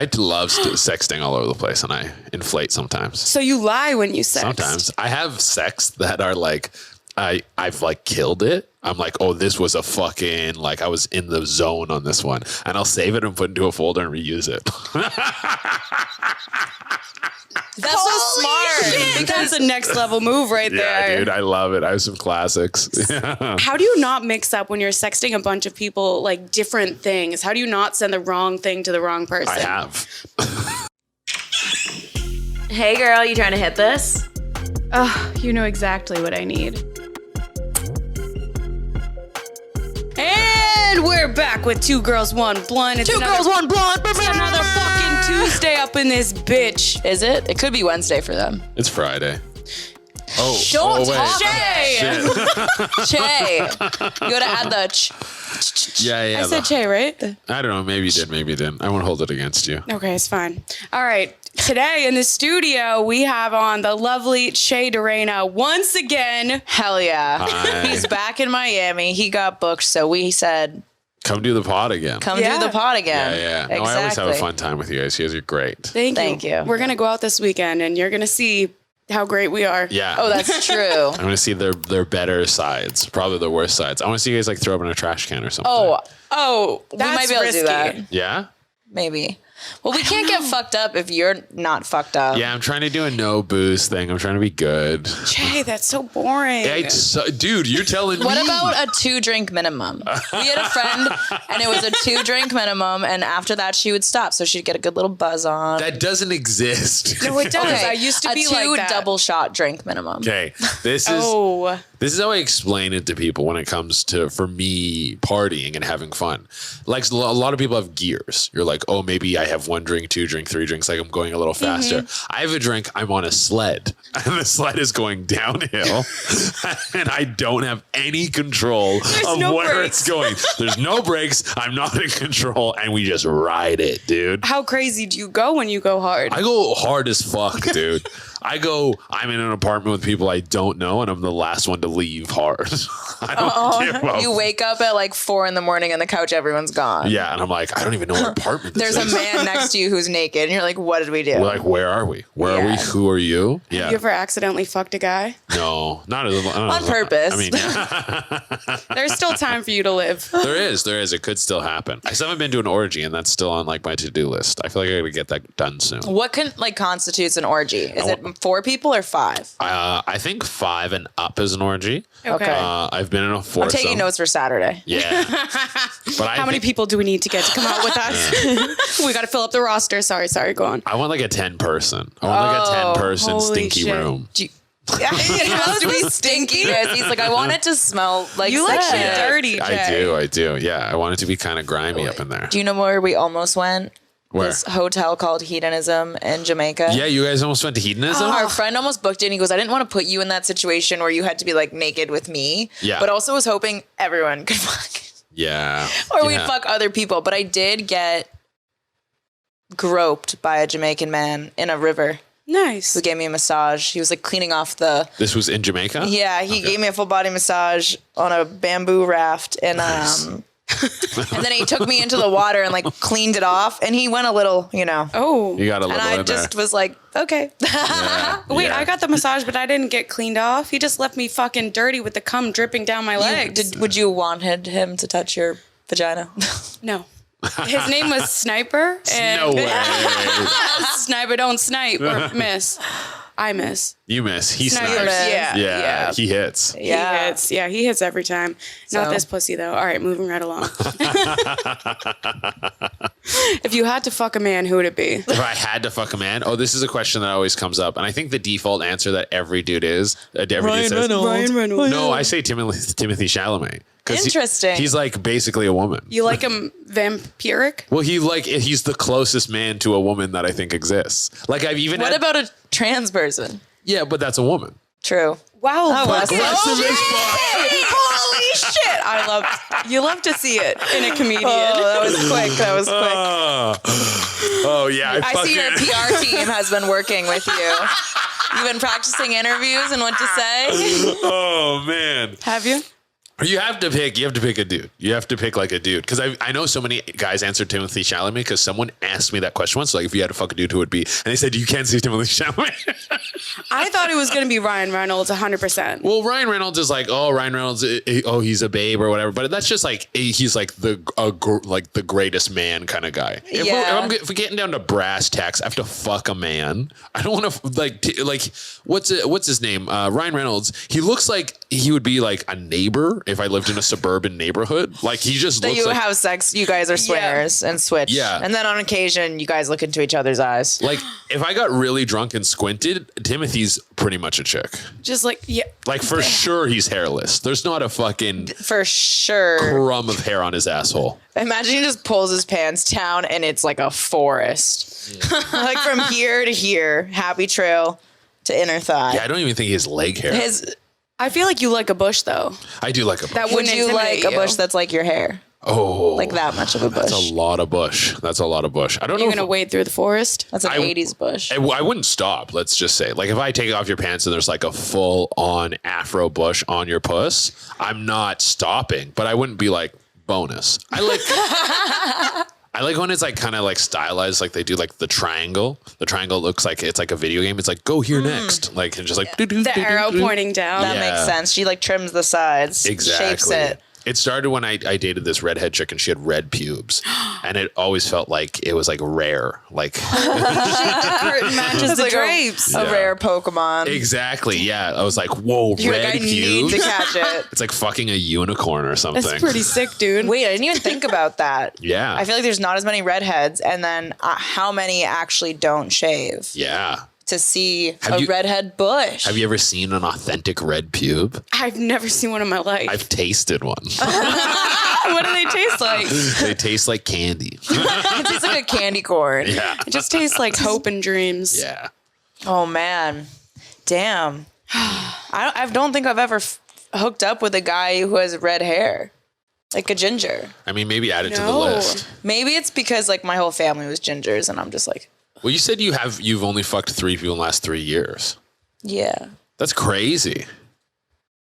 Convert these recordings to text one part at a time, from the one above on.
I love sexting all over the place, and I inflate sometimes. So you lie when you sext? Sometimes. I have sex that are like, I've like killed it. I'm like, oh, this was a fucking, like I was in the zone on this one. And I'll save it and put it into a folder and reuse it. That's so smart. That's a next level move right there. Yeah, dude, I love it. I have some classics. How do you not mix up when you're sexting a bunch of people like different things? How do you not send the wrong thing to the wrong person? I have. Hey girl, you trying to hit this? Oh, you know exactly what I need. And we're back with Two Girls, One Blunt. It's Two girls, one blunt. It's another fucking Tuesday up in this bitch. Is it? It could be Wednesday for them. It's Friday. Oh, Don't wait. talk. Che. Che. You gotta add the Yeah. I said Che, right? I don't know. Maybe you did. Maybe you didn't. I won't hold it against you. Okay, it's fine. All right. Today in the studio, we have on the lovely Che Durena once again. Hell yeah. Hi. He's back in Miami. He got booked, so we said, Come do the pod again. come do the pod again. Yeah. Exactly. No, I always have a fun time with you guys. You guys are great. Thank you. We're going to go out this weekend, and you're going to see how great we are. Yeah. Oh, that's true. I'm going to see their better sides, probably their worst sides. I want to see you guys like throw up in a trash can or something. Oh, we that's might be able risky. to do that. Yeah? Maybe. Well, we can't get fucked up if you're not fucked up. Yeah, I'm trying to do a no booze thing. I'm trying to be good. Che, that's so boring. Dude, you're telling me. What about a 2-drink minimum? We had a friend, and it was a 2-drink minimum, and after that, she would stop, so she'd get a good little buzz on. That doesn't exist. No, it does. Okay, I used to be like a 2 that. double shot drink minimum. Okay, this is how I explain it to people when it comes to, for me, partying and having fun. Like a lot of people have gears. You're like, oh, maybe I have 1 drink, 2 drink, 3 drinks. Like I'm going a little faster. I have a drink. I'm on a sled, and the sled is going downhill, and I don't have any control of where it's going. There's no brakes. I'm not in control, and we just ride it, dude. How crazy do you go when you go hard? I go hard as fuck, dude. I'm in an apartment with people I don't know, and I'm the last one to leave hard. I don't give up. You wake up at like 4 a.m. and the couch, everyone's gone. Yeah, and I'm like, I don't even know what apartment this There's is. a man next to you who's naked, and you're like, what did we do? We're like, where are we? Where are we? Who are you? Yeah. You ever accidentally fucked a guy? No, not On purpose. I mean, yeah. There's still time for you to live. There is. It could still happen. I still haven't been to an orgy, and that's still on like my to-do list. I feel like I gotta get that done soon. What constitutes an orgy? Is it 4 people or 5? I think 5 and up is an orgy. Okay. I've been in a foursome. I'm taking notes for Saturday. Yeah. But How many people do we need to get to come out with us? We got to fill up the roster. Sorry, go on. I want like a 10-person. I want like a 10-person holy stinky shit. room. It has to be stinky. He's like, I want it to smell like You like sex. shit dirty, Jay. I do. Yeah, I want it to be kind of grimy up in there. Do you know where we almost went? Where? This hotel called Hedonism in Jamaica. Yeah, you guys almost went to hedonism? Our friend almost booked it, and he goes, I didn't want to put you in that situation where you had to be like naked with me. Yeah. But also was hoping everyone could fuck. Yeah. Or we'd fuck other people. But I did get groped by a Jamaican man in a river Nice. who gave me a massage. He was like cleaning off the... This was in Jamaica? Yeah, he gave me a full body massage on a bamboo raft. And and then he took me into the water and like cleaned it off. And he went a little, Oh. You got a little and I in just there. was like, okay. Yeah, Wait, yeah. I got the massage, but I didn't get cleaned off. He just left me fucking dirty with the cum dripping down my legs. Would you wanted him to touch your vagina? No. His name was Sniper. And No way. Sniper don't snipe or miss. I miss. You miss. He Snipers. snipes. Yeah. He hits. Yeah. He hits. Yeah, he hits every time. Not So- this pussy though. All right, moving right along. If you had to fuck a man, who would it be? If I had to fuck a man, this is a question that always comes up, and I think the default answer that every dude says, Ryan Reynolds. No, I say Timothy Chalamet. Interesting. He's like basically a woman. You like him vampiric? Well, he's the closest man to a woman that I think exists. Like I've even. What about a trans person? Yeah, but that's a woman. True. Wow. Wesley. Holy shit. You love to see it in a comedian. That was quick. Oh yeah. I see your PR team has been working with you. You've been practicing interviews and what to say. Oh man. Have you? You have to pick a dude. You have to pick like a dude. Because I know so many guys answered Timothée Chalamet because someone asked me that question once. Like, if you had to fuck a dude, who would it be? And they said, you can't see Timothée Chalamet. I thought it was going to be Ryan Reynolds 100%. Well, Ryan Reynolds is like, oh, Ryan Reynolds, he's a babe or whatever. But that's just like, he's like the greatest man kind of guy. If we're getting down to brass tacks, I have to fuck a man. I don't want to what's his name? Ryan Reynolds. He looks like he would be like a neighbor if I lived in a suburban neighborhood. Like he just looks like have sex, you guys are swingers and switch. Yeah. And then on occasion, you guys look into each other's eyes. Like if I got really drunk and squinted, Timothy's pretty much a chick. Just like, yeah. Like for sure he's hairless. There's not a fucking for sure crumb of hair on his asshole. Imagine he just pulls his pants down and it's like a forest. Yeah. Like from here to here, happy trail to inner thigh. Yeah, I don't even think he has leg hair. I feel like you like a bush, though. I do like a bush. That wouldn't you like a bush that's like your hair? Oh. Like that much of a bush. That's a lot of bush. I don't know. You're going to wade through the forest? That's an 80s bush. I wouldn't stop, let's just say. Like if I take off your pants and there's like a full-on afro bush on your puss, I'm not stopping. But I wouldn't be like, bonus. I like when it's like kind of like stylized, like they do like the triangle. The triangle looks like it's like a video game. It's like go here next, like and just like the arrow pointing down. That makes sense. She like trims the sides, shapes it. It started when I dated this redhead chick and she had red pubes, and it always felt like it was like rare, like curtain matches the like drapes. A rare Pokemon. Exactly. Yeah, I was like, whoa, You're red like, I pubes. need to catch it. It's like fucking a unicorn or something. That's pretty sick, dude. Wait, I didn't even think about that. Yeah, I feel like there's not as many redheads, and then how many actually don't shave? Yeah. To see redhead bush. Have you ever seen an authentic red pube? I've never seen one in my life. I've tasted one. What do they taste like? They taste like candy. It tastes like a candy corn. Yeah. It just tastes like hope and dreams. Yeah. Oh, man. Damn. I don't think I've ever hooked up with a guy who has red hair. Like a ginger. I mean, maybe add it to the list. Maybe it's because like my whole family was gingers and I'm just like... Well, you said you've only fucked 3 people in the last 3 years. Yeah. That's crazy.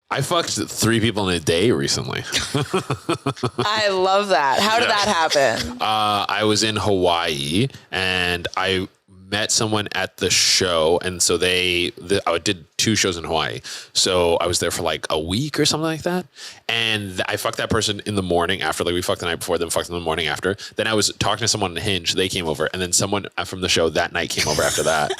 I fucked 3 people in a day recently. I love that. How did that happen? I was in Hawaii and I met someone at the show, and so I did 2 shows in Hawaii. So I was there for like a week or something like that. And I fucked that person in the morning after, like we fucked the night before, then fucked them in the morning after. Then I was talking to someone on Hinge. They came over, and then someone from the show that night came over after that.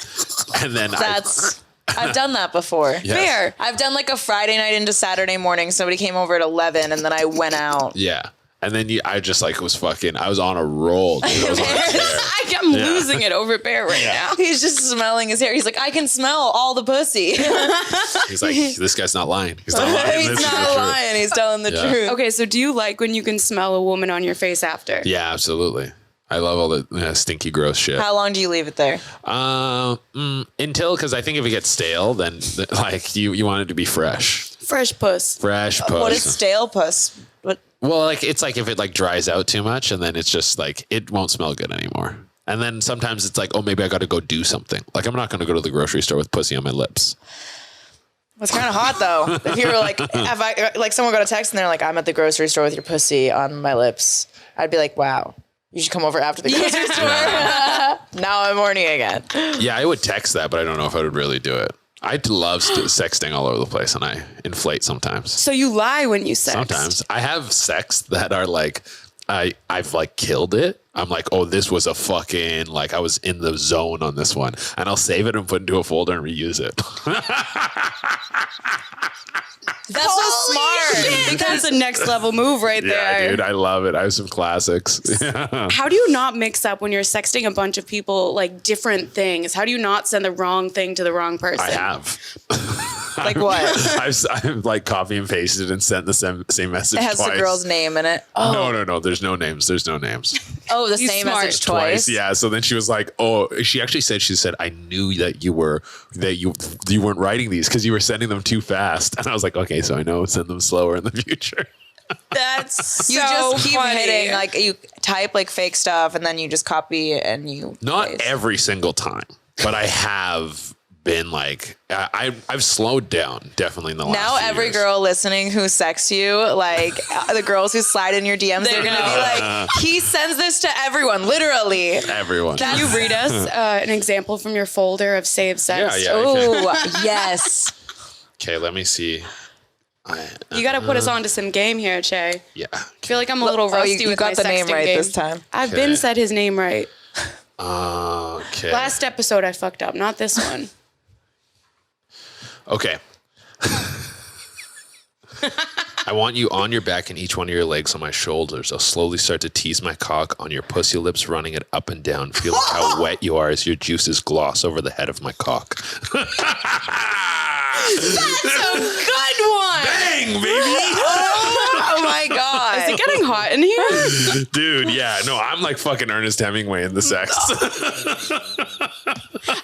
And then I've done that before. Yes. Fair. I've done like a Friday night into Saturday morning. Somebody came over at 11 and then I went out. Yeah. And then I just like was fucking, I was on a roll, dude. I was on a tear. I'm losing it over Bear right now. He's just smelling his hair. He's like, I can smell all the pussy. He's like, this guy's not lying. He's not lying. He's not lying. He's telling the truth. Okay, so do you like when you can smell a woman on your face after? Yeah, absolutely. I love all the stinky, gross shit. How long do you leave it there? Until, because I think if it gets stale, then like you want it to be fresh. Fresh puss. Fresh puss. What is stale puss? Well, like it's like if it like dries out too much, and then it's just like it won't smell good anymore. And then sometimes it's like, oh, maybe I got to go do something. Like I'm not going to go to the grocery store with pussy on my lips. It's kind of hot though. If you were like, if I like someone got a text and they're like, I'm at the grocery store with your pussy on my lips, I'd be like, wow, you should come over after the grocery store. Now I'm horny again. Yeah, I would text that, but I don't know if I would really do it. I love sexting all over the place, and I inflate sometimes. So you lie when you sex? Sometimes. I have sex that are like, I've like killed it. I'm like, oh, this was a fucking, like I was in the zone on this one. And I'll save it and put it into a folder and reuse it. That's so smart. That's a next level move right there. Yeah, dude, I love it. I have some classics. How do you not mix up when you're sexting a bunch of people like different things? How do you not send the wrong thing to the wrong person? I have. Like what? I've like copy and pasted and sent the same message It has twice. the girl's name in it. Oh. No. There's no names. There's no names. Oh, the You same smart. message twice. Yeah. So then she was like, oh, she actually said, I knew that you weren't writing these because you were sending them too fast. And I was like, okay, so I know, send them slower in the future. That's so You just keep funny. hitting, like you type like fake stuff and then you just copy it and you Not paste. every single time, but I have been like, I've slowed down definitely in the last Now few every years. girl listening who sex you, like the girls who slide in your DMs, they're gonna be like, he sends this to everyone, literally. Everyone. Can you read us an example from your folder of saved sex? Yeah. Oh, yes. Okay, let me see. You got to put us on to some game here, Che. Yeah. I feel like I'm a little rusty you with got my the name sexting right game. this time. I've Okay. been said his name right. Okay. Last episode I fucked up, not this one. Okay. I want you on your back and each one of your legs on my shoulders. I'll slowly start to tease my cock on your pussy lips, running it up and down, feeling how wet you are as your juices gloss over the head of my cock. That's a good one. Bang, baby! Oh my God. Is it getting hot in here? Dude, yeah. No, I'm like fucking Ernest Hemingway in the sex.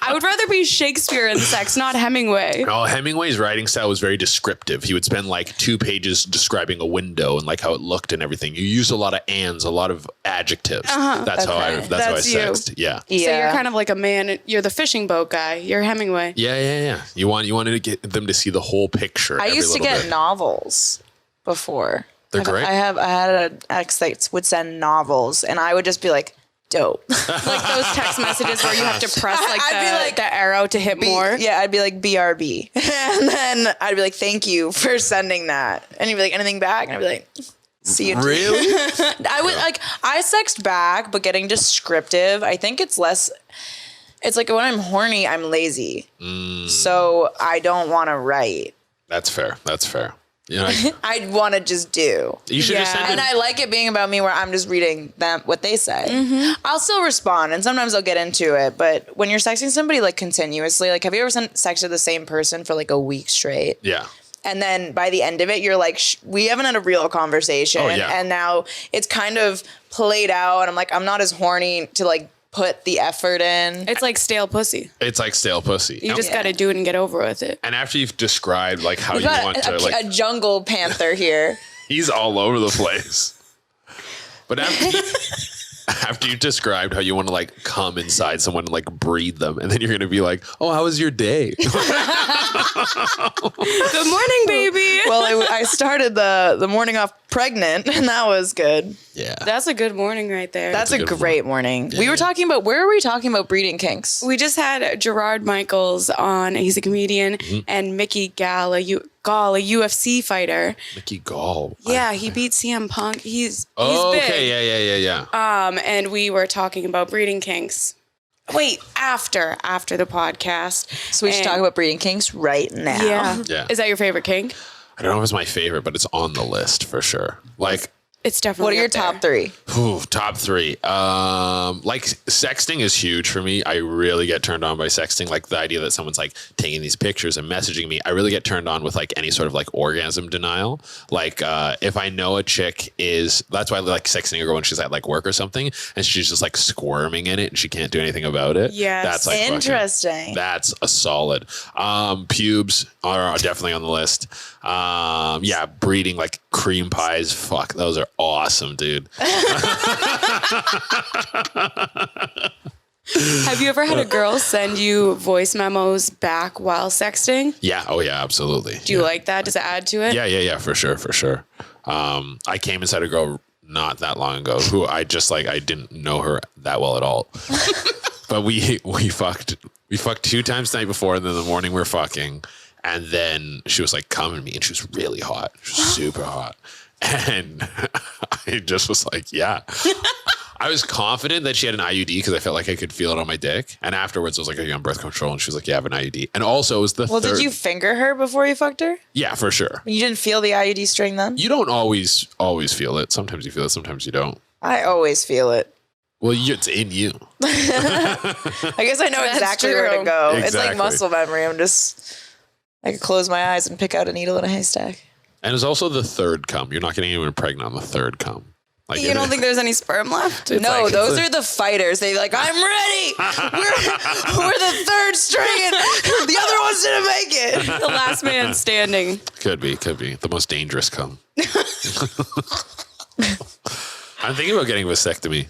I would rather be Shakespeare in sex, not Hemingway. Oh, Hemingway's writing style was very descriptive. He would spend like 2 pages describing a window and like how it looked and everything. You use a lot of ands, a lot of adjectives. That's how I That's you. sexed. Yeah. So you're kind of like a man. You're the fishing boat guy. You're Hemingway. Yeah. You wanted to get them to see the whole picture. I every used to little get bit. novels before. They're great. I had an ex that would send novels, and I would just be like, dope. Like those text messages where you have to press like, I'd be like, the arrow to hit more. Yeah, I'd be like, BRB. And then I'd be like, thank you for sending that. And he'd be like, anything back? And I'd be like, see you. Really? I would like, I sext back, but getting descriptive, I think it's less, it's like when I'm horny, I'm lazy. So I don't want to write. That's fair. You know, I'd want to just do. you should just send And it. I like it being about me where I'm just reading them what they say. I'll still respond and sometimes I'll get into it. But when you're sexting somebody like continuously, like have you ever sexted the same person for like a week straight? Yeah. And then by the end of it, you're like, we haven't had a real conversation. Oh, yeah. And now it's kind of played out. And I'm like, I'm not as horny to like put the effort in. It's like stale pussy. It's like stale pussy. You just got to do it and get over with it. And after you've described like how We've you got want to like a jungle panther here. he's all over the place. But after you described how you want to like come inside someone and like breathe them, and then you're gonna be like, "Oh, how was your day?" Good morning, baby. Well, I started the morning off pregnant, and that was good. Yeah, That's a good morning right there. That's a good great morning. We were talking about, where were we talking about breeding kinks? We just had Gerard Michaels on. He's a comedian, and Mickey Gall, a UFC fighter. Mickey Gall. Yeah, he beat CM Punk. He's Oh, big. okay, yeah. And we were talking about breeding kinks. Wait, after the podcast. So we should talk about breeding kinks right now. Yeah. Yeah. Is that your favorite kink? I don't know if it's my favorite, but it's on the list for sure. Like, It's definitely. What are your up there. top three? top 3. Like sexting is huge for me. I really get turned on by sexting. Like the idea that someone's like taking these pictures and messaging me. I really get turned on with like any sort of like orgasm denial. Like if I know a chick that's why I like sexting a girl when she's at like work or something and she's just like squirming in it and she can't do anything about it. Yes. That's like Interesting. that's a solid. Pubes are definitely on the list. Yeah, breeding like cream pies. Fuck, those are awesome, dude. Have you ever had a girl send you voice memos back while sexting? Yeah. Oh yeah, absolutely. Do you like that? Does it add to it? Yeah, for sure. I came inside a girl not that long ago who I didn't know her that well at all. But we fucked 2 times the night before, and then the morning we were fucking, and then she was like coming me, and she was really hot. She was super hot. And I just was like, yeah. I was confident that she had an IUD because I felt like I could feel it on my dick. And afterwards I was like, are you on birth control? And she was like, yeah, I have an IUD. And also it was the Well, third. did you finger her before you fucked her? Yeah, for sure. You didn't feel the IUD string then? You don't always feel it. Sometimes you feel it, sometimes you don't. I always feel it. Well, it's in you. I guess I know That's exactly where true. to go. It's like Exactly. muscle memory. I could close my eyes and pick out a needle in a haystack. And it's also the third cum. You're not getting anyone pregnant on the third cum. Like You don't think there's any sperm left? No, like- those are the fighters. They like, I'm ready. We're the third string, and the other ones didn't make it. The last man standing. Could be the most dangerous cum. I'm thinking about getting a vasectomy.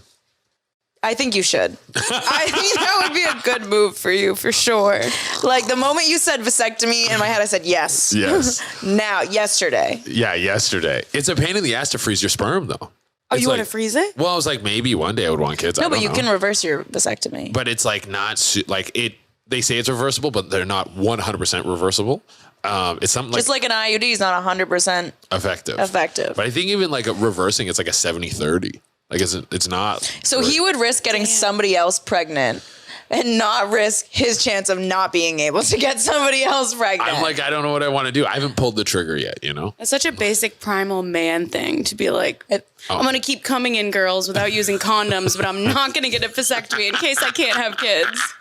I think you should. I think that would be a good move for you, for sure. Like the moment you said vasectomy, in my head I said yes. Yes. Now, yesterday. Yeah, yesterday. It's a pain in the ass to freeze your sperm, though. Oh, It's you like, want to freeze it? Well, I was like, maybe one day I would want kids. No, I but don't you know. can reverse your vasectomy. But it's like not like it. They say it's reversible, but they're not 100% reversible. It's something Just like an IUD is not 100% effective. effective. But I think even like reversing, it's like a 70-30. Like it's not. So he would risk getting somebody else pregnant and not risk his chance of not being able to get somebody else pregnant. I'm like, I don't know what I want to do. I haven't pulled the trigger yet, you know? It's such a basic primal man thing to be like, I'm going to keep coming in girls without using condoms, but I'm not going to get a vasectomy in case I can't have kids.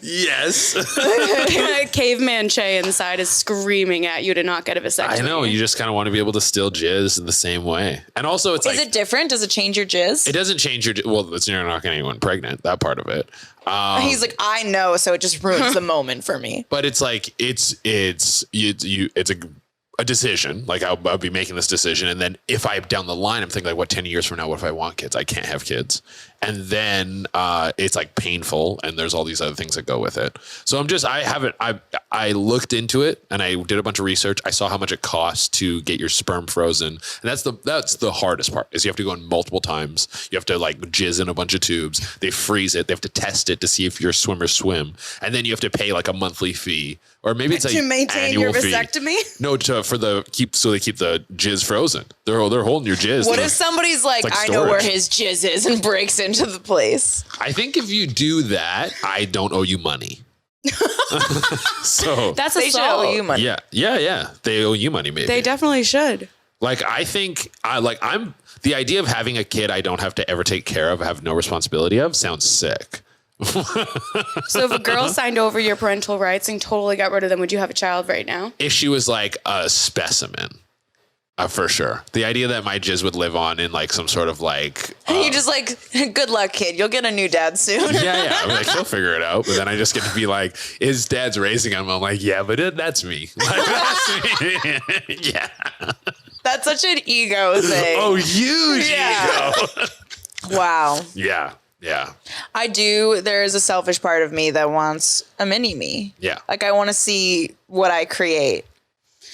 Yes. Caveman Che inside is screaming at you to not get a vasectomy. I know. You just kind of want to be able to still jizz in the same way. And also it's Is it different? Does it change your jizz? It doesn't change your, well, you're not getting anyone pregnant, that part of it. He's like, I know, so it just ruins the moment for me. But it's like, it's a decision. Like I'll be making this decision. And then if I'm down the line, I'm thinking like, what, 10 years from now, what if I want kids? I can't have kids. And then it's like painful. And there's all these other things that go with it. So I looked into it and I did a bunch of research. I saw how much it costs to get your sperm frozen. And that's the hardest part is you have to go in multiple times. You have to like jizz in a bunch of tubes. They freeze it. They have to test it to see if your swimmers swim. And then you have to pay like a monthly fee. Or maybe it's like to maintain your vasectomy? No, they keep the jizz frozen. They're holding your jizz. What if somebody's like I know where his jizz is and breaks into the place? I think if you do that, I don't owe you money. So That's They should owe you money. Yeah. They owe you money, maybe. They definitely should. Like I think I'm the idea of having a kid I don't have to ever take care of, have no responsibility of, sounds sick. So if a girl signed over your parental rights and totally got rid of them, would you have a child right now? If she was like a specimen, for sure. The idea that my jizz would live on in like some sort of like... You just like, good luck, kid. You'll get a new dad soon. Yeah. I'm like, he'll figure it out. But then I just get to be like, his dad's raising him. I'm like, yeah, but that's me. Like, that's me. Yeah. That's such an ego thing. Oh, huge ego. Wow. Yeah. I do. There is a selfish part of me that wants a mini me. Yeah. Like I want to see what I create.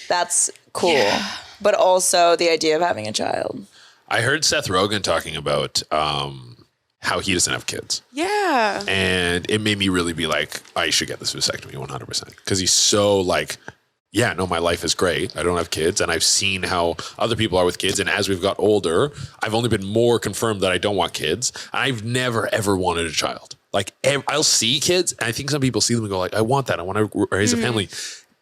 That's cool. Yeah. But also the idea of having a child. I heard Seth Rogen talking about how he doesn't have kids. Yeah. And it made me really be like, I should get this vasectomy 100%. Because he's so like, yeah, no, my life is great. I don't have kids. And I've seen how other people are with kids. And as we've got older, I've only been more confirmed that I don't want kids. I've never, ever wanted a child. Like I'll see kids. And I think some people see them and go like, I want that. I want to raise a family.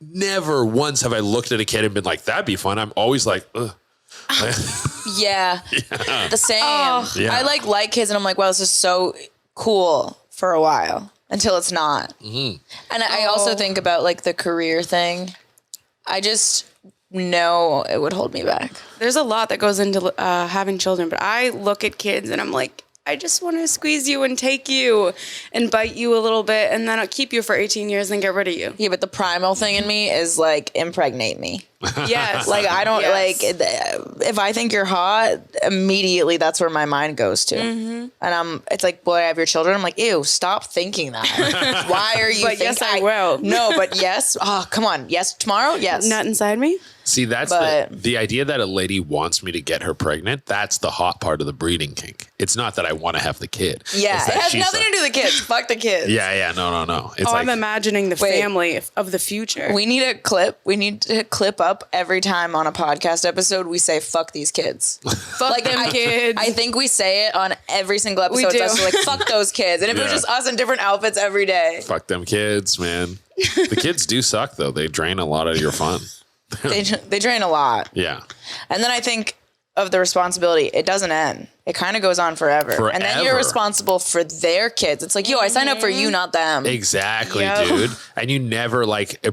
Never once have I looked at a kid and been like, that'd be fun. I'm always like, ugh. Yeah. The same. Oh. Yeah. I like kids and I'm like, wow, this is so cool for a while until it's not. Mm-hmm. And I also think about like the career thing. I just know it would hold me back. There's a lot that goes into having children, but I look at kids and I'm like, I just want to squeeze you and take you and bite you a little bit and then I'll keep you for 18 years and get rid of you. Yeah, but the primal thing in me is like impregnate me. Yes. Like I don't like if I think you're hot, immediately that's where my mind goes to. Mm-hmm. And it's like, boy, I have your children. I'm like, ew, stop thinking that. Why are you? But yes, I will. No, but yes. Oh, come on. Yes, tomorrow. Yes. Nut inside me. See, that's the idea that a lady wants me to get her pregnant. That's the hot part of the breeding kink. It's not that I want to have the kid. Yeah, it has nothing to do with the kids. Fuck the kids. Yeah, no. It's I'm imagining the family of the future. We need a clip. We need to clip up every time on a podcast episode we say "fuck these kids." Fuck them kids. I think we say it on every single episode. We do. It's like "fuck those kids," and if it was just us in different outfits every day. Fuck them kids, man. The kids do suck though. They drain a lot of your fun. They drain a lot. Yeah. And then I think of the responsibility. It doesn't end. It kind of goes on forever. And then you're responsible for their kids. It's like, yo, I signed up for you, not them. Exactly, dude. And you never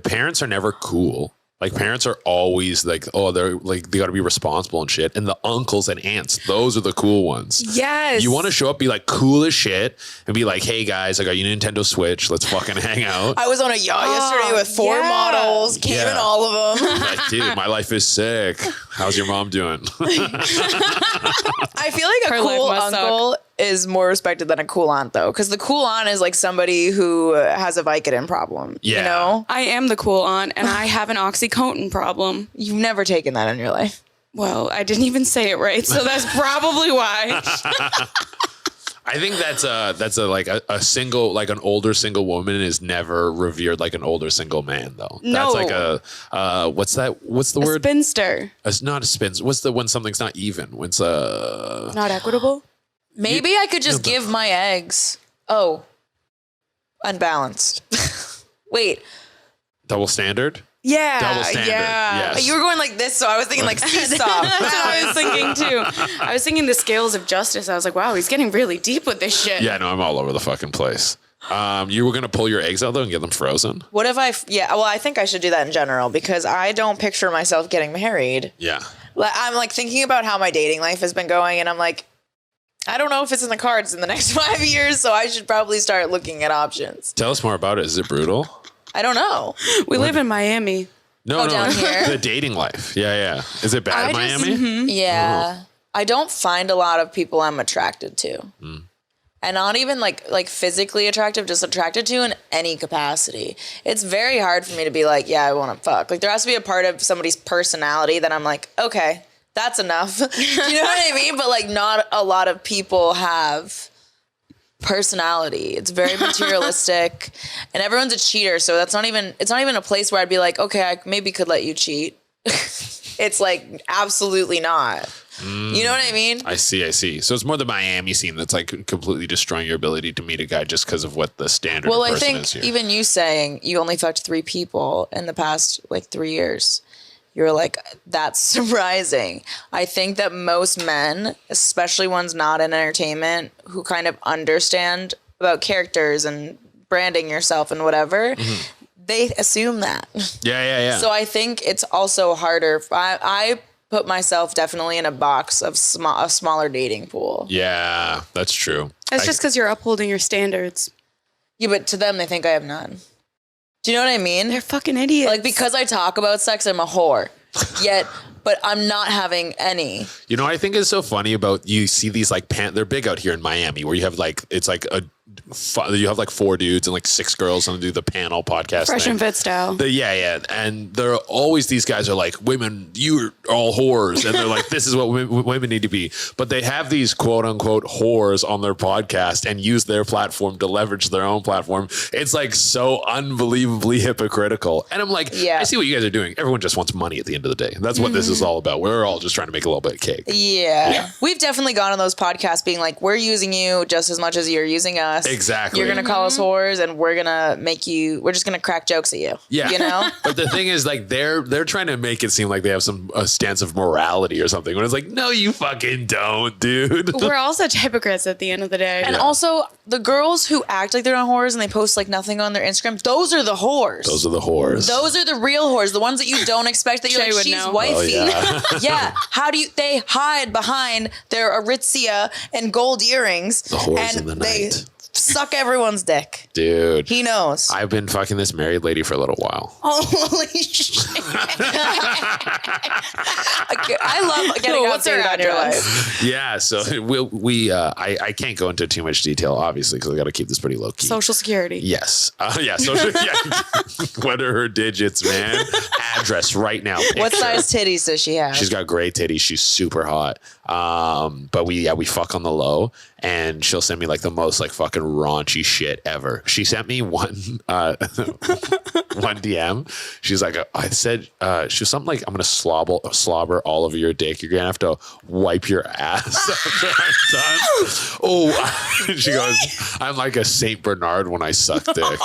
parents are never cool. Like parents are always like, oh, they're like, they got to be responsible and shit. And the uncles and aunts, those are the cool ones. Yes. You want to show up, be like cool as shit and be like, hey guys, I got your Nintendo Switch. Let's fucking hang out. I was on a yacht yesterday with 4 models, came in all of them. Like, dude, my life is sick. How's your mom doing? I feel like a cool uncle is more respected than a cool aunt, though, because the cool aunt is like somebody who has a Vicodin problem. Yeah. You know, I am the cool aunt, and I have an OxyContin problem. you've never taken that in your life. Well, I didn't even say it right, so that's probably why. I think that's a single, like an older single woman is never revered like an older single man though. No. That's like what's the word? Spinster. It's not a spin. What's the when something's not even? When it's Not equitable? Maybe I could just give my eggs. Oh, unbalanced. Wait. double standard? Yeah. Double standard. Yeah. Yes. You were going like this, so I was thinking like seesaw. That's what I was thinking too. I was thinking the scales of justice. I was like, wow, he's getting really deep with this shit. Yeah, no, I'm all over the fucking place. You were gonna pull your eggs out though and get them frozen? What if I think I should do that in general because I don't picture myself getting married. Yeah. I'm like thinking about how my dating life has been going and I'm like, I don't know if it's in the cards in the next 5 years, so I should probably start looking at options. Tell us more about it. Is it brutal? I don't know. We live in Miami. No, down here? The dating life. Yeah. Is it bad in Miami? Yeah. I don't find a lot of people I'm attracted to. And not even like physically attractive, just attracted to in any capacity. It's very hard for me to be like, yeah, I want to fuck. Like there has to be a part of somebody's personality that I'm like, okay, that's enough. You know what I mean? But like not a lot of people have personality. It's very materialistic and everyone's a cheater. So it's not even a place where I'd be like, okay, I maybe could let you cheat. It's like, absolutely not. You know what I mean? I see. So it's more the Miami scene that's like completely destroying your ability to meet a guy just because of what the standard Well, I person think is here. even you saying you only fucked 3 people in the past like 3 years, you're like, that's surprising. I think that most men, especially ones not in entertainment, who kind of understand about characters and branding yourself and whatever, they assume that. Yeah. So I think it's also harder. I put myself definitely in a box of a smaller dating pool. Yeah, that's true. That's just because you're upholding your standards. Yeah, but to them, they think I have none. Do you know what I mean? They're fucking idiots. Like, because I talk about sex, I'm a whore. Yet, but I'm not having any. You know what I think is so funny about you see these like they're big out here in Miami where you have like it's like you have like 4 dudes and like 6 girls and do the panel podcast Fresh thing. and fit style. Yeah. And there are always these guys are like, women, you're all whores. And they're like, this is what women need to be. But they have these quote unquote whores on their podcast and use their platform to leverage their own platform. It's like so unbelievably hypocritical. And I'm like, I see what you guys are doing. Everyone just wants money at the end of the day. That's what this is all about. We're all just trying to make a little bit of cake. Yeah. We've definitely gone on those podcasts being like, we're using you just as much as you're using us. Exactly. You're going to call us whores and we're going to we're just going to crack jokes at you. Yeah. You know? But the thing is like they're trying to make it seem like they have a stance of morality or something when it's like, no, you fucking don't, dude. We're all such hypocrites at the end of the day. And also the girls who act like they're not whores and they post like nothing on their Instagram, those are the whores. Those are the whores. Those are the real whores, the ones that you don't expect that you're Che like, would she's know. wifey. Oh, Yeah. How do they hide behind their Aritzia and gold earrings? The whores and in the they night. suck everyone's dick. Dude. He knows. I've been fucking this married lady for a little while. Holy shit. I love getting What's her updated on your address? life. Yeah, so I can't go into too much detail, obviously, because I got to keep this pretty low key. Social Security. Yes. What are her digits, man? Address right now. What picture. size titties does she have? She's got great titties. She's super hot. But we fuck on the low, and she'll send me like the most like fucking raunchy shit ever. She sent me one DM. She's like, I said, she was something like, I'm gonna slobber all over your dick. You're gonna have to wipe your ass after I'm done. Oh, she goes, I'm like a Saint Bernard when I suck dick.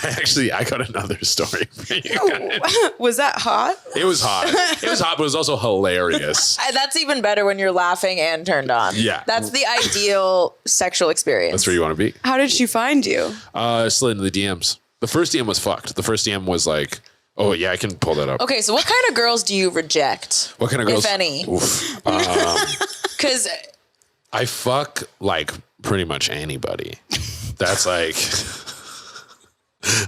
I got another story for you guys. Was that hot? It was hot. It was hot, but it was also hilarious. That's even better when you're laughing and turned on. Yeah. That's the ideal sexual experience. That's where you want to be. How did she find you? Slid into the DMs. The first DM was fucked. The first DM was like, oh yeah, I can pull that up. Okay, so what kind of girls do you reject? What kind of girls? If any. Oof. Because I fuck like pretty much anybody. That's like,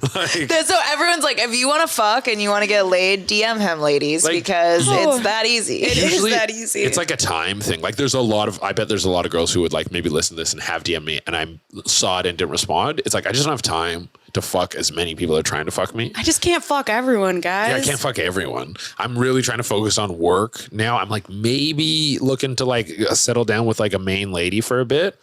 So everyone's like, if you want to fuck and you want to get laid, DM him, ladies, because it's that easy. It is that easy. It's like a time thing. Like I bet there's a lot of girls who would like maybe listen to this and have DM me and I saw it and didn't respond. It's like, I just don't have time to fuck as many people that are trying to fuck me. I just can't fuck everyone, guys. Yeah, I can't fuck everyone. I'm really trying to focus on work now. I'm like maybe looking to like settle down with like a main lady for a bit.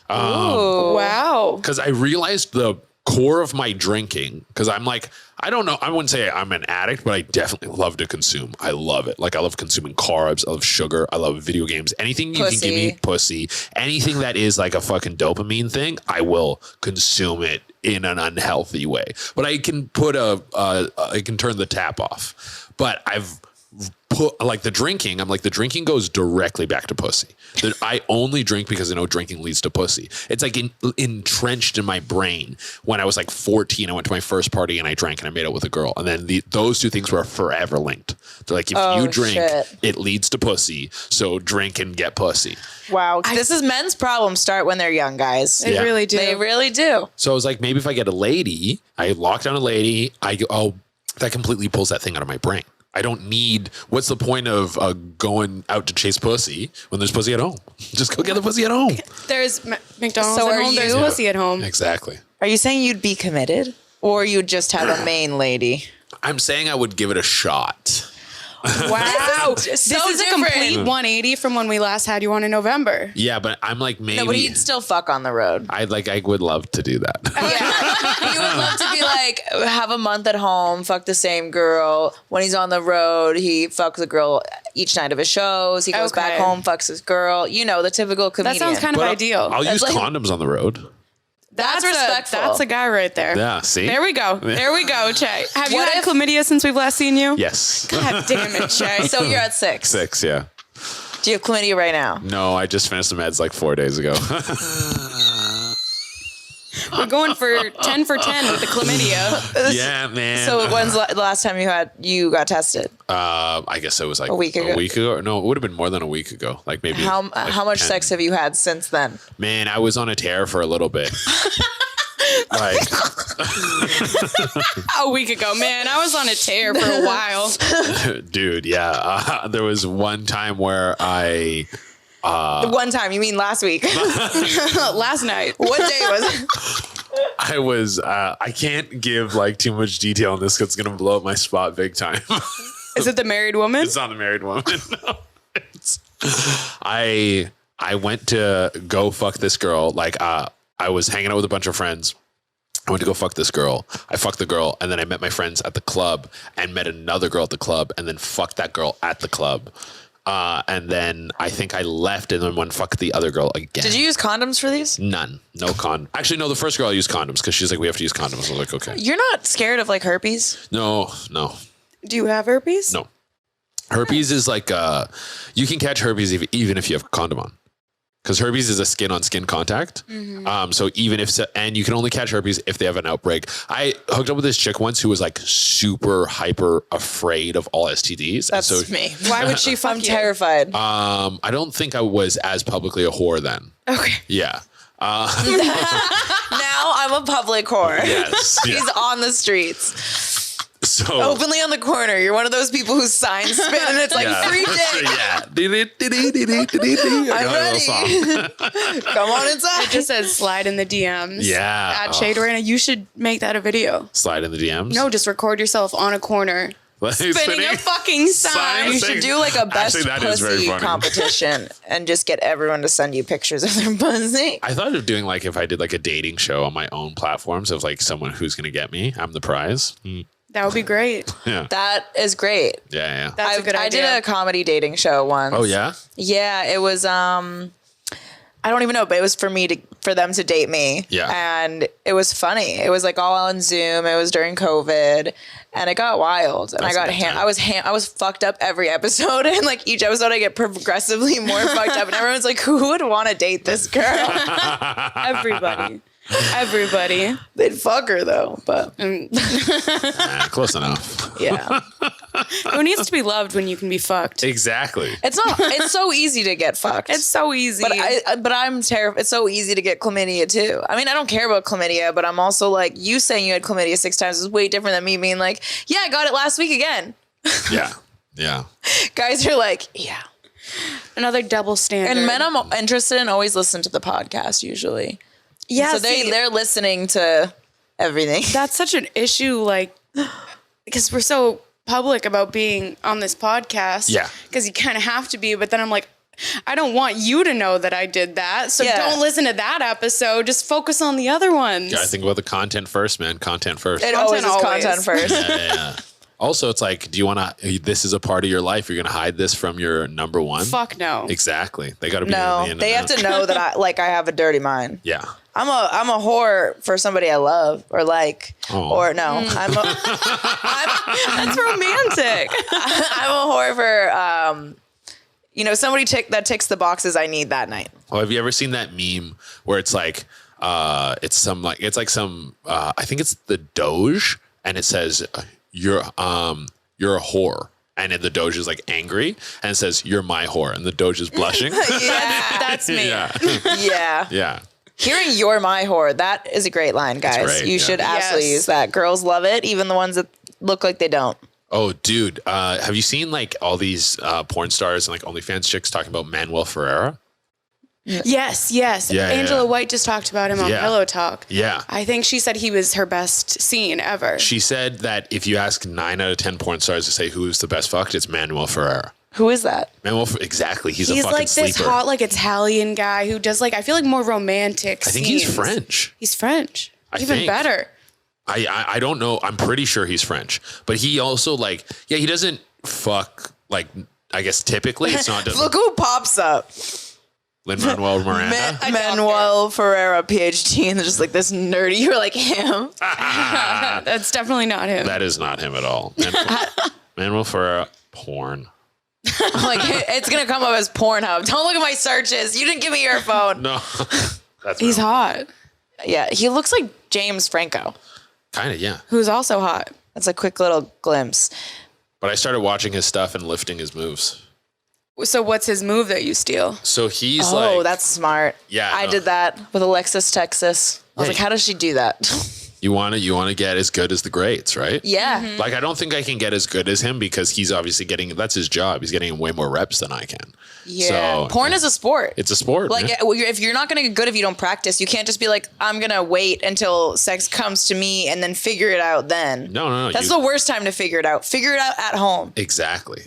Wow. Because I realized the core of my drinking, because I'm like, I don't know, I wouldn't say I'm an addict, but I definitely love to consume. I love it. Like I love consuming carbs. I love sugar. I love video games. Anything you can give me, pussy, anything that is like a fucking dopamine thing, I will consume it in an unhealthy way. But I can I can turn the tap off. But I've put like the drinking, I'm like, the drinking goes directly back to pussy. I only drink because I know drinking leads to pussy. It's like entrenched in my brain. When I was like 14, I went to my first party and I drank and I made out with a girl. And then those two things were forever linked. They're like, if you drink, it leads to pussy. So drink and get pussy. Wow. This is men's problems start when they're young, guys. They really do. They really do. So I was like, maybe if I get a lady, I lock down a lady, that completely pulls that thing out of my brain. I don't need, what's the point of going out to chase pussy when there's pussy at home? Just go get the pussy at home. There's McDonald's So at are home. There's you? pussy at home. Exactly. Are you saying you'd be committed or you'd just have a main lady? I'm saying I would give it a shot. Wow. This This is a complete 180 from when we last had you on in November. Yeah, but I'm like, maybe. No, but he'd still fuck on the road. I would love to do that. Yeah. You would love to be like, have a month at home, fuck the same girl. When he's on the road, he fucks a girl each night of his shows. He goes back home, fucks his girl. You know, the typical comedian. That sounds kind of ideal. I'll use condoms on the road. That's respectful. That's a guy right there. Yeah, see? There we go. There we go, Che. Have you had chlamydia since we've last seen you? Yes. God damn it, Che. So you're at 6. 6, yeah. Do you have chlamydia right now? No, I just finished the meds like 4 days ago. We're going for 10 for 10 with the chlamydia. Yeah, man. So when's the last time you got tested? I guess it was like a week ago. No, it would have been more than a week ago. Like maybe. How much 10. Sex have you had since then? Man, I was on a tear for a little bit. Like a week ago, man. I was on a tear for a while. Dude, yeah. There was one time where one time, you mean last week? Last night. What day was it? I can't give like too much detail on this because it's going to blow up my spot big time. Is it the married woman? It's not the married woman. No. I went to go fuck this girl. Like, I was hanging out with a bunch of friends. I went to go fuck this girl. I fucked the girl, and then I met my friends at the club and met another girl at the club and then fucked that girl at the club. And then I think I left and then went fuck the other girl again. Did you use condoms for these? None. No condom. Actually, no, the first girl I used condoms because she's like, we have to use condoms. I was like, okay. You're not scared of like herpes? No. Do you have herpes? No. Herpes is like, you can catch herpes even if you have a condom on. Because herpes is a skin-on-skin contact. Mm-hmm. So even and you can only catch herpes if they have an outbreak. I hooked up with this chick once who was like super hyper afraid of all STDs. That's me. Why would she fuck I'm you? terrified. I don't think I was as publicly a whore then. Okay. Yeah. Now I'm a public whore. Yes. He's on the streets. So Openly on the corner. You're one of those people whose signs spin and it's like free dick. Yeah. I'm ready. Come on inside. It just says slide in the DMs. Yeah. At Che Durena. You should make that a video. Slide in the DMs? No, just record yourself on a corner. Spinning a fucking sign. You should do like a best Actually, that is very pussy funny. competition and just get everyone to send you pictures of their pussy. I thought of doing like if I did like a dating show on my own platforms of like someone who's going to get me. I'm the prize. That would be great. Yeah. That is great. Yeah. That's a good idea. I did a comedy dating show once. Oh, yeah? Yeah, it was I don't even know, but it was for them to date me. Yeah. And it was funny. It was like all on Zoom. It was during COVID, and it got wild. And I was fucked up every episode, and like each episode I get progressively more fucked up, and everyone's like, who would want to date this girl? I Everybody. They'd fuck her though, but Close enough. yeah. Who needs to be loved when you can be fucked? Exactly. It's so easy to get fucked. It's so easy. But I'm terrified. It's so easy to get chlamydia too. I mean, I don't care about chlamydia, but I'm also like, you saying you had chlamydia 6 times is way different than me being like, yeah, I got it last week again. Yeah. Yeah. Guys are like, yeah. Another double standard. And men I'm interested in always listen to the podcast usually. Yeah, So they're listening to everything. that's such an issue, like, because we're so public about being on this podcast. Yeah. Because you kind of have to be, but then I'm like, I don't want you to know that I did that. So Yeah. don't listen to that episode. Just focus on the other ones. Gotta think about the content first, man. Content first. It always is always. content first. Yeah. Also, it's like, do you want to? This is a part of your life. You're gonna hide this from your number one. Fuck no. Exactly. They gotta be. No, in the they have to know that I have a dirty mind. Yeah. I'm a whore for somebody I love or like, Oh. or no, I'm That's romantic. a whore for, somebody that ticks the boxes I need that night. Well, have you ever seen that meme where it's like, I think it's the Doge, and it says, you're a whore. And then the Doge is like angry, and it says, you're my whore. And the Doge is blushing. Yeah, That's me. Yeah. yeah. Yeah. Hearing "you're my whore," that is a great line, guys. great, You yeah. should absolutely Yes. use that. Girls love it, even the ones that look like they don't. Oh, dude. Have you seen like all these porn stars and like OnlyFans chicks talking about Manuel Ferreira? Yes. Yeah, Angela yeah. White just talked about him on Yeah. Pillow Talk. Yeah. I think she said he was her best scene ever. She said that if you ask 9 out of 10 porn stars to say who's the best fucked, it's Manuel Ferreira. Who is that? Exactly. He's a He's fucking like this sleeper. hot, like Italian guy who does like, I feel like more romantic I think scenes. he's French. He's French. I Even think. better. I don't know. I'm pretty sure he's French, but he also like, yeah, he doesn't fuck like, I guess typically it's not Look who pops up. Lin-Manuel Miranda. Manuel Ferreira, PhD, and they're just like this nerdy. You're like him. That's definitely not him. That is not him at all. Manuel Ferreira, porn. I'm like, it's gonna come up as Pornhub. Don't look at my searches. You didn't give me your phone. No, that's He's hot. Yeah, he looks like James Franco. kind of, yeah. Who's also hot. That's a quick little glimpse. But I started watching his stuff and lifting his moves. So what's his move that you steal? So he's Oh, like, that's smart. Yeah, I no. did that with Alexis Texas. I was Yeah. like, how does she do that? you want to get as good as the greats, right? Yeah. Like, I don't think I can get as good as him because he's obviously that's his job. He's getting way more reps than I can. Yeah. So, Porn is a sport. It's a sport. Like, man. if you're not going to get good if you don't practice, you can't just be like, I'm going to wait until sex comes to me and then figure it out then. No. That's the worst time to figure it out. Figure it out at home. Exactly.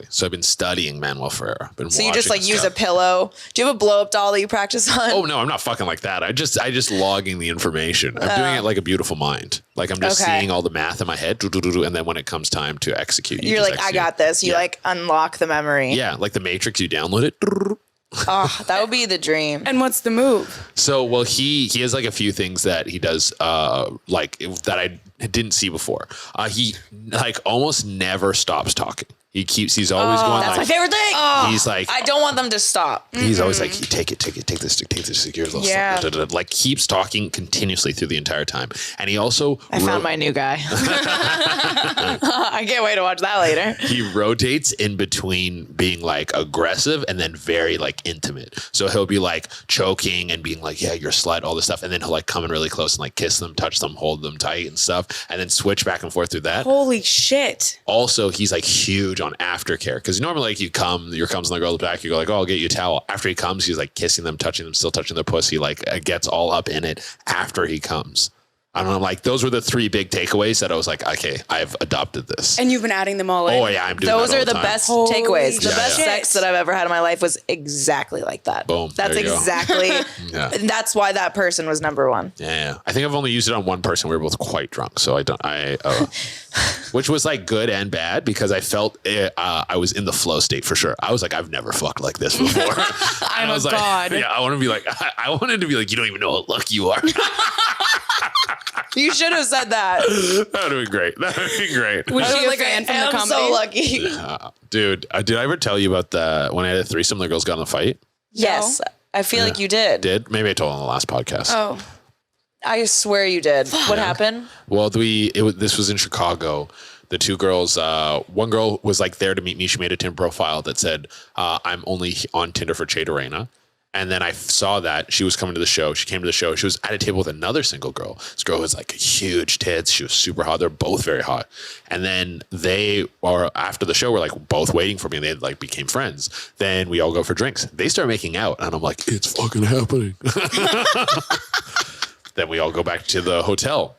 So I've been studying Manuel Ferreira. So you just like use a pillow. Do you have a blow up doll that you practice on? Oh no, I'm not fucking like that. I just logging the information. I'm doing it like a beautiful mind. Like I'm just Okay. seeing all the math in my head, and then when it comes time to execute, You're just like, I execute. got this. You Yeah. like unlock the memory. Yeah, like the Matrix, you download it. Oh, that would be the dream. And what's the move? So, well, he has like a few things that he does, like that I didn't see before. He like almost never stops talking. He's always going That's like, my favorite thing. he's like, I don't want them to stop. he's always like, take this, here's the Yeah. stuff. Like keeps talking continuously through the entire time. And he also, I found my new guy. I can't wait to watch that later. he rotates in between being like aggressive and then very like intimate. So he'll be like choking and being like, yeah, you're a slut, all this stuff. And then he'll like come in really close and like kiss them, touch them, hold them tight and stuff. And then switch back and forth through that. Holy shit. Also, he's like huge on aftercare because normally like your comes on the girl's back, you go like, oh, I'll get you a towel. After he comes, he's like kissing them, touching them, still touching their pussy, like gets all up in it after he comes. I don't know, like those were the 3 big takeaways that I was like, okay, I've adopted this. And you've been adding them all in. Oh yeah, I'm doing Those that all are the time. best Holy takeaways. The shit. best sex that I've ever had in my life was exactly like that. Boom. That's There you go. exactly. Yeah. And that's why that person was number one. Yeah, I think I've only used it on one person. We were both quite drunk, so which was like good and bad because I felt I was in the flow state for sure. I was like, I've never fucked like this before. I'm I was a like, god. yeah, I want to be like, I wanted to be like, you don't even know what lucky you are. You should have said that. That would be great. That would be great. Was I she was a like, fan from I the am comedy? so lucky. Dude, did I ever tell you about when I had a threesome, the girls got in a fight? Yes. I feel like you did. Did? Maybe I told on the last podcast. Oh. I swear you did. What happened? Well, this was in Chicago. The two girls, one girl was like there to meet me. She made a Tinder profile that said, I'm only on Tinder for Che Durena. And then I saw that she was coming to the show. She came to the show. She was at a table with another single girl. This girl was like huge tits. She was super hot. They're both very hot. And then after the show, were like both waiting for me. They like became friends. Then we all go for drinks. They start making out. And I'm like, it's fucking happening. Then we all go back to the hotel.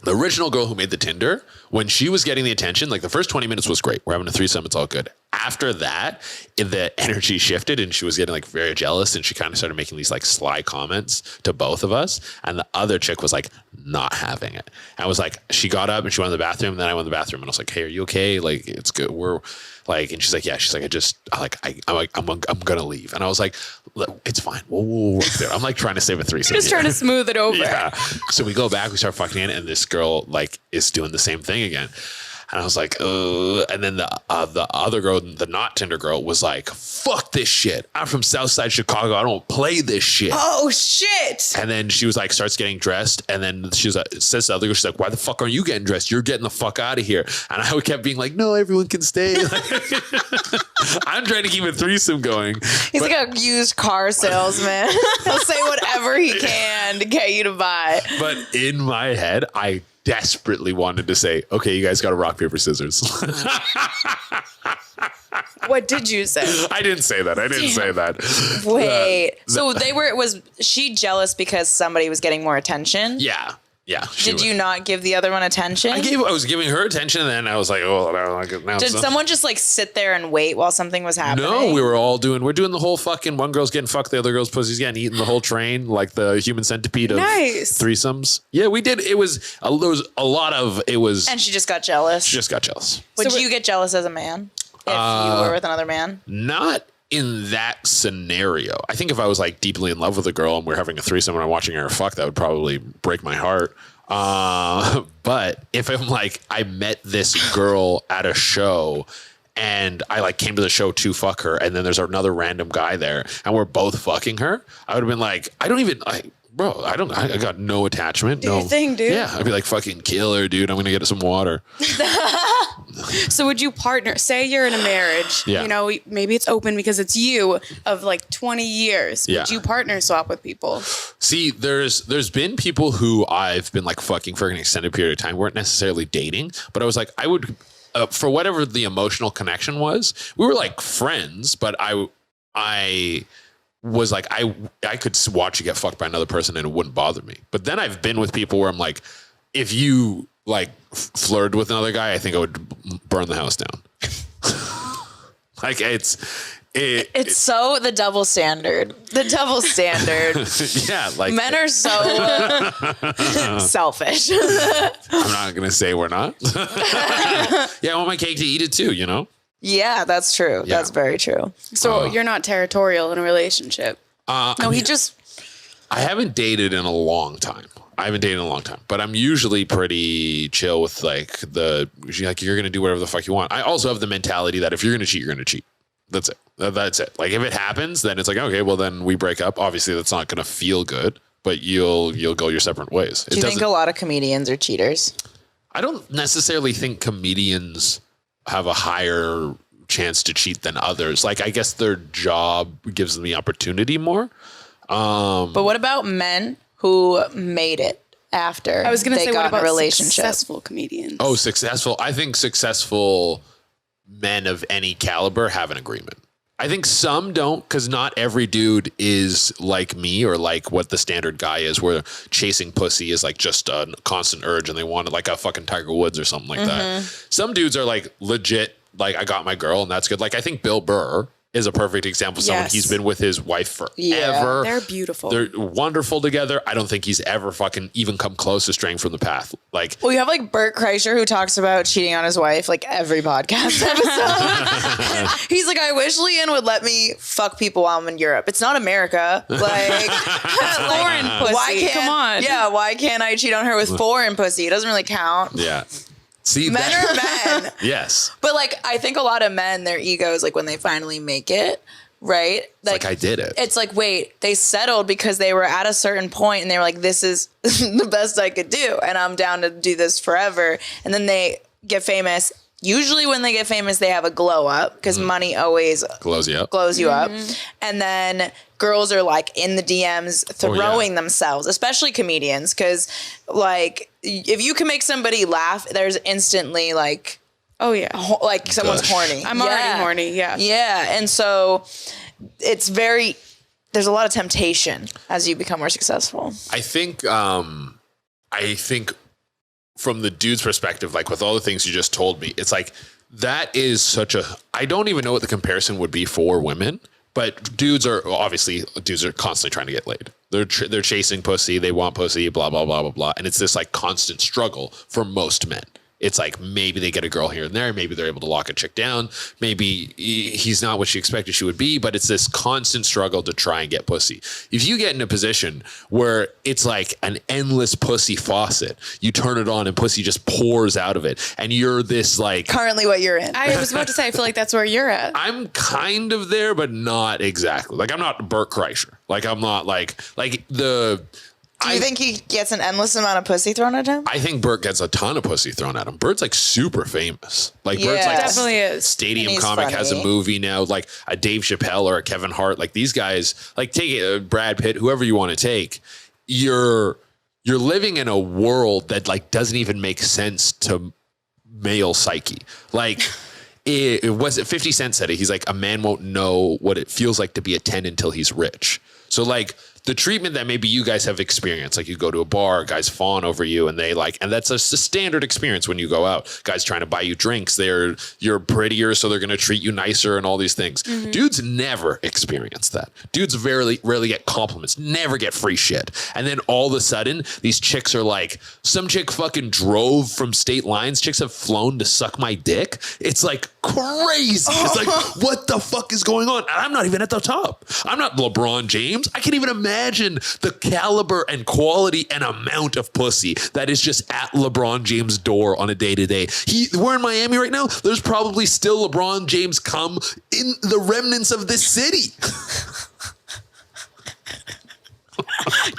The original girl who made the Tinder, when she was getting the attention, like the first 20 minutes was great. We're having a threesome. It's all good. After that, the energy shifted and she was getting like very jealous and she kind of started making these like sly comments to both of us. And the other chick was like not having it. And I was like, she got up and she went to the bathroom. And then I went to the bathroom and I was like, hey, are you okay? Like, it's good. We're like, and she's like, yeah. She's like, I'm going to leave. And I was like, it's fine. We'll work there. I'm like trying to save a threesome. Just trying to smooth it over. Yeah. So we go back, we start fucking in, and this girl like is doing the same thing again. And I was like, and then the other girl, the not Tinder girl, was like, fuck this shit. I'm from Southside Chicago. I don't play this shit. Oh, shit. And then she was like, starts getting dressed. And then she was says to the other girl, she's like, why the fuck aren't you getting dressed? You're getting the fuck out of here. And I kept being like, no, everyone can stay. I'm trying to keep a threesome going. He's like a used car salesman. He'll say whatever he can to get you to buy. But in my head, I desperately wanted to say, okay, you guys got to rock, paper, scissors. What did you say? I didn't say that. I didn't say that. Wait. So was she jealous because somebody was getting more attention? Yeah. Yeah. Did you not give the other one attention? I was giving her attention, and then I was like, oh, I don't like it now. Did someone just like sit there and wait while something was happening? No, we're doing the whole fucking one girl's getting fucked, the other girl's pussy's getting eaten, the whole train, like the human centipede of threesomes. Yeah, we did. There was a lot of, And she just got jealous. She just got jealous. Would you get jealous as a man if you were with another man? Not in that scenario. I think if I was like deeply in love with a girl and we're having a threesome and I'm watching her fuck, that would probably break my heart. But if I'm like, I met this girl at a show and I like came to the show to fuck her, and then there's another random guy there and we're both fucking her, I would have been like, I got no attachment. Do your thing, dude. Yeah. I'd be like, fucking kill her, dude. I'm going to get some water. So would you partner, say you're in a marriage, you know, maybe it's open because it's you of like 20 years. Yeah. Would you partner swap with people? See, there's been people who I've been like fucking for an extended period of time, weren't necessarily dating, but I was like, I would, for whatever the emotional connection was, we were like friends, but I was like, I could watch you get fucked by another person and it wouldn't bother me. But then I've been with people where I'm like, if you like flirted with another guy, I think I would burn the house down. Like it's so the double standard. The double standard. Yeah, like men are so selfish. I'm not gonna say we're not. Yeah, I want my cake to eat it too, you know? Yeah, that's true. Yeah. That's very true. So you're not territorial in a relationship. No, I haven't dated in a long time. But I'm usually pretty chill with like you're going to do whatever the fuck you want. I also have the mentality that if you're going to cheat, you're going to cheat. That's it. That's it. Like if it happens, then it's like, okay, well then we break up. Obviously that's not going to feel good, but you'll go your separate ways. Do you think a lot of comedians are cheaters? I don't necessarily think comedians have a higher chance to cheat than others. Like I guess their job gives them the opportunity more. But what about men who made it after I was going to say, what about relationship? Successful comedians? Oh, successful. I think successful men of any caliber have an agreement. I think some don't, because not every dude is like me or like what the standard guy is, where chasing pussy is like just a constant urge and they want it like a fucking Tiger Woods or something like that. Some dudes are like legit, like I got my girl and that's good. Like I think Bill Burr is a perfect example of someone. Yes. He's been with his wife forever. Yeah, they're beautiful. They're wonderful together. I don't think he's ever fucking even come close to straying from the path. Like, well, you have like Bert Kreischer who talks about cheating on his wife like every podcast episode. He's like, I wish Leanne would let me fuck people while I'm in Europe. It's not America. Like foreign pussy. Come on. Yeah, why can't I cheat on her with foreign pussy? It doesn't really count. yeah. See, Men are men. Yes. But like, I think a lot of men, their egos, like when they finally make it, right? Like I did it. It's like, wait, they settled because they were at a certain point and they were like, this is the best I could do. And I'm down to do this forever. And then they get famous. Usually when they get famous, they have a glow up because money always glows you up. And then girls are like in the DMs throwing themselves, especially comedians. Because like if you can make somebody laugh, there's instantly like, oh yeah, like someone's horny. I'm already horny. Yeah. Yeah. And so it's there's a lot of temptation as you become more successful. I think from the dude's perspective, like with all the things you just told me, it's like that is I don't even know what the comparison would be for women, but dudes are constantly trying to get laid. They're chasing pussy. They want pussy, blah, blah, blah, blah, blah. And it's this like constant struggle for most men. It's like maybe they get a girl here and there. Maybe they're able to lock a chick down. Maybe he's not what she expected she would be, but it's this constant struggle to try and get pussy. If you get in a position where it's like an endless pussy faucet, you turn it on and pussy just pours out of it. And you're this like... Currently what you're in. I was about to say, I feel like that's where you're at. I'm kind of there, but not exactly. Like I'm not Bert Kreischer. Like I'm not like the... Do you think he gets an endless amount of pussy thrown at him? I think Bert gets a ton of pussy thrown at him. Bert's like super famous. Like Yeah. Bert's like Definitely is. Stadium And he's comic, has a funny. movie now, like a Dave Chappelle or a Kevin Hart. Like these guys, like take it, Brad Pitt, whoever you want to take. You're living in a world that like doesn't even make sense to male psyche. Like it was 50 Cent said it. He's like, a man won't know what it feels like to be a 10 until he's rich. So like the treatment that maybe you guys have experienced, like you go to a bar, guys fawn over you and and that's a standard experience when you go out. Guys trying to buy you drinks. You're prettier, so they're going to treat you nicer and all these things. Mm-hmm. Dudes never experience that. Dudes rarely get compliments, never get free shit. And then all of a sudden, these chicks are like, some chick fucking drove from state lines. Chicks have flown to suck my dick. It's like crazy. It's like, what the fuck is going on? And I'm not even at the top. I'm not LeBron James. I can't even imagine the caliber and quality and amount of pussy that is just at LeBron James' door on a day-to-day. We're in Miami right now. There's probably still LeBron James cum in the remnants of this city.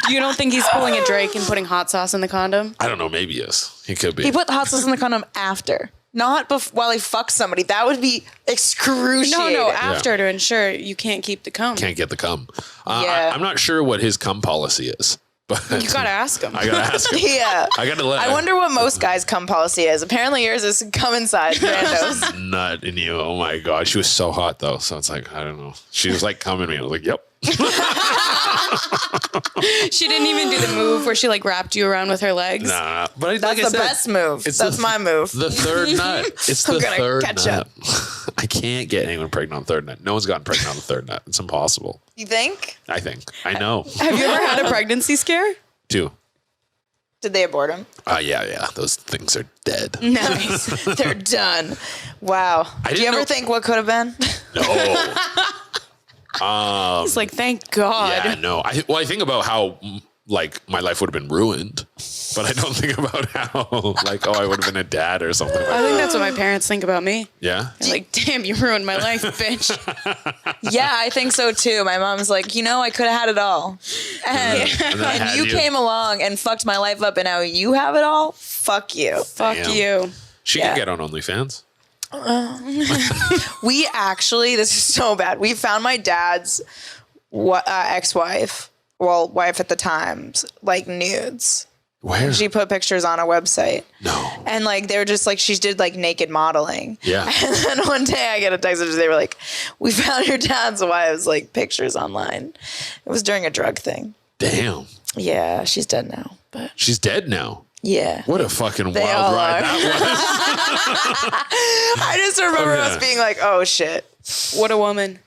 You don't think he's pulling a Drake and putting hot sauce in the condom? I don't know. Maybe he is. He could be. He put the hot sauce in the condom after. Not while he fucks somebody. That would be excruciating. No, after to ensure you can't keep the cum. Can't get the cum. Yeah. I'm not sure what his cum policy is. But You gotta ask him. I gotta ask him. Yeah. I wonder what most guys' cum policy is. Apparently yours is come inside randos. Nut in you. Oh my God. She was so hot though. So it's like, I don't know. She was like coming me. I was like, yep. She didn't even do the move where she like wrapped you around with her legs. Nah. But That's the best move. That's my move. The third nut. It's the gonna third catch nut. I can't get anyone pregnant on third nut. No one's gotten pregnant on the third nut. It's impossible. You think? I think. I know. Have you ever had a pregnancy scare? 2. Did they abort him? Yeah. Those things are dead. Nice. They're done. Wow. Do you ever think what could have been? No. It's like, thank God. Yeah, no. I think about how like my life would have been ruined, but I don't think about how like, I would have been a dad or something like I that. think that's what my parents think about me. Yeah. They're like, damn, you ruined my life, bitch. Yeah, I think so too. My mom's like, I could have had it all. And you came along and fucked my life up and now you have it all? Fuck you. Fuck Damn. you. She can get on OnlyFans. We actually, this is so bad. We found my dad's ex-wife, wife at the time's like nudes. Where? She put pictures on a website. No. And like, they were just like, she did like naked modeling. Yeah. And then one day I get a text message. They were like, we found your dad's wife's like pictures online. It was during a drug thing. Damn. Yeah, she's dead now. But She's dead now. yeah. What a fucking They wild all ride are. that I just remember us being like, oh shit. What a woman.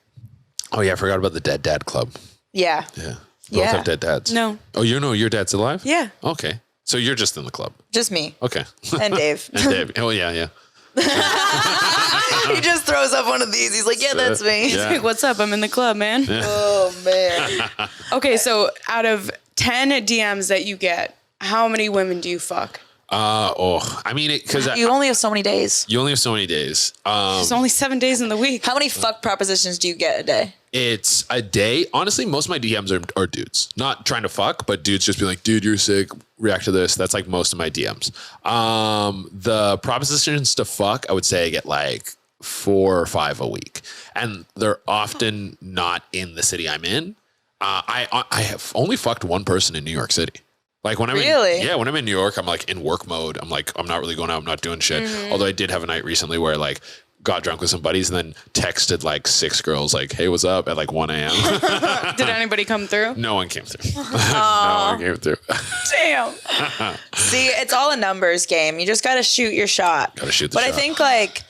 was. Oh yeah, I forgot about the Dead Dad Club. Yeah. Yeah. Both Yeah. have dead dads. No. Oh, your dad's alive? Yeah. Okay. So you're just in the club. Just me Okay. and Dave. And Dave. Oh yeah. He just throws up one of these. He's like, yeah, that's me. Yeah. Like, what's up? I'm in the club, man. Oh man. Okay, so out of 10 DMs that you get, how many women do you fuck? I mean, because You only have so many days. you only have so many days. There's only 7 days in the week. How many fuck propositions do you get a day? It's a day. Honestly, most of my DMs are dudes. Not trying to fuck, but dudes just be like, dude, you're sick. React to this. That's like most of my DMs. The propositions to fuck, I would say I get like 4 or 5 a week. And they're often not in the city I'm in. I have only fucked one person in New York City. Like when I'm when I'm in New York, I'm like in work mode. I'm like, I'm not really going out. I'm not doing shit. Although I did have a night recently where like got drunk with some buddies and then texted like 6 girls like, hey, what's up at like 1 a.m. Did anybody come through? No one came through. No one came through. Damn. See, it's all a numbers game. You just got to shoot your shot. Gotta shoot the shot. I think like,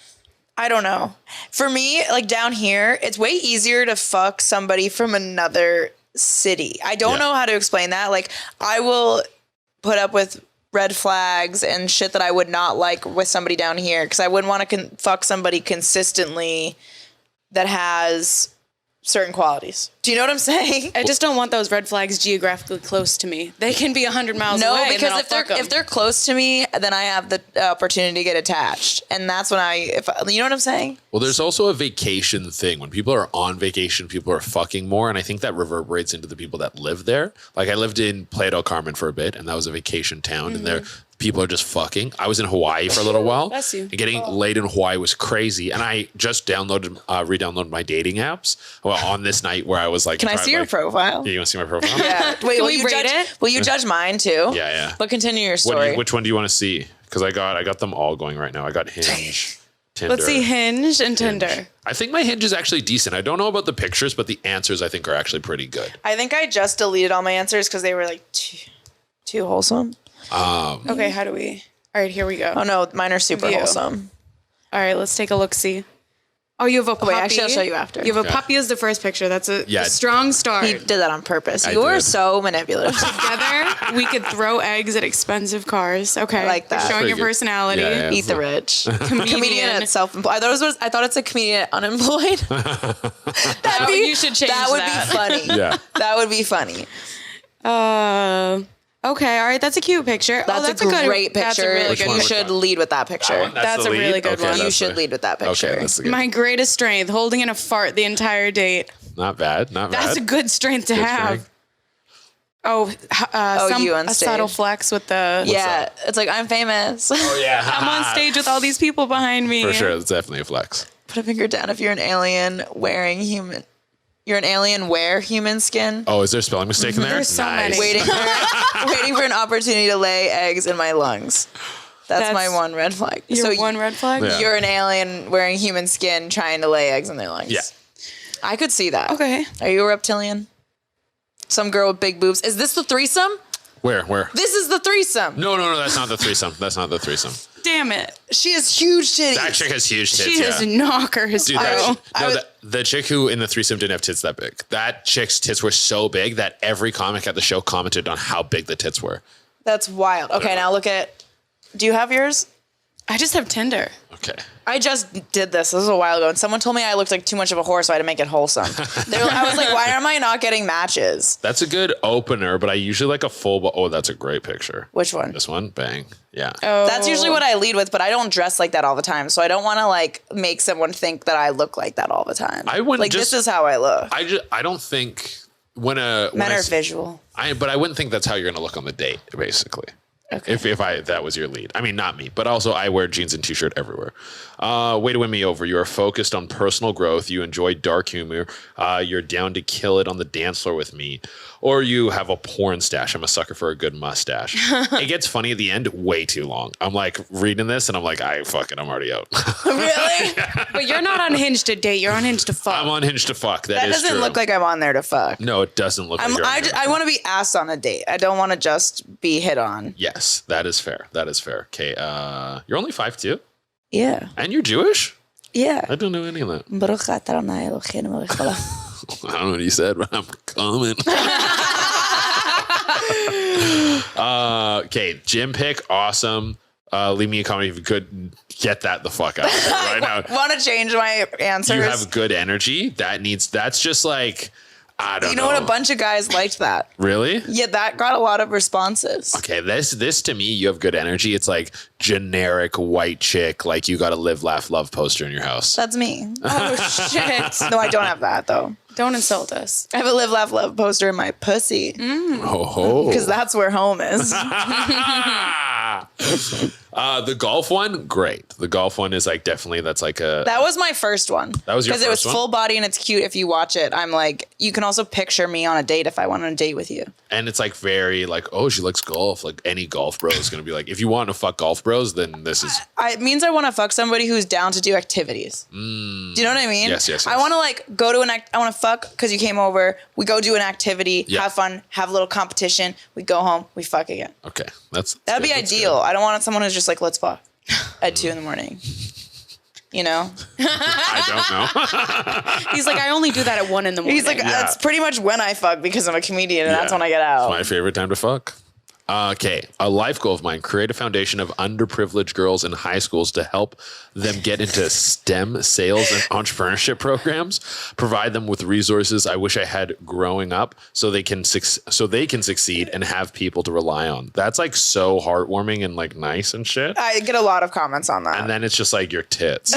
I don't know. For me, like down here, it's way easier to fuck somebody from another city. I don't know how to explain that. Like I will put up with red flags and shit that I would not like with somebody down here because I wouldn't want to fuck somebody consistently that has certain qualities. Do you know what I'm saying? I just don't want those red flags geographically close to me. They can be 100 miles away. No, and then because I'll if they're close to me, then I have the opportunity to get attached, and that's when you know what I'm saying? Well, there's also a vacation thing. When people are on vacation, people are fucking more, and I think that reverberates into the people that live there. Like I lived in Playa del Carmen for a bit, and that was a vacation town, and there people are just fucking. I was in Hawaii for a little while. Bless you. And getting laid in Hawaii was crazy, and I just re-downloaded my dating apps. Well, on this night where I was like, can I see your profile? Yeah, you want to see my profile? Yeah. Wait, Can will we you rate judge it? Will you judge mine too? Yeah. But continue your story. Which one do you want to see? Because I got them all going right now. I got Hinge, Tinder. Let's see Hinge and Tinder. I think my Hinge is actually decent. I don't know about the pictures, but the answers I think are actually pretty good. I think I just deleted all my answers because they were like too wholesome. Okay, how do we? All right, here we go. Oh no, mine are super wholesome. All right, let's take a look-see. Oh, you have a puppy. Wait, actually, I'll show you after. You have a puppy as the first picture. That's a strong start. He did that on purpose. I You are did. so manipulative. Together, we could throw eggs at expensive cars. Okay, I like that. You're showing your Pretty good. personality. Yeah. Eat the rich. Comedian. Comedian at self-employed. I thought it's a comedian at unemployed. You should change that. Would that. be funny. Yeah. That would be funny. Okay, all right, that's a cute picture. That's a great picture. That's a really good You one. should lead with that picture. That's the a really lead? good one. You that's should the- lead with that picture. Okay, that's the good. My greatest strength, holding in a fart the entire date. Not bad. That's a good strength to have. strength. You on a stage. subtle flex with the. Yeah, it's like I'm famous. Oh yeah. I'm on stage with all these people behind me. For sure. That's definitely a flex. Put a finger down if you're an alien wearing human. You're an alien wear human skin. Oh, is there a spelling mistake in there? There's so many. Waiting for an opportunity to lay eggs in my lungs. That's my one red flag. Your one red flag? Yeah. You're an alien wearing human skin trying to lay eggs in their lungs. Yeah. I could see that. Okay. Are you a reptilian? Some girl with big boobs. Is this the threesome? Where? This is the threesome. No, that's not the threesome. That's not the threesome. Damn it. She has huge titties. That chick has huge tits. She has knockers. Dude, the chick who in the threesome didn't have tits that big. That chick's tits were so big that every comic at the show commented on how big the tits were. That's wild. Okay, now look at. Do you have yours? I just have Tinder. Okay. I just did this. This was a while ago, and someone told me I looked like too much of a whore, so I had to make it wholesome. I was like, why am I not getting matches? That's a good opener, but I usually like a full. Oh, that's a great picture. Which one? This one? Bang. Yeah. Oh. That's usually what I lead with, but I don't dress like that all the time, so I don't want to like make someone think that I look like that all the time. I wouldn't like just- this is how I look. I don't think when Men are visual. but I wouldn't think that's how you're going to look on the date, basically. Okay. If that was your lead. I mean, not me, but also I wear jeans and t-shirt everywhere. Way to win me over. You are focused on personal growth. You enjoy dark humor. You're down to kill it on the dance floor with me. Or you have a porn stash. I'm a sucker for a good mustache. It gets funny at the end, way too long. I'm like reading this and I'm like, I'm already out. Really? But you're not on Hinge to date. You're on Hinge to fuck. I'm on Hinge to fuck. That is doesn't true. look like I'm on there to fuck. No, it doesn't look like you're on there. I want to be asked on a date. I don't want to just be hit on. Yes, that is fair. That is fair. Okay, you're only 5'2", Yeah. and you're Jewish? Yeah. I don't know any of that. I I don't know what you said, but I'm coming. Okay, gym pick, awesome. Leave me a comment if you could get that the fuck out of here right now. want to change my answers. You have good energy. That's just like, I don't know. You know what? A bunch of guys liked that. Really? Yeah, that got a lot of responses. Okay, this to me, you have good energy. It's like generic white chick, like you got a live, laugh, love poster in your house. That's me. Oh, shit. No, I don't have that, though. Don't insult us. I have a live, laugh, love poster in my pussy. Because that's where home is. The golf one, great. The golf one is like definitely that's like a. That was my first one. That was your because it was first one? full body and it's cute. If you watch it, I'm like, you can also picture me on a date if I went on a date with you. And it's like very like, oh, she likes golf. Like any golf bro is gonna be like, if you want to fuck golf bros, then this is. It means I want to fuck somebody who's down to do activities. Do you know what I mean? Yes. I want to like go to I want to fuck because you came over. We go do an activity, Yeah. have fun, have a little competition. We go home, we fuck again. Okay, That'd be ideal. I don't want someone who's just like, let's fuck at 2 a.m. You know? I don't know. He's like, I only do that at 1 a.m. He's like, that's pretty much when I fuck because I'm a comedian and that's when I get out. It's my favorite time to fuck. Okay, a life goal of mine, create a foundation of underprivileged girls in high schools to help them get into STEM sales and entrepreneurship programs, provide them with resources I wish I had growing up so they can succeed and have people to rely on. That's like so heartwarming and like nice and shit. I get a lot of comments on that. And then it's just like your tits.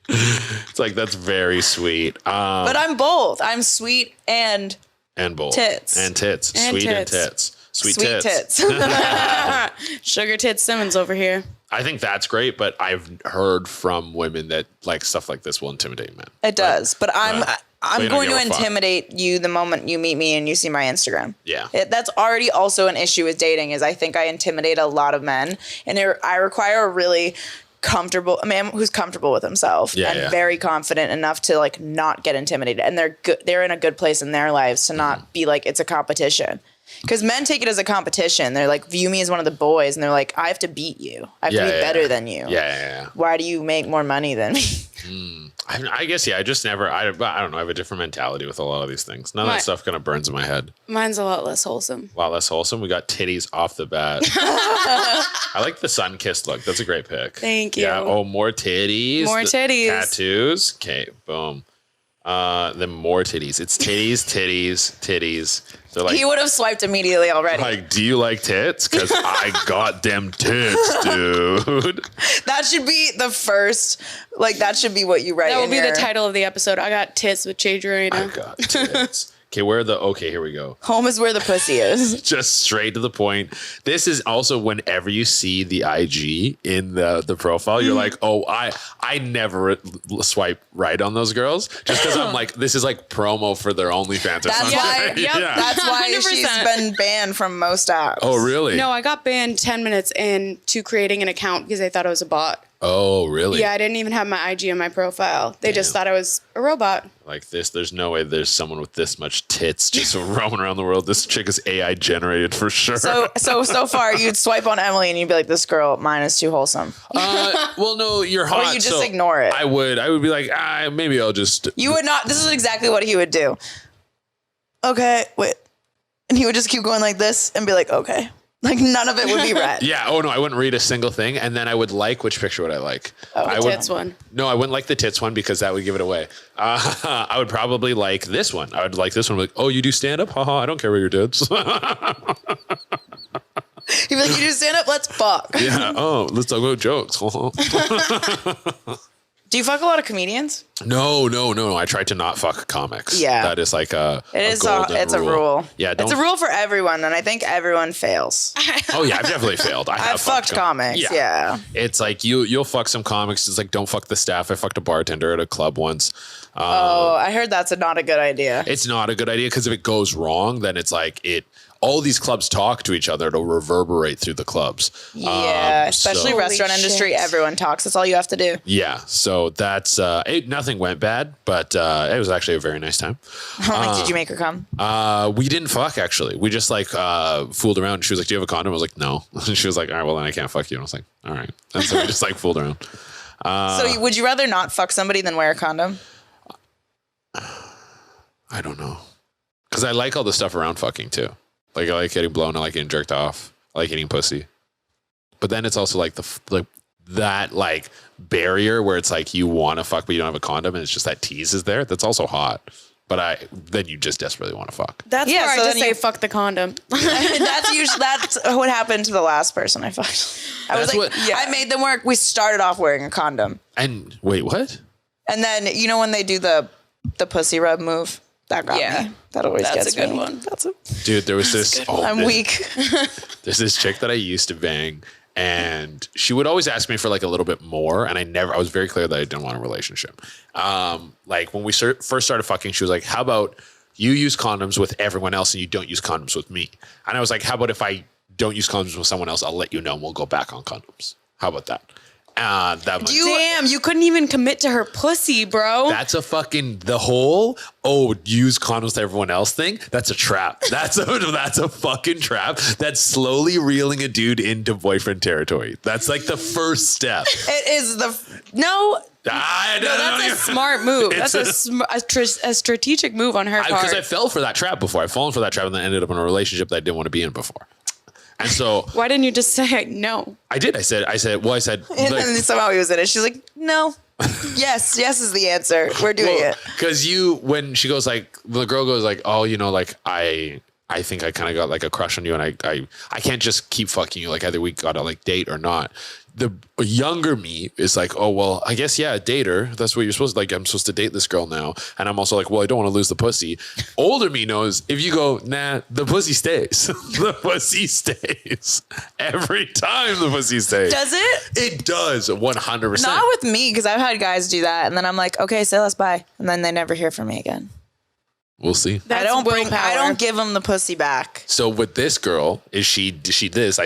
It's like, that's very sweet. But I'm both. I'm sweet and bold. Tits. And tits. And Sweet and tits. tits. Sweet tits. Sugar tits Simmons over here. I think that's great, but I've heard from women that like stuff like this will intimidate men. It does, but I'm you don't going to give a fuck. intimidate you the moment you meet me and you see my Instagram. Yeah. That's already also an issue with dating is I think I intimidate a lot of men and I require a really comfortable a man who's comfortable with himself and very confident enough to like not get intimidated and they're in a good place in their lives to not be like it's a competition. Because men take it as a competition. They're like, view me as one of the boys. And they're like, I have to beat you. I have to be better than you. Yeah. Why do you make more money than me? I guess, I just never, I don't know. I have a different mentality with a lot of these things. None of that stuff kind of burns in my head. Mine's a lot less wholesome. A lot less wholesome. We got titties off the bat. I like the sun-kissed look. That's a great pick. Thank you. Yeah. Oh, more titties. More titties. Tattoos. Okay, boom. Then more titties. It's titties. They're like, He would have swiped immediately already. like, do you like tits? Because I got them tits, dude. That should be the first, like, that should be what you write. That will in be your the title of the episode. I got tits with Che Durena. I got tits. Okay, here we go. Home is where the pussy is. Just straight to the point. This is also whenever you see the IG in the profile, you're like, oh, I never swipe right on those girls just because I'm like, this is like promo for their OnlyFans or That's something. why. Yep. That's why 100%. she's been banned from most apps. Oh, really? No, I got banned 10 minutes into creating an account because they thought I was a bot. Oh, really? Yeah, I didn't even have my IG in my profile. They just thought I was a robot. Like this, there's no way there's someone with this much tits just roaming around the world. This chick is AI generated for sure. So far, you'd swipe on Emily and you'd be like, this girl, mine is too wholesome. Well, no, you're hot. Or you just so ignore it. I would be like, maybe I'll just. You would not. This is exactly what he would do. Okay, wait. And he would just keep going like this and be like, okay. Like none of it would be read. Yeah. Oh no, I wouldn't read a single thing, and then I would like which picture would I like? The tits one. No, I wouldn't like the tits one because that would give it away. I would probably like this one. I would like this one. Like, oh, you do stand up? Haha, I don't care what your tits. He'd be like, you just stand up, let's fuck. Yeah. Oh, let's talk about jokes. Do you fuck a lot of comedians? No. I try to not fuck comics. Yeah. That is like It's golden a rule. Yeah. It's a rule for everyone, and I think everyone fails. Oh yeah, I've definitely failed. I've fucked comics. Yeah. It's like you'll fuck some comics. It's like don't fuck the staff. I fucked a bartender at a club once. I heard that's not a good idea. It's not a good idea because if it goes wrong, then it's like all these clubs talk to each other. It'll reverberate through the clubs. Yeah, especially Holy restaurant industry. shit. Everyone talks. That's all you have to do. Yeah. So that's nothing went bad, but it was actually a very nice time. Did you make her come? We didn't fuck actually. We just like fooled around. She was like, "Do you have a condom?" I was like, "No." She was like, "All right, well then I can't fuck you." And I was like, "All right." And so we just like fooled around. So would you rather not fuck somebody than wear a condom? I don't know, because I like all the stuff around fucking too. Like I like getting blown. I like getting jerked off. I like eating pussy. But then it's also like that like barrier where it's like you want to fuck but you don't have a condom and it's just that tease is there. That's also hot. But then you just desperately want to fuck. That's where I so just say fuck the condom. That's what happened to the last person I fucked. I made them work. We started off wearing a condom. And wait, what? And then you know when they do the pussy rub move? That got me. That always gets me. That's a good one. Dude, there was this. I'm weak. There's this chick that I used to bang, and she would always ask me for like a little bit more, and I was very clear that I didn't want a relationship. Like when we first started fucking, she was like, "How about you use condoms with everyone else and you don't use condoms with me?" And I was like, "How about if I don't use condoms with someone else, I'll let you know and we'll go back on condoms. How about that?" Damn, you couldn't even commit to her pussy, bro. That's a fucking the whole use condoms to everyone else thing. That's a trap. That's a fucking trap. That's slowly reeling a dude into boyfriend territory. That's like the first step. It is that's a smart move. That's a strategic move on her part. Because I fell for that trap before. I've fallen for that trap and then ended up in a relationship that I didn't want to be in before. And so why didn't you just say no? I did. I said, and then somehow he was in it. She's like, no. Yes is the answer. We're doing it. Because when she goes like, the girl goes like, oh, you know, like I think I kind of got like a crush on you and I can't just keep fucking you. Like either we got to like date or not. The younger me is like, oh, well, I guess, yeah, date her. That's what you're supposed to like. I'm supposed to date this girl now. And I'm also like, well, I don't want to lose the pussy. Older me knows if you go, nah, the pussy stays. The pussy stays. Every time the pussy stays. Does it? It does 100%. Not with me, because I've had guys do that. And then I'm like, okay, say less, bye. And then they never hear from me again. We'll see. I don't give them the pussy back. So with this girl, is she this?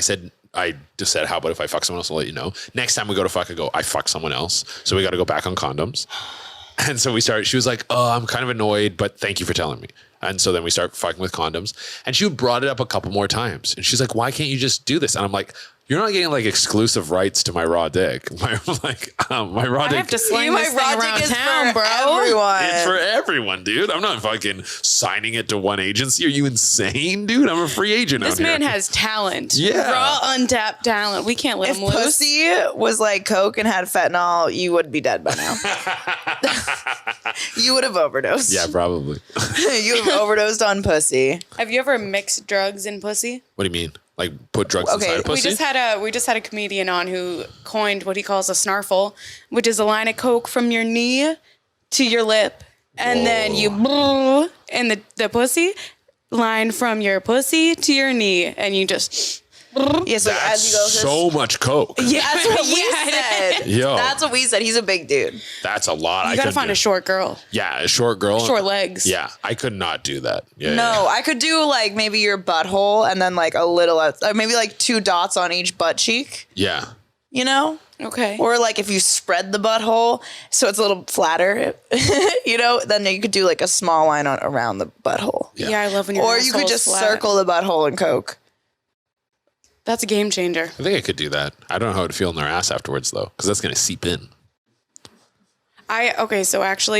I just said, how about if I fuck someone else, I'll let you know. Next time we go to fuck, I fuck someone else. So we got to go back on condoms. And so she was like, oh, I'm kind of annoyed, but thank you for telling me. And so then we start fucking with condoms. And she brought it up a couple more times. And she's like, why can't you just do this? And I'm like, you're not getting like exclusive rights to my raw dick. My raw dick. I have to sling this thing around town, bro. Everyone. It's for everyone, dude. I'm not fucking signing it to one agency. Are you insane, dude? I'm a free agent out here. This man has talent. Yeah. Raw, untapped talent. We can't let him loose. If pussy was like Coke and had fentanyl, you would be dead by now. You would have overdosed. Yeah, probably. You have overdosed on pussy. Have you ever mixed drugs in pussy? What do you mean? Like put drugs inside a pussy? We just had a comedian on who coined what he calls a snarfle, which is a line of Coke from your knee to your lip. And then you in the pussy, line from your pussy to your knee. And you just... Yes, so that's as you go, so much Coke. Yeah, that's what we said. Yo. That's what we said. He's a big dude. That's a lot. You gotta find a short girl. Yeah, a short girl. Short legs. Yeah, I could not do that. Yeah, no, I could do like maybe your butthole and then like a little, maybe like 2 dots on each butt cheek. Yeah. You know? Okay. Or like if you spread the butthole so it's a little flatter, you know, then you could do like a small line around the butthole. Yeah, I love when you're. Or you could just circle the butthole in Coke. That's a game changer. I think I could do that. I don't know how it would feel in their ass afterwards though, because that's gonna seep in. So actually,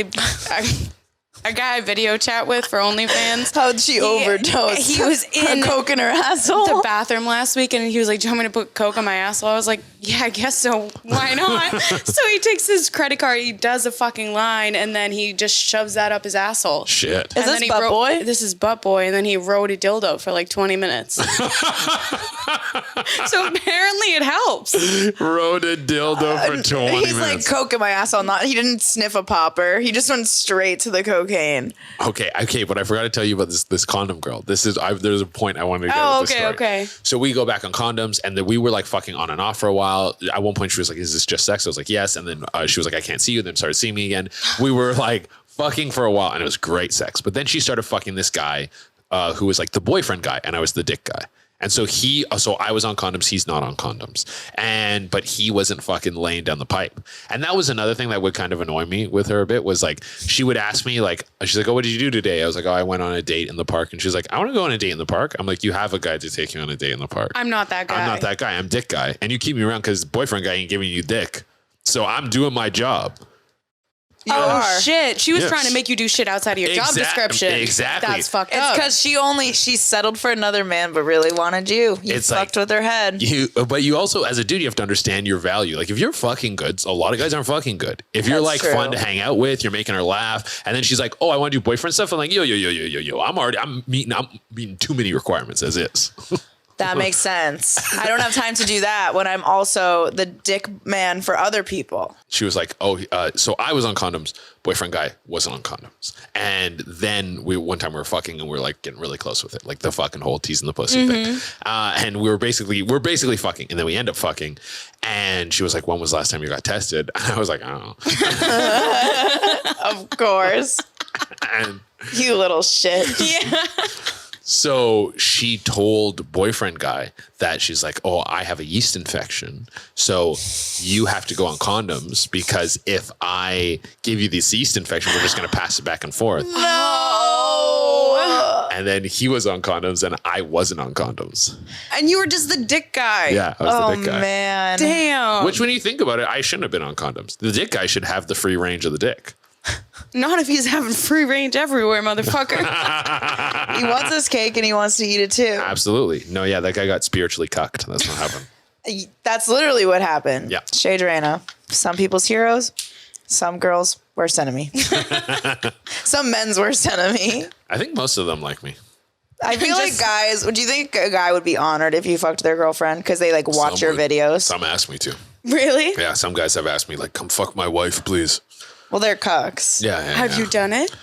a guy I video chat with for OnlyFans. How'd she overdose? He was in Coke in her asshole. The bathroom last week, and he was like, "Do you want me to put Coke on my asshole?" I was like, "Yeah, I guess so. Why not?" So he takes his credit card, he does a fucking line, and then he just shoves that up his asshole. Shit. Is this butt boy? This is butt boy, and then he rode a dildo for like 20 minutes. So apparently it helps. Rode a dildo for 20 minutes. He's like, Coke in my asshole. He didn't sniff a popper. He just went straight to the cocaine. Okay, but I forgot to tell you about this condom girl. There's a point I wanted to get with this story. Okay. So we go back on condoms, and then we were like fucking on and off for a while. At one point, she was like, "Is this just sex?" I was like, "Yes." And then she was like, "I can't see you." Then started seeing me again. We were like fucking for a while, and it was great sex. But then she started fucking this guy who was like the boyfriend guy, and I was the dick guy. And so I was on condoms, he's not on condoms. But he wasn't fucking laying down the pipe. And that was another thing that would kind of annoy me with her a bit, was like, she would ask me like, she's like, "Oh, what did you do today?" I was like, "Oh, I went on a date in the park." And she's like, "I want to go on a date in the park." I'm like, "You have a guy to take you on a date in the park." I'm not that guy. I'm not that guy. I'm dick guy. And you keep me around because boyfriend guy ain't giving you dick. So I'm doing my job. are. Shit. She was Yes. trying to make you do shit outside of your job description. Exactly. That's fucked It's up. because she settled for another man, but really wanted you. You It's fucked like- with her head. But you also, as a dude, you have to understand your value. Like if you're fucking good, a lot of guys aren't fucking good. If you're That's like true. fun to hang out with, you're making her laugh, and then she's like, "Oh, I want to do boyfriend stuff." I'm like, yo. I'm meeting too many requirements as is. That makes sense. I don't have time to do that when I'm also the dick man for other people. She was like, "Oh, so I was on condoms. Boyfriend guy wasn't on condoms." And then one time we were fucking and we were like getting really close with it, like the fucking whole teasing the pussy thing. And we're basically fucking, and then we end up fucking. And she was like, "When was the last time you got tested?" And I was like, "I don't know." Of course. And You little shit. yeah. so she told boyfriend guy that she's like, "Oh, I have a yeast infection. So you have to go on condoms because if I give you this yeast infection, we're just going to pass it back and forth." No. And then he was on condoms and I wasn't on condoms. And you were just the dick guy. Yeah, I was Oh, the dick guy. man. Damn. Which when you think about it, I shouldn't have been on condoms. The dick guy should have the free range of the dick. Not if he's having free range everywhere, motherfucker. He wants his cake and he wants to eat it too. Absolutely. No, yeah, that guy got spiritually cucked. That's what happened. That's literally what happened. Yeah. Che Durena. Some people's heroes, some girls' worst enemy. Some men's worst enemy. I think most of them like me. I feel like guys, do you think a guy would be honored if you fucked their girlfriend because they like watch your videos? Some asked me to. Really? Yeah, some guys have asked me, like, "Come fuck my wife, please." Well, they're cucks. Yeah. Have you done it?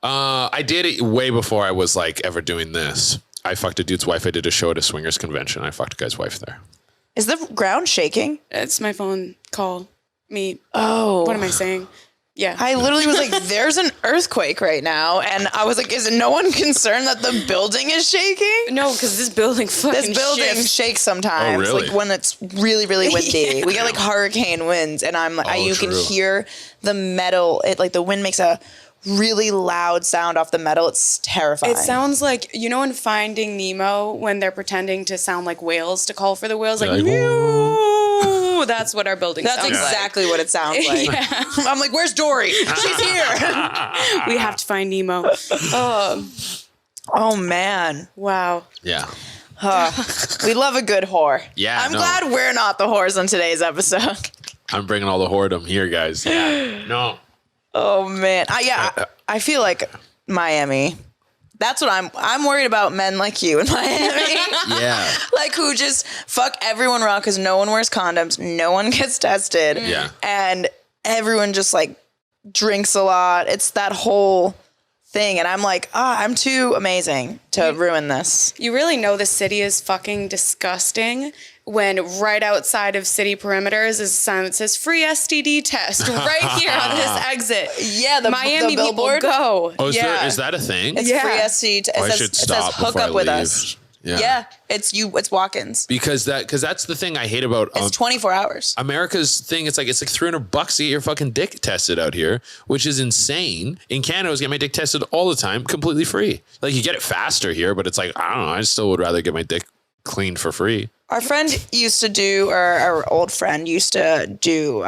I did it way before I was like ever doing this. I fucked a dude's wife. I did a show at a swingers convention. I fucked a guy's wife there. Is the ground shaking? It's my phone call me. Oh. What am I saying? Yeah. I literally was like, there's an earthquake right now. And I was like, is no one concerned that the building is shaking? no, because this building fucking This building shifts. shakes sometimes. Oh, really? Like when it's really, really windy. Yeah. We get like hurricane winds and I'm like, Oh, you can true. hear the metal. It like the wind makes a really loud sound off the metal. It's terrifying. It sounds like, you know, in Finding Nemo when they're pretending to sound like whales to call for the whales, like, Like, meow. That's what our building That's sounds exactly what it sounds like. Yeah. I'm like, where's Dory? She's here. like. We have to find Nemo. Oh man. Wow. Yeah. We love a good whore. Yeah, I'm no. glad we're not the whores on today's episode. I'm bringing all the whoredom here, guys. Yeah. No. Oh man. I feel like Miami. That's what I'm worried about, men like you in Miami. Yeah. Like who just fuck everyone raw because no one wears condoms, no one gets tested. Yeah. And everyone just like drinks a lot. It's that whole thing. And I'm like, I'm too amazing to ruin this. You really know the city is fucking disgusting when right outside of city perimeters is a sign that says free STD test right here on this exit. Yeah, the Miami people billboard. go. Oh, yeah. is that a thing? It's Yeah. free STD. Oh, I It says, should it says stop hook before I up with leave. us. Yeah. Yeah. It's walk-ins. Because that's the thing I hate about It's 24 hours. America's thing. It's like $300 to get your fucking dick tested out here, which is insane. In Canada, I was getting my dick tested all the time, completely free. Like you get it faster here, but it's like I don't know. I still would rather get my dick cleaned for free. Our friend used to do, or our old friend used to do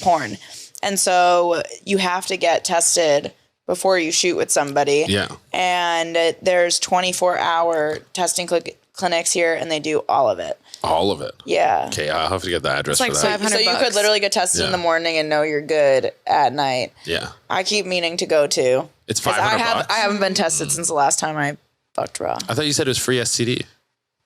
porn. And so you have to get tested before you shoot with somebody. Yeah. And there's 24-hour testing clinics here, and they do all of it. All of it. Yeah. Okay, I'll have to get the address It's like for that. $500 So you could literally get tested in Yeah. the morning and know you're good at night. Yeah. I keep meaning to go to. It's 'Cause $500. I haven't been tested since the last time I fucked raw. I thought you said it was free STD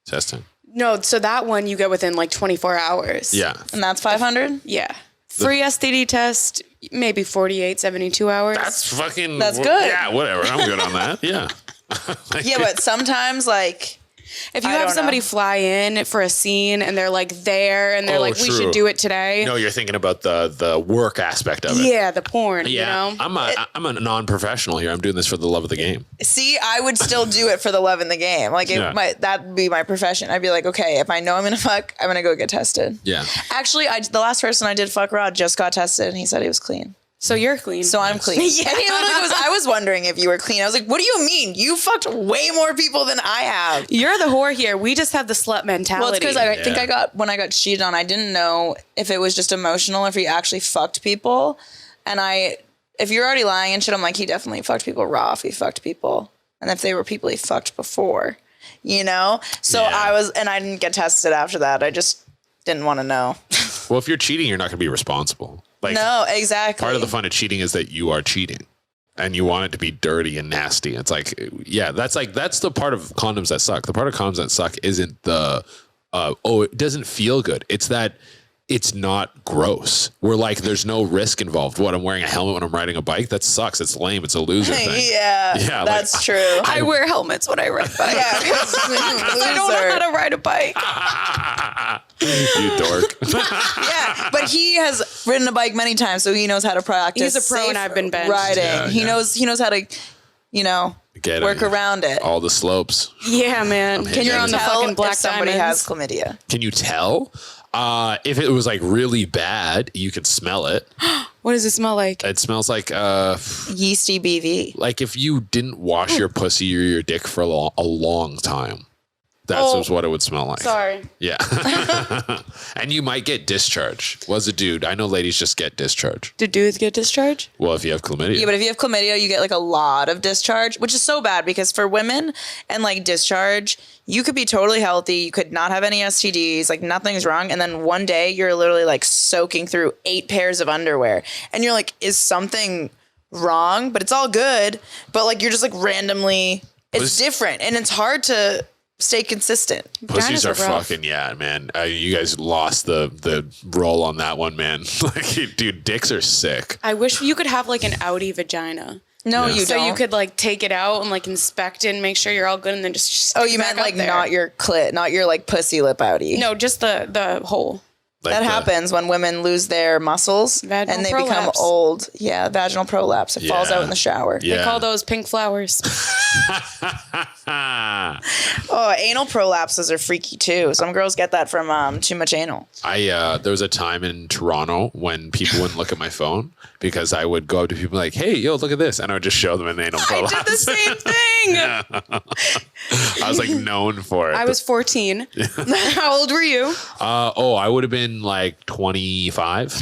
testing. No, so that one you get within like 24 hours. Yeah. And that's 500? Yeah. Free STD test, maybe 48, 72 hours. That's fucking. That's good. Yeah, whatever. I'm good on that. Yeah. Yeah, but sometimes like if you I have don't somebody know. fly in for a scene and they're like there and they're Oh, like, we true. should do it today. No, you're thinking about the work aspect of it. Yeah, the porn, Yeah. you know? I'm a non-professional here. I'm doing this for the love of the game. see, I would still do it for the love in the game. Like Yeah. that'd be my profession. I'd be like, okay, if I know I'm gonna fuck, I'm gonna go get tested. Yeah. Actually, the last person I did fuck raw just got tested and he said he was clean. So you're clean. So I'm clean. Yeah. And he literally goes, I was wondering if you were clean. I was like, what do you mean? You fucked way more people than I have. You're the whore here. We just have the slut mentality. Well, it's because I think Yeah. when I got cheated on, I didn't know if it was just emotional or if he actually fucked people. And I if you're already lying and shit, I'm like, he definitely fucked people raw if he fucked people. And if they were people he fucked before, you know? So I didn't get tested after that. I just didn't want to know. Well, if you're cheating, you're not going to be responsible. Like, no, exactly. Part of the fun of cheating is that you are cheating. And you want it to be dirty and nasty. It's like, yeah, that's the part of condoms that suck. The part of condoms that suck isn't the, it doesn't feel good. It's that it's not gross. We're like, there's no risk involved. What, I'm wearing a helmet when I'm riding a bike? That sucks. It's lame. It's a loser thing. Yeah, that's true. I wear helmets when I ride bikes. I don't know how to ride a bike. You dork. Yeah, but he has ridden a bike many times, so he knows how to practice. He's a pro and I've been benched. Riding. Yeah, he knows how to, work around it. All the slopes. Yeah, man. Can you on the tell fucking black if somebody diamonds. has chlamydia? Can you tell? If it was like really bad, you can smell it. What does it smell like? It smells like Yeasty BV. like if you didn't wash your pussy or your dick for a long time. That's what it would smell like. Sorry. Yeah. And you might get discharge. Was a dude. I know ladies just get discharge. Do dudes get discharged? Well, if you have chlamydia. Yeah, but if you have chlamydia, you get like a lot of discharge, which is so bad because for women and like discharge, you could be totally healthy. You could not have any STDs, like nothing's wrong. And then one day you're literally like soaking through 8 pairs of underwear. And you're like, is something wrong? But it's all good. But like, you're just like randomly, it's different. And it's hard to stay consistent. Pussies are fucking, yeah, man. You guys lost the roll on that one, man. Like, dude, dicks are sick. I wish you could have like an outie vagina. No, you don't. So you could like take it out and like inspect it and make sure you're all good and then just stick you it meant back like up there. not your clit, not your like pussy lip outie. No, just the hole. Like that happens when women lose their muscles Vaginal and they prolapse. become old. Yeah, vaginal prolapse. It falls out in the shower. Yeah. They call those pink flowers. Oh, anal prolapses are freaky too. Some girls get that from too much anal. There was a time in Toronto when people wouldn't look at my phone because I would go up to people like, hey, yo, look at this. And I would just show them an anal prolapse. I did the same thing. I was like known for it. I was 14. How old were you? I would have been like 25.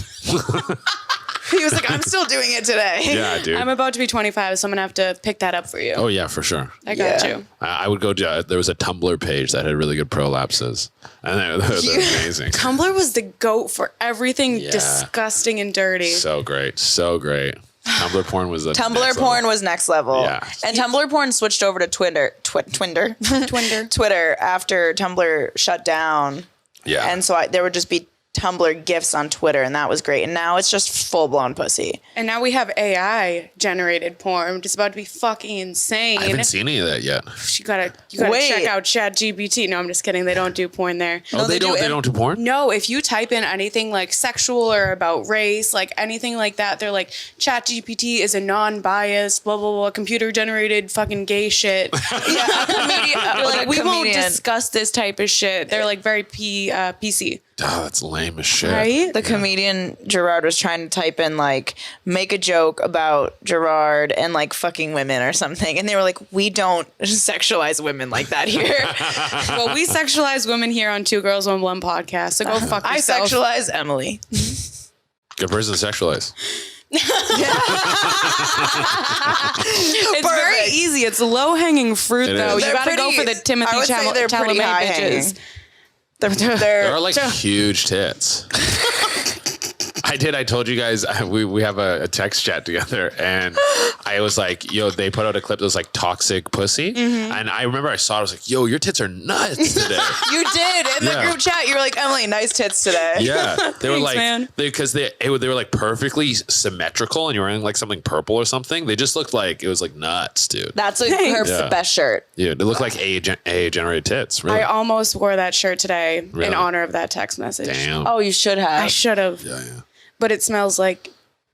He was like, I'm still doing it today. Yeah, dude. I'm about to be 25, so I'm going to have to pick that up for you. Oh, yeah, for sure. I got you. I would go to, there was a Tumblr page that had really good prolapses. And they're amazing. Tumblr was the goat for everything disgusting and dirty. So great. So great. Tumblr porn was the Tumblr porn was next level. Yeah. And Tumblr porn switched over to Twitter after Tumblr shut down. Yeah. And so there would just be Tumblr GIFs on Twitter, and that was great. And now it's just full-blown pussy. And now we have AI-generated porn, which is about to be fucking insane. I haven't seen any of that yet. You gotta Wait. check out ChatGPT. No, I'm just kidding. They don't do porn there. Oh, they don't do porn? No, if you type in anything like sexual or about race, like anything like that, they're like, ChatGPT is a non-biased, blah, blah, blah, computer-generated fucking gay shit. Yeah, a comedian. They're like, we won't discuss this type of shit. They're like very PC. Oh, that's lame as shit. Right? The comedian Gerard was trying to type in like make a joke about Gerard and like fucking women or something, and they were like, we don't sexualize women like that here. Well, we sexualize women here on Two Girls One Blonde podcast, so go fuck yourself. I sexualize Emily. Good person to sexualize. It's very easy. It's low hanging fruit, though. is. You gotta go for the Timothy Chalamet bitches. There are like huge tits. I told you guys, we have a text chat together, and I was like, yo, they put out a clip that was like toxic pussy. And I remember I saw it, I was like, yo, your tits are nuts today. You did. In the group chat, you were like, Emily, nice tits today. Yeah. They were Thanks, like, man. because they were like perfectly symmetrical, and you were wearing like something purple or something. They just looked like, it was like nuts, dude. That's like her best shirt. Dude, it looked like AI generated tits. Really. I almost wore that shirt today in honor of that text message. Damn. Oh, you should have. I should have. Yeah. But it smells like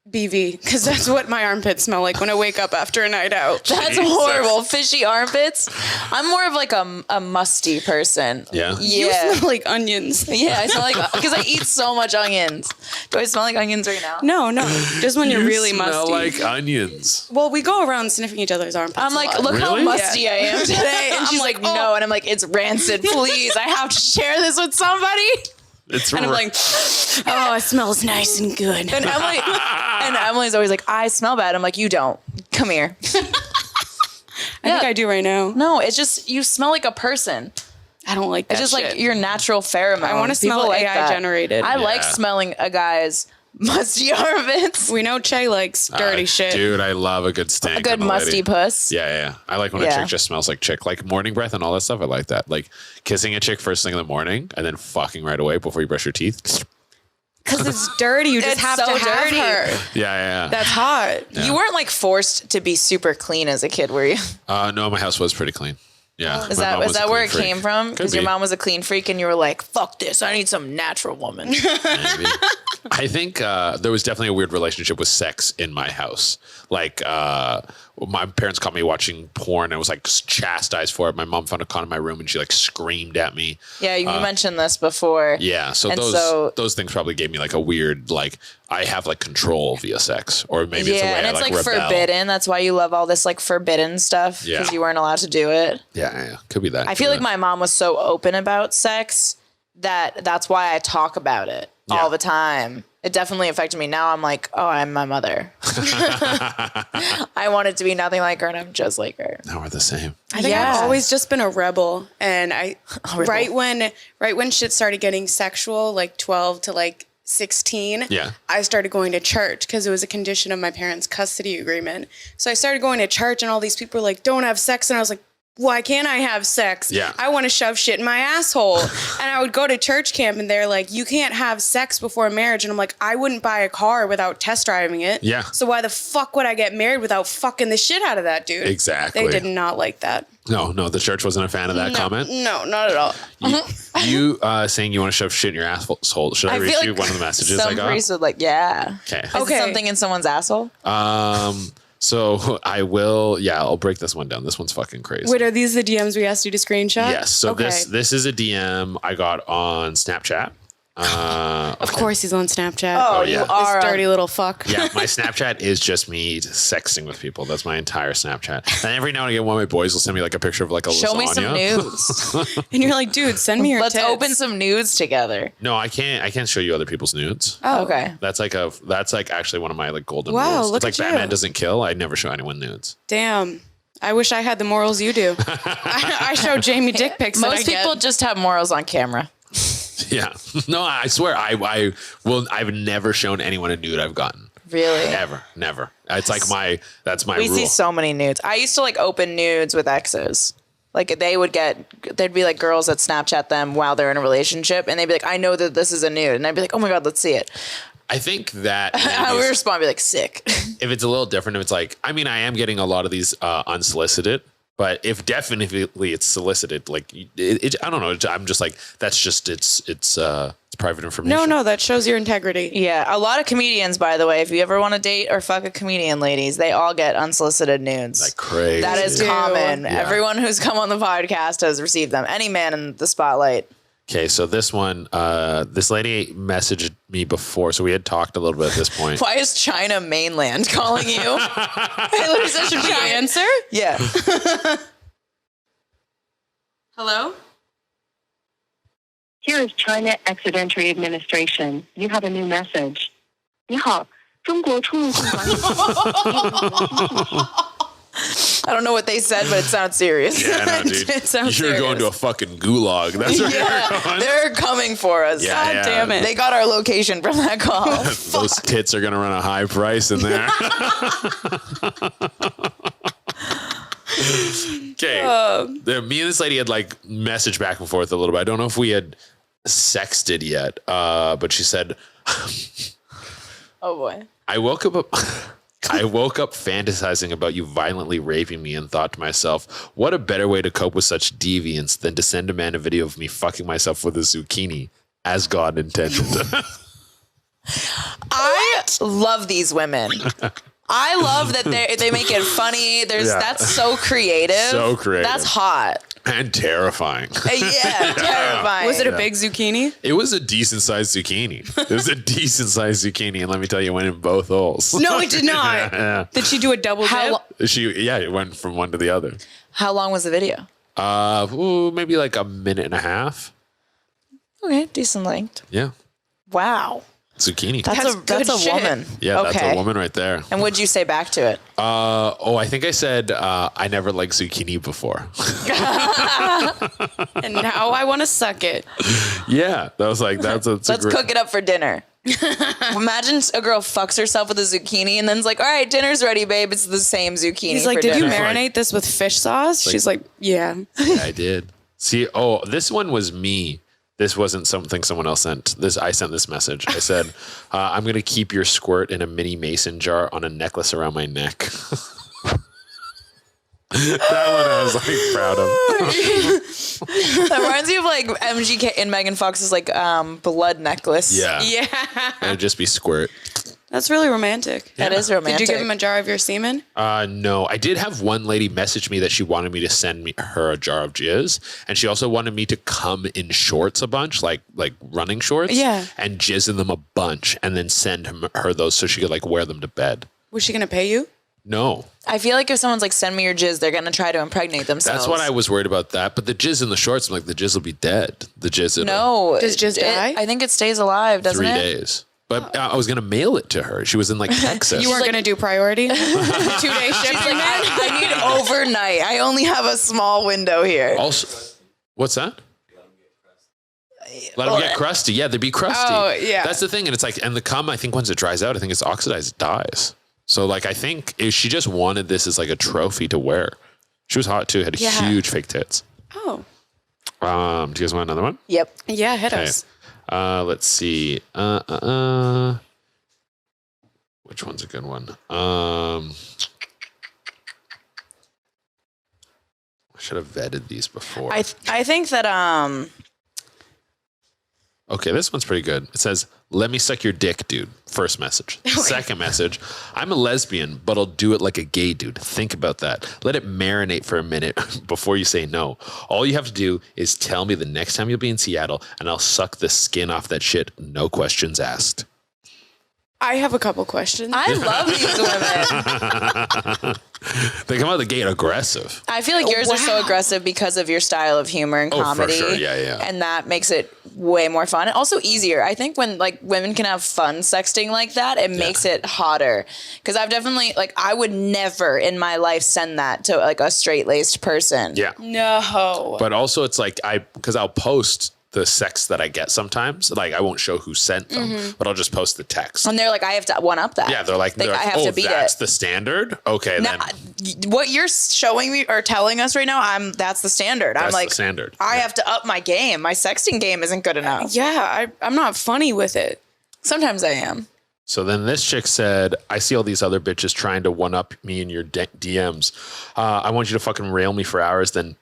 BV, because that's what my armpits smell like when I wake up after a night out. That's horrible. Fishy armpits. I'm more of like a musty person. Yeah. You smell like onions. Yeah, I smell like, because I eat so much onions. Do I smell like onions right now? No, just when you're really smell musty. like onions. Well, we go around sniffing each other's armpits. I'm like, look how musty I am today. And she's like, no. And I'm like, it's rancid. Please, I have to share this with somebody. It's And I'm like, Oh, it smells nice and good. and Emily's always like, I smell bad. I'm like, you don't. Come here. I think I do right now. No, it's just, you smell like a person. I don't like that It's just shit. like your natural pheromone. I want to smell People like AI that. generated. I like smelling a guy's musty armpits. We know Che likes dirty shit. Dude, I love a good stank. A good on a lady. musty puss. Yeah. I like when a chick just smells like chick, like morning breath and all that stuff. I like that. Like kissing a chick first thing in the morning and then fucking right away before you brush your teeth. Because it's dirty. You just It's have so to have dirty. her. Yeah. That's hot. You weren't like forced to be super clean as a kid, were you? No, my house was pretty clean. Yeah. Is My mom was that a where clean it freak. came from? Could Because your be. mom was a clean freak and you were like, fuck this, I need some natural woman. Maybe. I think there was definitely a weird relationship with sex in my house. Like my parents caught me watching porn. I was like chastised for it. My mom found a condom in my room and she like screamed at me. Yeah, you mentioned this before. Yeah, so And those things probably gave me like a weird like I have like control via sex, or maybe it's a way and I it's like like rebel. forbidden. That's why you love all this like forbidden stuff Yeah. because you weren't allowed to do it. Yeah, could be that. I feel like my mom was so open about sex that's why I talk about it all the time. It definitely affected me. Now I'm like, oh, I'm my mother. I wanted to be nothing like her, and I'm just like her. Now we're the same. I think I've always just been a rebel. And right when shit started getting sexual, like 12 to like 16, I started going to church because it was a condition of my parents' custody agreement. So I started going to church and all these people were like, don't have sex. And I was like, why can't I have sex? Yeah. I want to shove shit in my asshole. And I would go to church camp and they're like, you can't have sex before marriage. And I'm like, I wouldn't buy a car without test driving it. Yeah. So why the fuck would I get married without fucking the shit out of that dude? Exactly. They did not like that. No, the church wasn't a fan of that comment. No, not at all. You saying you want to shove shit in your asshole. Should I read feel you like one of the messages I some got? priest would like, yeah. Okay. Is it something in someone's asshole? So I will. Yeah, I'll break this one down. This one's fucking crazy. Wait, are these the DMs we asked you to screenshot? Yes. So this is a DM I got on Snapchat. Of course he's on Snapchat. Oh, yeah. you are. This dirty little fuck. Yeah, my Snapchat is just me sexting with people. That's my entire Snapchat. And every now and again, one of my boys will send me like a picture of like a Show lasagna. me some nudes. And you're like, dude, send me your Let's tits. open some nudes together. No, I can't. I can't show you other people's nudes. Oh, Okay. That's like actually one of my like golden Wow, rules. look It's like at you. Batman doesn't kill. I never show anyone nudes. Damn. I wish I had the morals you do. I show Jamie dick pics. Most people just have morals on camera. Yeah. No, I swear I've never shown anyone a nude I've gotten. Really? Never. It's like that's my We rule. see so many nudes. I used to like open nudes with exes. Like there'd be like girls that Snapchat them while they're in a relationship and they'd be like, I know that this is a nude. And I'd be like, oh my God, let's see it. I think that I would respond, be like, sick. if it's a little different, if it's like, I mean, I am getting a lot of these unsolicited, but if definitely it's solicited, like I don't know. I'm just like, that's just, it's private information. No, that shows your integrity. Yeah. A lot of comedians, by the way, if you ever want to date or fuck a comedian, ladies, they all get unsolicited nudes. Like crazy. That is Dude. common. Yeah. Everyone who's come on the podcast has received them. Any man in the spotlight. Okay, so this one, this lady messaged me before, so we had talked a little bit at this point. Why is China mainland calling you? I literally said, should we answer? Yeah. Hello? Here is China Exit Entry Administration. You have a new message. 你好，中国出入境管理局。 I don't know what they said, but it sounds serious. Yeah, I know, dude. It sounds You're going to a fucking gulag. That's where you're going. They're coming for us. Yeah, God yeah. damn it. They got our location from that call. Those tits are going to run a high price in there. Okay. Me and this lady had like messaged back and forth a little bit. I don't know if we had sexted yet, but she said, Oh boy. I woke up fantasizing about you violently raping me and thought to myself, what a better way to cope with such deviance than to send a man a video of me fucking myself with a zucchini, as God intended. I love these women. I love that they make it funny. That's so creative. So creative. That's hot. And terrifying. Yeah, terrifying. Was it a big zucchini? It was a decent sized zucchini. It was a decent sized zucchini, and let me tell you, it went in both holes. No, it did not. Yeah. Did she do a double dip? It went from one to the other. How long was the video? Maybe like a minute and a half. Okay, decent length. Yeah. Wow. Zucchini. That's a shit. woman. Yeah, okay. that's a woman right there. And what'd you say back to it? I think I said I never liked zucchini before. And now I want to suck it. Yeah, that was like Let's cook it up for dinner. Imagine a girl fucks herself with a zucchini and then's like, all right, dinner's ready, babe. It's the same zucchini. He's like, for did you dinner." marinate this with fish sauce? She's like, yeah. Yeah, I did. See, this one was me. This wasn't something someone else sent. I sent this message. I said, I'm going to keep your squirt in a mini mason jar on a necklace around my neck. That one I was like proud of. That reminds me of like MGK and Megan Fox's like blood necklace. Yeah. Yeah. It'd just be squirt. That's really romantic. That is romantic. Did you give him a jar of your semen? No, I did have one lady message me that she wanted me to send her a jar of jizz, and she also wanted me to come in shorts a bunch, like running shorts, Yeah. and jizz in them a bunch, and then send her those so she could like wear them to bed. Was she going to pay you? No, I feel like if someone's like, send me your jizz, they're going to try to impregnate themselves. that's what I was worried about that. But the jizz in the shorts, I'm like, the jizz will be dead. The jizz in No. Does jizz die? I think it stays alive, doesn't 3 it? days. But I was going to mail it to her. She was in like Texas. You weren't going to do priority? 2-day shipping? I need overnight. I only have a small window here. Also, what's that? Let them get crusty. Yeah, they'd be crusty. Oh, yeah. That's the thing. And it's like, and the cum, I think once it dries out, I think it's oxidized, it dies. So like, I think if she just wanted this as like a trophy to wear. She was hot too, had huge fake tits. Oh. Do you guys want another one? Yep. Yeah, hit Okay. us. Let's see. Which one's a good one? I should have vetted these before. I think that Okay, this one's pretty good. It says, "Let me suck your dick, dude." First message. Second message, "I'm a lesbian, but I'll do it like a gay dude. Think about that. Let it marinate for a minute before you say no. All you have to do is tell me the next time you'll be in Seattle, and I'll suck the skin off that shit. No questions asked." I have a couple questions. I love these women. They come out of the gate aggressive. I feel like yours are so aggressive because of your style of humor and Oh, for comedy. sure. Yeah. And that makes it way more fun and also easier. I think when like women can have fun sexting like that, it makes it hotter. Because I've definitely like I would never in my life send that to like a straight laced person. Yeah. No. But also it's like because I'll post the sex that I get sometimes. Like I won't show who sent them, but I'll just post the text. And they're like, I have to one up that. Yeah, they're like I have oh, to beat that's it. the standard? Okay, Now, then what you're showing me or telling us right now, that's the standard. I'm that's like, the standard. I have to up my game. My sexting game isn't good enough. Yeah, I'm not funny with it. Sometimes I am. So then this chick said, "I see all these other bitches trying to one-up me in your DMs. I want you to fucking rail me for hours, then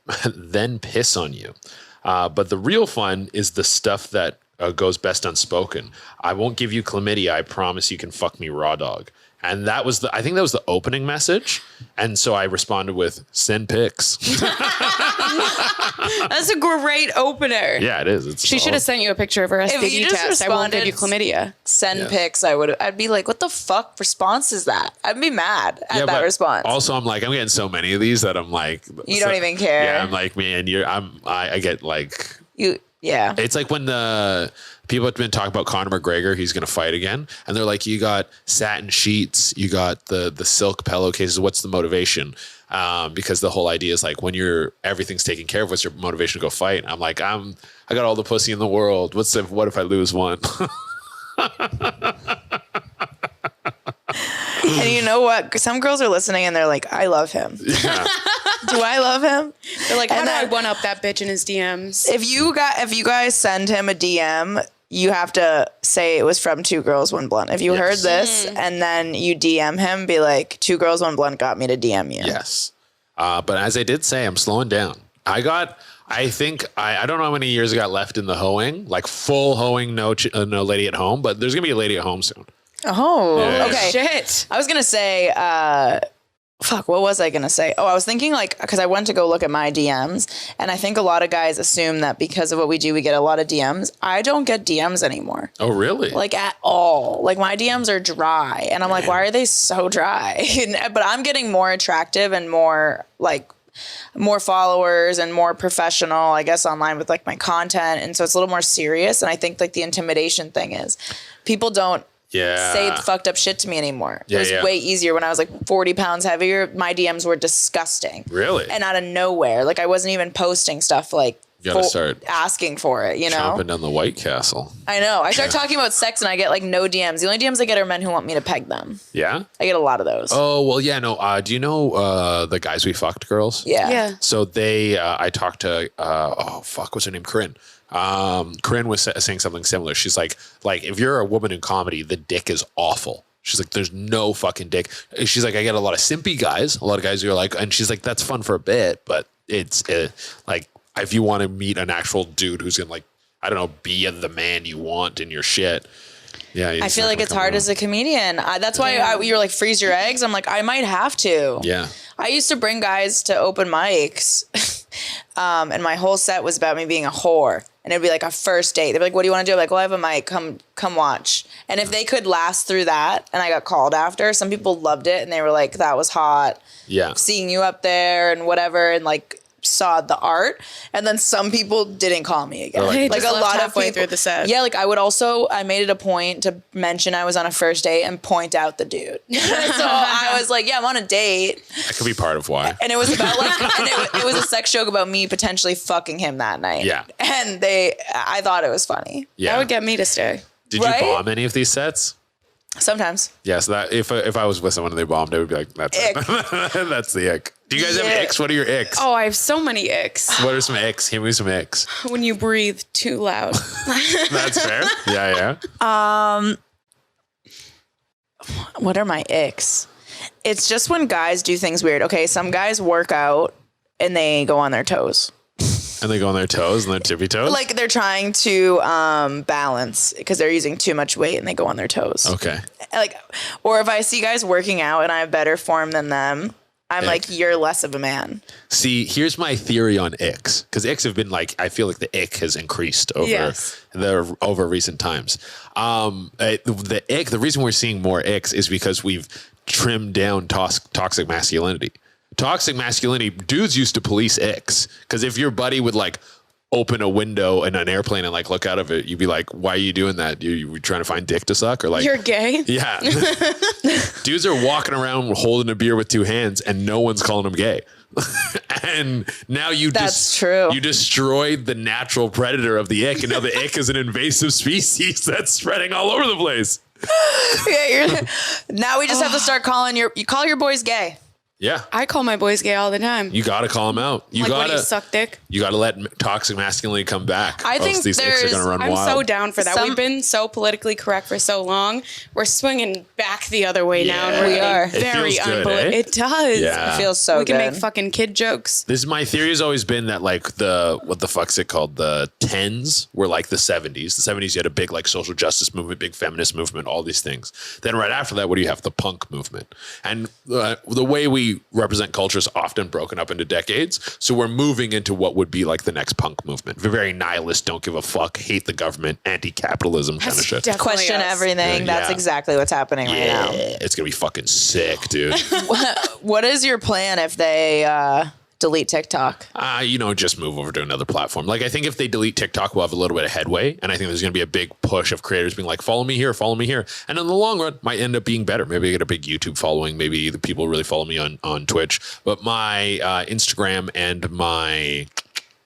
piss on you. But the real fun is the stuff that goes best unspoken. I won't give you chlamydia. I promise you can fuck me raw dog." And I think that was the opening message. And so I responded with, "Send pics." That's a great opener. Yeah, it is. She should have sent you a picture of her you STD just test. I won't give you responded- chlamydia. Send pics. I'd be like, what the fuck response is that? I'd be mad at that but response. Also, I'm like, I'm getting so many of these that I'm like, You don't even care. Yeah, I'm like, man, I get like, Yeah. it's like when the people have been talking about Conor McGregor, he's going to fight again. And they're like, you got satin sheets, you got the silk pillowcases. What's the motivation? Because the whole idea is like when everything's taken care of, what's your motivation to go fight? I'm like, I got all the pussy in the world. What if I lose one? And you know what? Some girls are listening and they're like, I love him. Yeah. Do I love him? They're like, how And do I then- one up that bitch in his DMs? If you guys send him a DM, you have to say it was from 2 Girls, 1 Blunt. If you heard this and then you DM him, be like, 2 Girls, 1 Blunt got me to DM you. Yes. But as I did say, I'm slowing down. I think I don't know how many years I got left in the hoeing, like full hoeing, no lady at home, but there's going to be a lady at home soon. Oh, Yeah. okay. Shit. I was going to say, what was I going to say? Oh, I was thinking like, because I went to go look at my DMs and I think a lot of guys assume that because of what we do, we get a lot of DMs. I don't get DMs anymore. Oh, really? Like at all. Like my DMs are dry and I'm like, why are they so dry? But I'm getting more attractive and more like more followers and more professional, I guess, online with like my content. And so it's a little more serious. And I think like the intimidation thing is people don't say fucked up shit to me anymore. It was way easier when I was like 40 pounds heavier. My DMs were disgusting. Really? And out of nowhere. Like I wasn't even posting stuff like you gotta start asking for it, you know? Chomping down the White Castle. I know. I start talking about sex and I get like no DMs. The only DMs I get are men who want me to peg them. Yeah? I get a lot of those. Oh, well, yeah, no. Do you know the Guys We Fucked girls? Yeah. So they, I talked to, what's her name? Corinne. Corinne was saying something similar. She's like, if you're a woman in comedy, the dick is awful. She's like, there's no fucking dick. She's like, I get a lot of simpy guys, a lot of guys who are like, and she's like, that's fun for a bit, but it's like, if you want to meet an actual dude who's gonna like, I don't know, be the man you want in your shit. Yeah. I feel like it's hard as a comedian. That's why you're like, freeze your eggs. I'm like, I might have to. Yeah. I used to bring guys to open mics and my whole set was about me being a whore. And it'd be like a first date. They'd be like, what do you want to do? I'm like, well, I have a mic. Come watch. And if they could last through that and I got called after, some people loved it and they were like, that was hot. Yeah. Seeing you up there and whatever. And like, saw the art, and then some people didn't call me again. Like a lot of people through the set. Yeah, like I made it a point to mention I was on a first date and point out the dude. So I was like, yeah, I'm on a date. That could be part of why. And it was about like, it was a sex joke about me potentially fucking him that night. Yeah. And I thought it was funny. Yeah. That would get me to stay. Did you bomb any of these sets? Sometimes. Yeah, so that if I was with someone and they bombed, I would be like, that's Ick. it. That's the ick. Do you guys have icks? What are your icks? Oh, I have so many icks. What are some icks? Give me some icks. When you breathe too loud. That's fair. Yeah. What are my icks? It's just when guys do things weird. Okay, some guys work out and they go on their toes. And they go on their toes and their tippy toes? Like they're trying to balance because they're using too much weight and they go on their toes. Okay. Like, or if I see guys working out and I have better form than them, I'm like, you're less of a man. See, here's my theory on icks. Because icks have been like, I feel like the ick has increased over recent times. The reason we're seeing more icks is because we've trimmed down toxic masculinity. Toxic masculinity, dudes used to police icks. Because if your buddy would like open a window in an airplane and like look out of it, you'd be like, why are you doing that? You trying to find dick to suck? Or like, you're gay? Yeah. Dudes are walking around holding a beer with two hands and no one's calling them gay. And now that's true. You destroyed the natural predator of the ick. And now the ick is an invasive species that's spreading all over the place. Yeah, now we just have to start calling you call your boys gay. Yeah. I call my boys gay all the time. You got to call them out. You got to suck dick. You got to let toxic masculinity come back. I think these icks are going to run wild. I'm so down for that. We've been so politically correct for so long. We're swinging back the other way now. And we are. Very unpolitical. Eh? It does. Yeah. It feels so we good. We can make fucking kid jokes. This is my theory has always been that like what the fuck's it called? The 10s were like the 70s. The 70s, you had a big like social justice movement, big feminist movement, all these things. Then right after that, what do you have? The punk movement. And the way we represent culture is often broken up into decades. So we're moving into what would be like the next punk movement. Very nihilist, don't give a fuck, hate the government, anti-capitalism kind of shit. Question everything. That's exactly what's happening right now. It's going to be fucking sick, dude. What is your plan if they delete TikTok? Just move over to another platform. Like, I think if they delete TikTok, we'll have a little bit of headway. And I think there's going to be a big push of creators being like, follow me here, follow me here. And in the long run, might end up being better. Maybe I get a big YouTube following. Maybe the people really follow me on Twitch. But my Instagram and my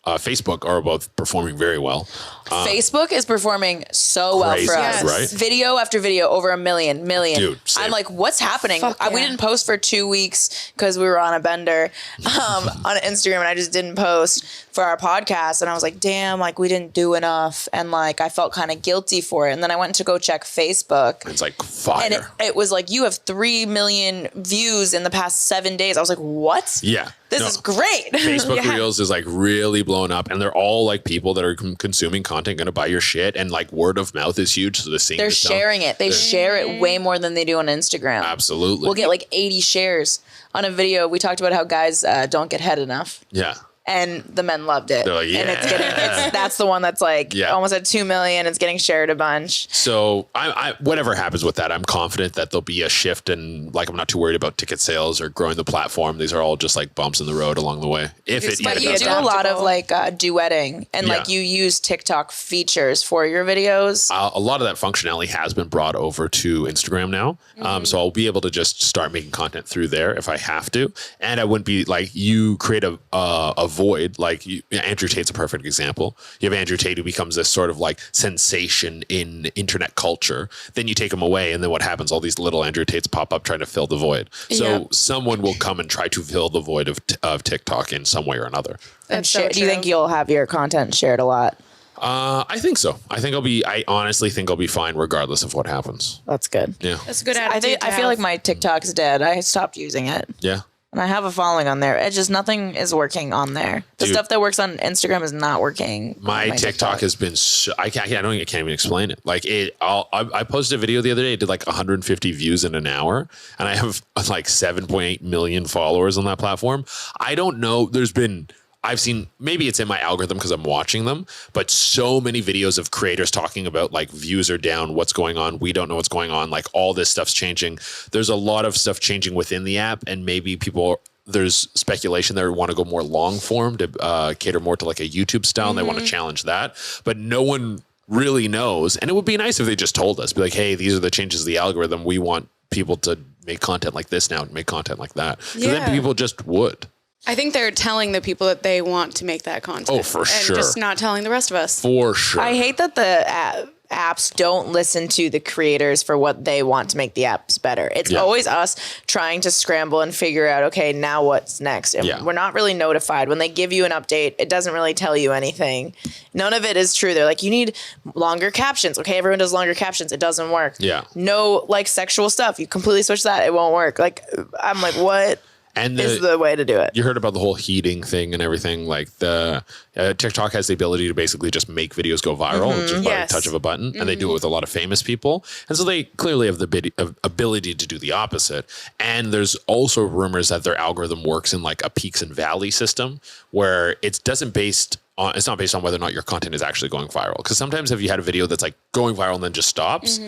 Facebook are both performing very well. Facebook is performing so well for us. Right? Video after video, over 1 million. Dude, same. I'm like, what's happening? Yeah. We didn't post for 2 weeks because we were on a bender on Instagram, and I just didn't post for our podcast. And I was like, damn, like we didn't do enough. And like, I felt kind of guilty for it. And then I went to go check Facebook. It's like fire. And it was like, you have 3 million views in the past 7 days. I was like, what? Yeah. This is great. Facebook Reels is like really blown up, and they're all like people that are consuming content going to buy your shit, and like word of mouth is huge. So they're sharing it. They share it way more than they do on Instagram. Absolutely. We'll get like 80 shares on a video. We talked about how guys don't get head enough. Yeah. and the men loved it. They're like, And that's the one that's like almost at 2 million. It's getting shared a bunch. So I whatever happens with that, I'm confident that there'll be a shift, and like I'm not too worried about ticket sales or growing the platform. These are all just like bumps in the road along the way. But you do a lot of like duetting, and like you use TikTok features for your videos. A lot of that functionality has been brought over to Instagram now. So I'll be able to just start making content through there if I have to. And I wouldn't be like, you create a void. Like Andrew Tate's a perfect example. You have Andrew Tate who becomes this sort of like sensation in internet culture. Then you take him away, and then what happens? All these little Andrew Tates pop up trying to fill the void. So someone will come and try to fill the void of TikTok in some way or another. And do you think you'll have your content shared a lot? I think so. I honestly think I'll be fine regardless of what happens. That's good. Yeah. That's a good attitude. I feel like my TikTok's dead. I stopped using it. Yeah. And I have a following on there. It's just nothing is working on there. The stuff that works on Instagram is not working. My TikTok has been I can't even explain it. Like I posted a video the other day, it did like 150 views in an hour, and I have like 7.8 million followers on that platform. I don't know. I've seen, maybe it's in my algorithm because I'm watching them, but so many videos of creators talking about like views are down, what's going on, we don't know what's going on, like all this stuff's changing. There's a lot of stuff changing within the app, and maybe there's speculation they want to go more long form to cater more to like a YouTube style, and they want to challenge that, but no one really knows. And it would be nice if they just told us, be like, hey, these are the changes to the algorithm. We want people to make content like this now, make content like that. Because then people just would. I think they're telling the people that they want to make that content. Oh, for sure. And just not telling the rest of us. For sure. I hate that the apps don't listen to the creators for what they want to make the apps better. It's always us trying to scramble and figure out, okay, now what's next? And we're not really notified. When they give you an update, it doesn't really tell you anything. None of it is true. They're like, you need longer captions. Okay, everyone does longer captions. It doesn't work. Yeah. No, like, sexual stuff. You completely switch that. It won't work. Like, I'm like, what? And is the way to do it. You heard about the whole heating thing and everything. Like the TikTok has the ability to basically just make videos go viral just by a touch of a button, and they do it with a lot of famous people. And so they clearly have the ability to do the opposite. And there's also rumors that their algorithm works in like a peaks and valley system, where it's not based on whether or not your content is actually going viral. Because sometimes if you had a video that's like going viral and then just stops,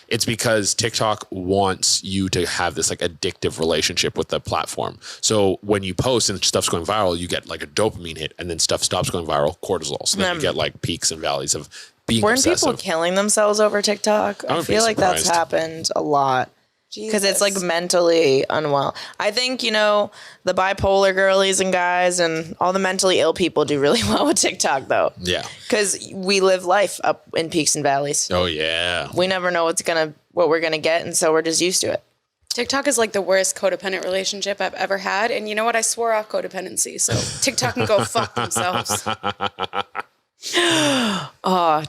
it's because TikTok wants you to have this like addictive relationship with the platform. So when you post and stuff's going viral, you get like a dopamine hit, and then stuff stops going viral, cortisol. So then you get like peaks and valleys of being obsessive. Weren't people killing themselves over TikTok? I feel like that's happened a lot. Because it's like mentally unwell. I think, the bipolar girlies and guys and all the mentally ill people do really well with TikTok, though. Yeah. Because we live life up in peaks and valleys. Oh, yeah. We never know what we're going to get, and so we're just used to it. TikTok is like the worst codependent relationship I've ever had. And you know what? I swore off codependency. So TikTok can go fuck themselves. Are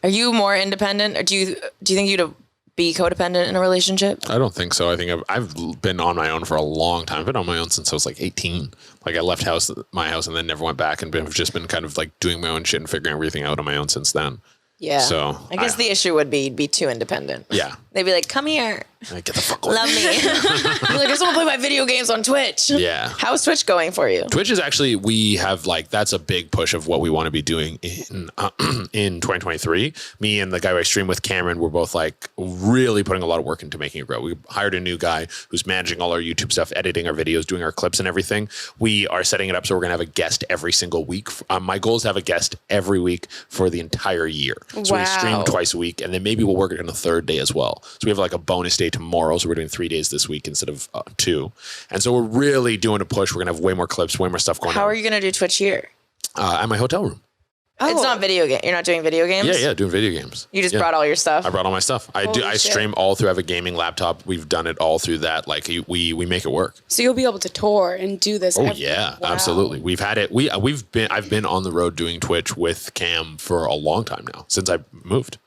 you more independent? Or do you think you'd be codependent in a relationship? I don't think so. I think I've been on my own for a long time. I've been on my own since I was like 18. Like I left my house and then never went back, and have just been kind of like doing my own shit and figuring everything out on my own since then. Yeah. So I guess the issue would be too independent. Yeah. They'd be like, come here. Get the fuck away. Love me. You're like, I just want to play my video games on Twitch. Yeah. How's Twitch going for you? Twitch is actually, we have like, that's a big push of what we want to be doing in 2023. Me and the guy I stream with, Cameron, we're both like really putting a lot of work into making it grow. We hired a new guy who's managing all our YouTube stuff, editing our videos, doing our clips and everything. We are setting it up so we're going to have a guest every single week. My goal is to have a guest every week for the entire year. So we stream twice a week, and then maybe we'll work it on a third day as well. So we have like a bonus day tomorrow. So we're doing 3 days this week instead of 2. And so we're really doing a push. We're going to have way more clips, way more stuff going on. How are you going to do Twitch here? At my hotel room. Oh. It's not video game. You're not doing video games? Yeah, doing video games. You just brought all your stuff? I brought all my stuff. I stream all through. I have a gaming laptop. We've done it all through that. Like we make it work. So you'll be able to tour and do this. Oh yeah, absolutely. We've had it. I've been on the road doing Twitch with Cam for a long time now, since I moved.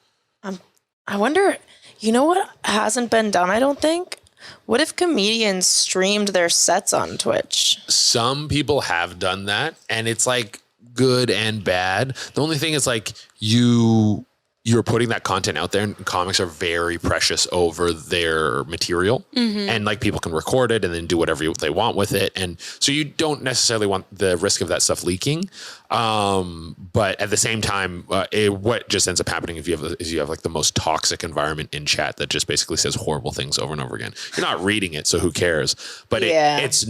I wonder, you know what hasn't been done, I don't think? What if comedians streamed their sets on Twitch? Some people have done that, and it's like good and bad. The only thing is like you you're putting that content out there, and comics are very precious over their material, and like people can record it and then do whatever they want with it, and so you don't necessarily want the risk of that stuff leaking. But at the same time, what just ends up happening if you have like the most toxic environment in chat that just basically says horrible things over and over again. You're not reading it, so who cares? But it's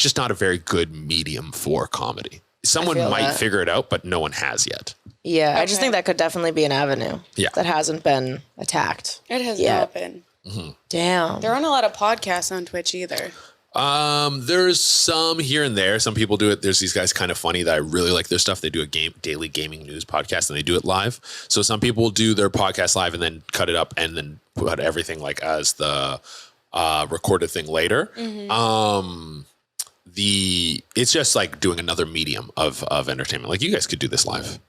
just not a very good medium for comedy. Someone might figure it out, but no one has yet. Yeah, okay. I just think that could definitely be an avenue that hasn't been attacked. It has not been. Mm-hmm. Damn. There aren't a lot of podcasts on Twitch either. There's some here and there. Some people do it. There's these guys Kind of Funny that I really like their stuff. They do a daily gaming news podcast and they do it live. So some people do their podcast live and then cut it up and then put everything like as the recorded thing later. Mm-hmm. It's just like doing another medium of entertainment. Like you guys could do this live.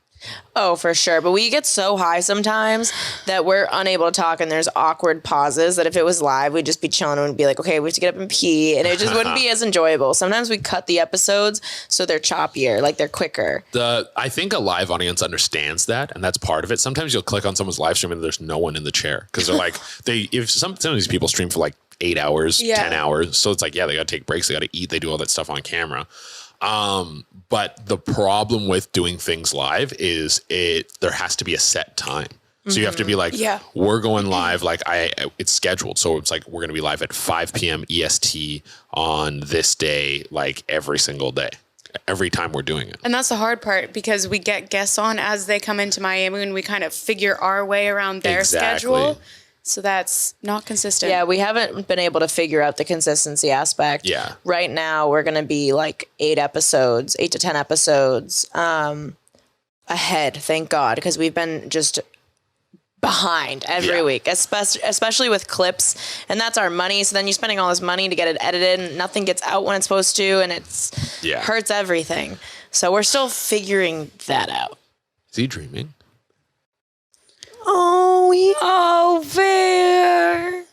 Oh, for sure. But we get so high sometimes that we're unable to talk and there's awkward pauses that if it was live, we'd just be chilling and be like, okay, we have to get up and pee. And it just wouldn't be as enjoyable. Sometimes we cut the episodes so they're choppier, like they're quicker. I think a live audience understands that, and that's part of it. Sometimes you'll click on someone's live stream and there's no one in the chair because they're like, some of these people stream for like 8 hours, 10 hours. So it's like, they got to take breaks. They got to eat. They do all that stuff on camera. But the problem with doing things live is there has to be a set time. So you have to be like, we're going live. Like it's scheduled. So it's like, we're going to be live at 5 PM EST on this day, like every single day, every time we're doing it. And that's the hard part because we get guests on as they come into Miami and we kind of figure our way around their schedule. So that's not consistent. Yeah, we haven't been able to figure out the consistency aspect. Yeah. Right now, we're going to be like 8 to 10 episodes ahead, thank God, because we've been just behind every week, especially with clips. And that's our money. So then you're spending all this money to get it edited and nothing gets out when it's supposed to. And it's hurts everything. So we're still figuring that out. Is he dreaming? Oh, Bear.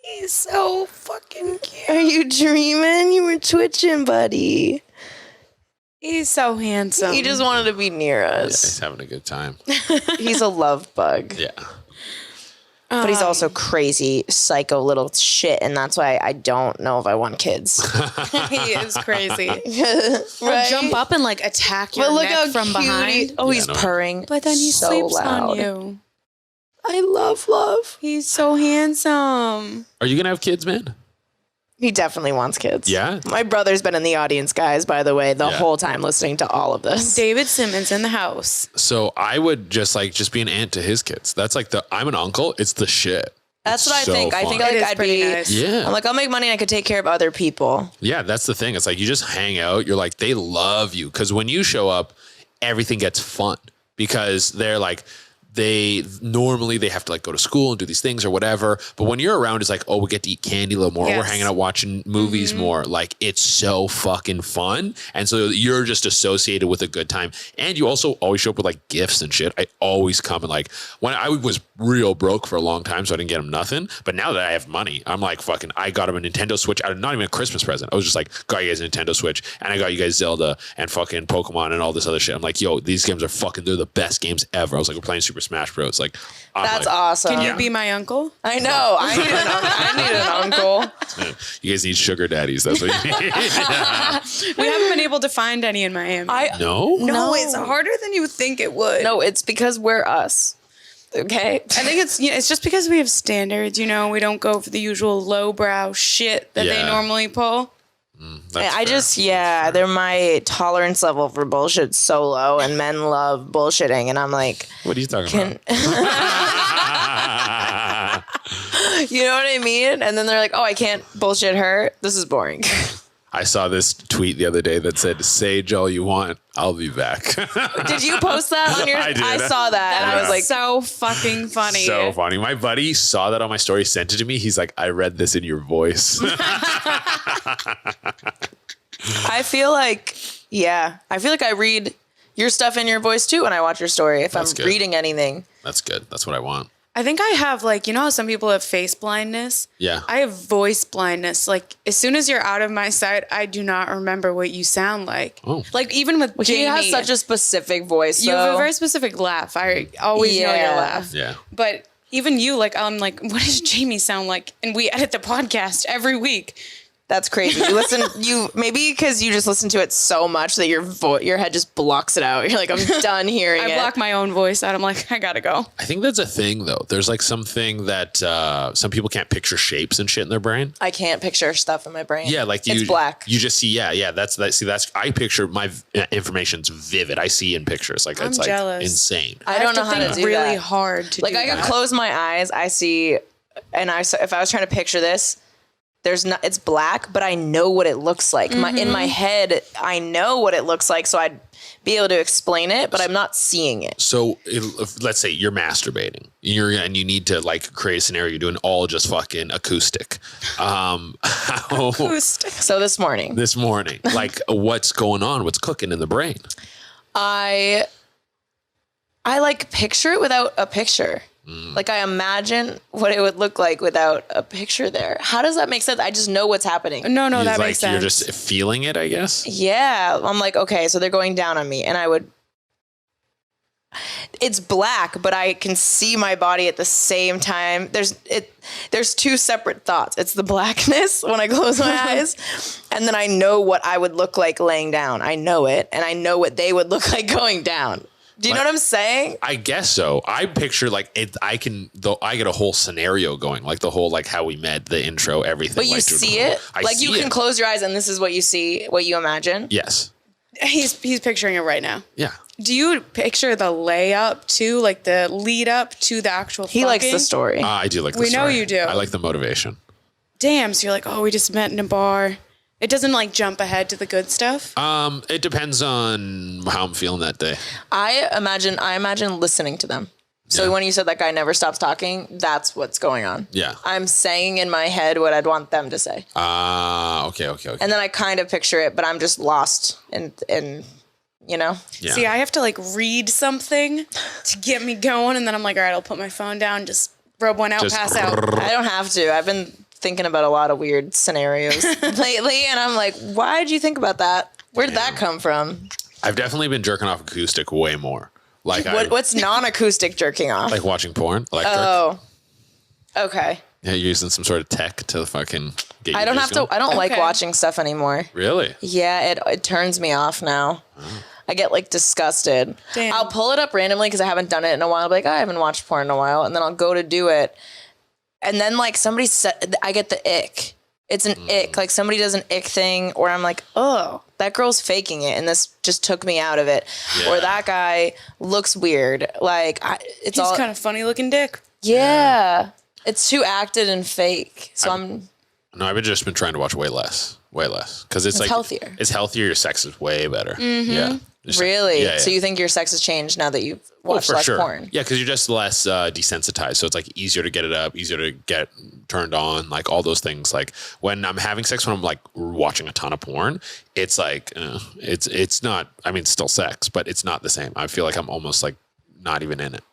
He's so fucking cute. Are you dreaming? You were twitching, buddy. He's so handsome. He just wanted to be near us. Yeah, he's having a good time. He's a love bug. Yeah. But he's also crazy, psycho little shit, and that's why I don't know if I want kids. He is crazy. Right? He'll jump up and like attack your neck from behind. He's purring. But then he so sleeps loud. on you. I love. He's so handsome. Are you gonna have kids, man? He definitely wants kids. Yeah. My brother's been in the audience, guys, by the way, the whole time listening to all of this. David Simmons in the house. So I would just be an aunt to his kids. That's like I'm an uncle. It's the shit. That's what so I think. Fun. I think like I'd be nice. Yeah. I'm like, I'll make money and I could take care of other people. Yeah, that's the thing. It's like you just hang out. You're like, they love you. Because when you show up, everything gets fun. Because they're like, they have to like go to school and do these things or whatever. But when you're around, it's like, oh, we get to eat candy a little more. We're hanging out watching movies more. Like it's so fucking fun. And so you're just associated with a good time. And you also always show up with like gifts and shit. I always come and like when I was real broke for a long time, so I didn't get him nothing. But now that I have money, I'm like fucking, I got him a Nintendo Switch. Not even a Christmas present. I was just like, got you guys a Nintendo Switch. And I got you guys Zelda and fucking Pokemon and all this other shit. I'm like, yo, these games are they're the best games ever. I was like, we're playing Super Smash Bros. Like, that's awesome. Can you be my uncle? I know. I need an uncle. You guys need sugar daddies. That's what you need. We haven't been able to find any in Miami. No, it's harder than you think it would. No, it's because we're us. Okay. I think it's just because we have standards, we don't go for the usual lowbrow shit that they normally pull. My tolerance level for bullshit so low, and men love bullshitting, and I'm like, what are you talking about? You know what I mean? And then they're like, oh, I can't bullshit her. This is boring. I saw this tweet the other day that said, "Sage all you want, I'll be back." Did you post that on your? I did. I saw that, and I was like, so fucking funny. So funny. My buddy saw that on my story, sent it to me. He's like, "I read this in your voice." I feel like I read your stuff in your voice too when I watch your story. If I'm reading anything, that's good. That's what I want. I think I have like, you know how some people have face blindness? Yeah. I have voice blindness. Like as soon as you're out of my sight, I do not remember what you sound like. Oh. Like even with Jaime. He has such a specific voice. You have a though. very specific laugh. I always know your laugh. Yeah. But even you, like, I'm like, what does Jaime sound like? And we edit the podcast every week. That's crazy. Maybe because you just listen to it so much that your head just blocks it out. You're like, I'm done hearing it. I block my own voice out. I'm like, I gotta go. I think that's a thing though. There's like something that some people can't picture shapes and shit in their brain. I can't picture stuff in my brain. Yeah, like it's black. You just see, that's I picture my information's vivid. I see in pictures. Like it's jealous. like insane. I don't know how to do really that. hard to like do I that. can close my eyes. I see, and if I was trying to picture this, it's black, but I know what it looks like. In my head, I know what it looks like, so I'd be able to explain it, but I'm not seeing it. So let's say you're masturbating, and you need to like create a scenario. You're doing all just fucking acoustic. Acoustic. So this morning, like what's going on? What's cooking in the brain? I like picture it without a picture. Like I imagine what it would look like without a picture there. How does that make sense? I just know what's happening. No, It's that like makes sense. you're just feeling it, I guess. Yeah. I'm like, okay, so they're going down on me, and it's black, but I can see my body at the same time. There's two separate thoughts. It's the blackness when I close my eyes, and then I know what I would look like laying down. I know it, and I know what they would look like going down. Do you know what I'm saying? I guess so. I picture like it. I get a whole scenario going, like the whole like how we met, the intro, everything. But you like, see it? Like you can close your eyes and this is what you see, what you imagine? Yes. He's picturing it right now. Yeah. Do you picture the layup too, like the lead up to the actual He likes the story. I do like the We know story. you do. I like the motivation. Damn, so you're like, oh, we just met in a bar. It doesn't like jump ahead to the good stuff. It depends on how I'm feeling that day. I imagine listening to them. So when you said that guy never stops talking, that's what's going on. Yeah. I'm saying in my head what I'd want them to say. Okay. And then I kind of picture it, but I'm just lost in you know? Yeah. See, I have to like read something to get me going. And then I'm like, all right, I'll put my phone down, just rub one out, Just pass out. I don't have to. I've been thinking about a lot of weird scenarios lately, and I'm like, why did you think about that? Where did that come from? I've definitely been jerking off acoustic way more. Like What's non-acoustic jerking off? like watching porn, electric. Oh, okay. Yeah, you're using some sort of tech to fucking get you I don't juice have to. going? I don't like Okay. watching stuff anymore. Really? Yeah, it turns me off now. I get like disgusted. Damn. I'll pull it up randomly because I haven't done it in a while. I'll be like, I haven't watched porn in a while, and then I'll go to do it, and then like somebody said, I get the ick. It's an ick. Like somebody does an ick thing, or I'm like, oh, that girl's faking it, and this just took me out of it. Yeah. Or that guy looks weird. Like it's He's all kind of funny looking dick. yeah. It's too acted and fake. So No, I've just been trying to watch way less, because it's like healthier. It's healthier. Your sex is way better. Yeah. Just like- really. Yeah, So yeah. you think your sex has changed now that you've Oh, watched for less sure. porn? Yeah, because you're just less desensitized. So it's like easier to get it up, easier to get turned on, like all those things. Like when I'm having sex, when I'm like watching a ton of porn, it's like, it's not, I mean, it's still sex, but it's not the same. I feel like I'm almost like not even in it.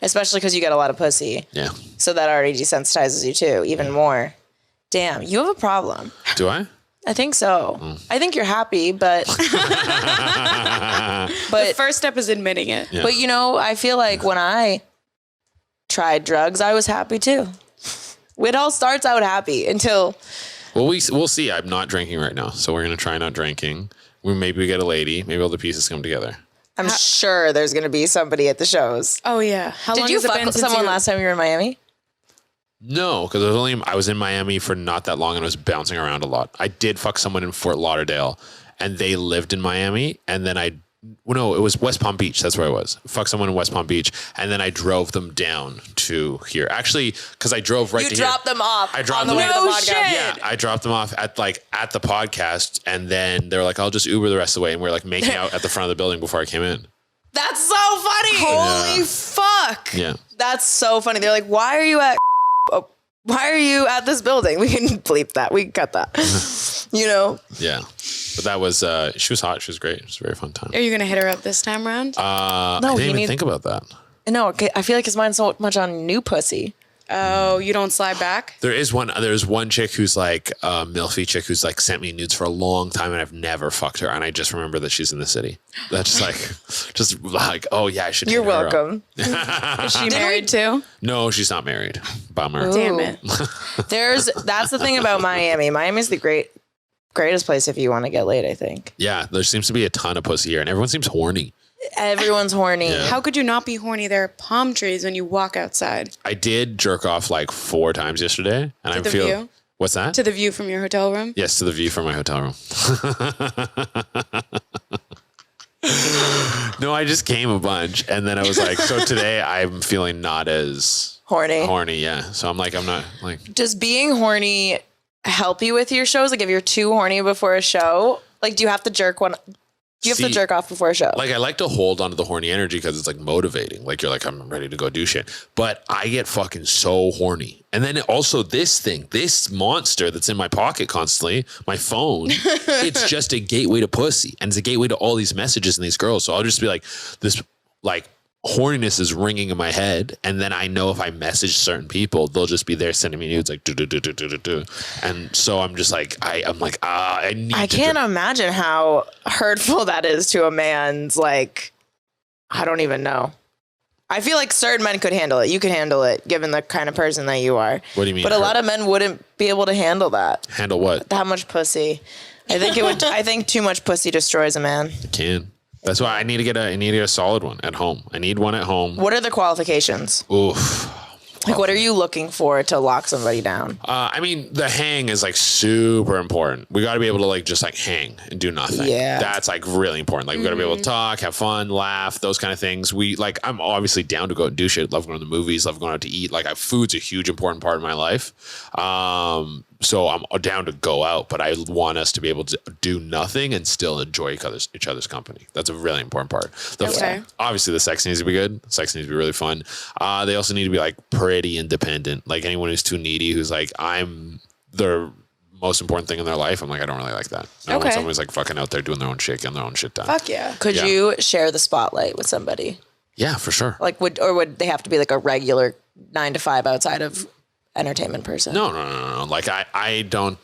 Especially because you get a lot of pussy. Yeah. So that already desensitizes you too, even more. Damn, you have a problem. Do I? I think so. I think you're happy, but The first step is admitting it. Yeah. but you know, I feel like when I tried drugs, I was happy too. It all starts out happy until Well, we'll see. I'm not drinking right now, so we're gonna try not drinking. Maybe we get a lady. Maybe all the pieces come together. I'm sure there's going to be somebody at the shows. Oh yeah. How long Did you has it fuck been with since someone you- last time you were in Miami? No, because I was in Miami for not that long and I was bouncing around a lot. I did fuck someone in Fort Lauderdale, and they lived in Miami, and then it was West Palm Beach. That's where I was. Fuck someone in West Palm Beach, and then I drove them down to here. Actually, because I drove right You to dropped here. them off I dropped on the them way to the No podcast. shit. Yeah, I dropped them off at the podcast, and then they were like, "I'll just Uber the rest of the way," and we're like making out at the front of the building before I came in. That's so funny. Holy fuck. Yeah. That's so funny. They're like, why are you at this building? We can bleep that. We can cut that. You know? Yeah. But that was, she was hot. She was great. It was a very fun time. Are you gonna hit her up this time around? No, I didn't even think about that. No, I feel like his mind's so much on new pussy. Oh, you don't slide back? There's one chick who's like a milfy chick who's like sent me nudes for a long time and I've never fucked her. And I just remember that she's in the city. That's just like, oh yeah, I should. You're hit her up. welcome. Is she married too? No, she's not married. Bummer. Damn it. That's the thing about Miami. Miami's the greatest place if you want to get laid, I think. Yeah, there seems to be a ton of pussy here and everyone seems horny. Everyone's horny. Yeah. How could you not be horny? There are palm trees when you walk outside. I did jerk off like 4 times yesterday and I the feel view? What's that? To the view from your hotel room? Yes, to the view from my hotel room. No, I just came a bunch and then I was like, so today I'm feeling not as horny, yeah. So I'm not like. Does being horny help you with your shows? Like if you're too horny before a show, like do you have to jerk to jerk off before a show? Like I like to hold onto the horny energy because it's like motivating. Like you're like, I'm ready to go do shit. But I get fucking so horny. And then also this monster that's in my pocket constantly, my phone, it's just a gateway to pussy. And it's a gateway to all these messages and these girls. So I'll just be like, this like horniness is ringing in my head. And then I know if I message certain people, they'll just be there sending me nudes like do. And so I'm just like, I can't imagine how hurtful that is to a man's like, I don't even know. I feel like certain men could handle it. You could handle it given the kind of person that you are. What do you mean? But a lot of men wouldn't be able to handle that. Handle what? That much pussy. I think too much pussy destroys a man. It can. That's why I need to get a solid one at home. I need one at home. What are the qualifications? Oof. Like, what are you looking for to lock somebody down? I mean, the hang is like super important. We got to be able to like just like hang and do nothing. Yeah. That's like really important. Like we got to be able to talk, have fun, laugh, those kind of things. I'm obviously down to go and do shit. Love going to the movies, love going out to eat. Like food's a huge important part of my life. So I'm down to go out, but I want us to be able to do nothing and still enjoy each other's company. That's a really important part. Obviously the sex needs to be good. Sex needs to be really fun. They also need to be like pretty independent. Like anyone who's too needy, who's like, I'm the most important thing in their life. I'm like, I don't really like that. I want someone who's like fucking out there doing their own shit, getting their own shit done. Fuck yeah. Could you share the spotlight with somebody? Yeah, for sure. Like would they have to be like a regular 9 to 5 outside of entertainment person? No. Like I don't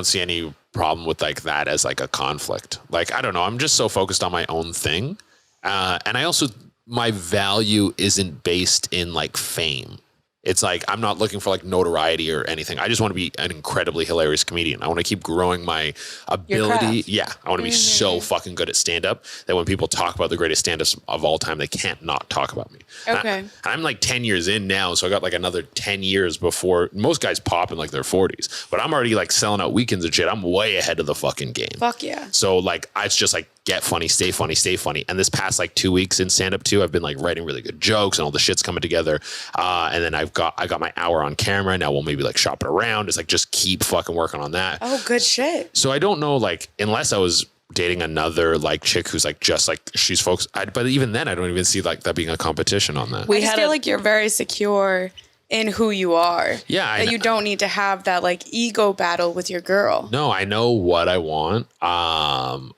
see any problem with like that as like a conflict. Like, I don't know. I'm just so focused on my own thing. And I also, my value isn't based in like fame. It's like, I'm not looking for like notoriety or anything. I just want to be an incredibly hilarious comedian. I want to keep growing my ability. Yeah. I want to be so fucking good at stand up that when people talk about the greatest stand ups of all time, they can't not talk about me. Okay. I'm like 10 years in now. So I got like another 10 years before most guys pop in like their 40s, but I'm already like selling out weekends and shit. I'm way ahead of the fucking game. Fuck yeah. So like, it's just like, get funny, stay funny, stay funny. And this past like 2 weeks in stand up too, I've been like writing really good jokes and all the shit's coming together. And then I got my hour on camera. Now we'll maybe like shop it around. It's like, just keep fucking working on that. Oh, good shit. So I don't know, like, unless I was dating another like chick who's like, just like she's focused. But even then I don't even see like that being a competition on that. I just feel like you're very secure in who you are. Yeah. That you don't need to have that like ego battle with your girl. No, I know what I want. I'm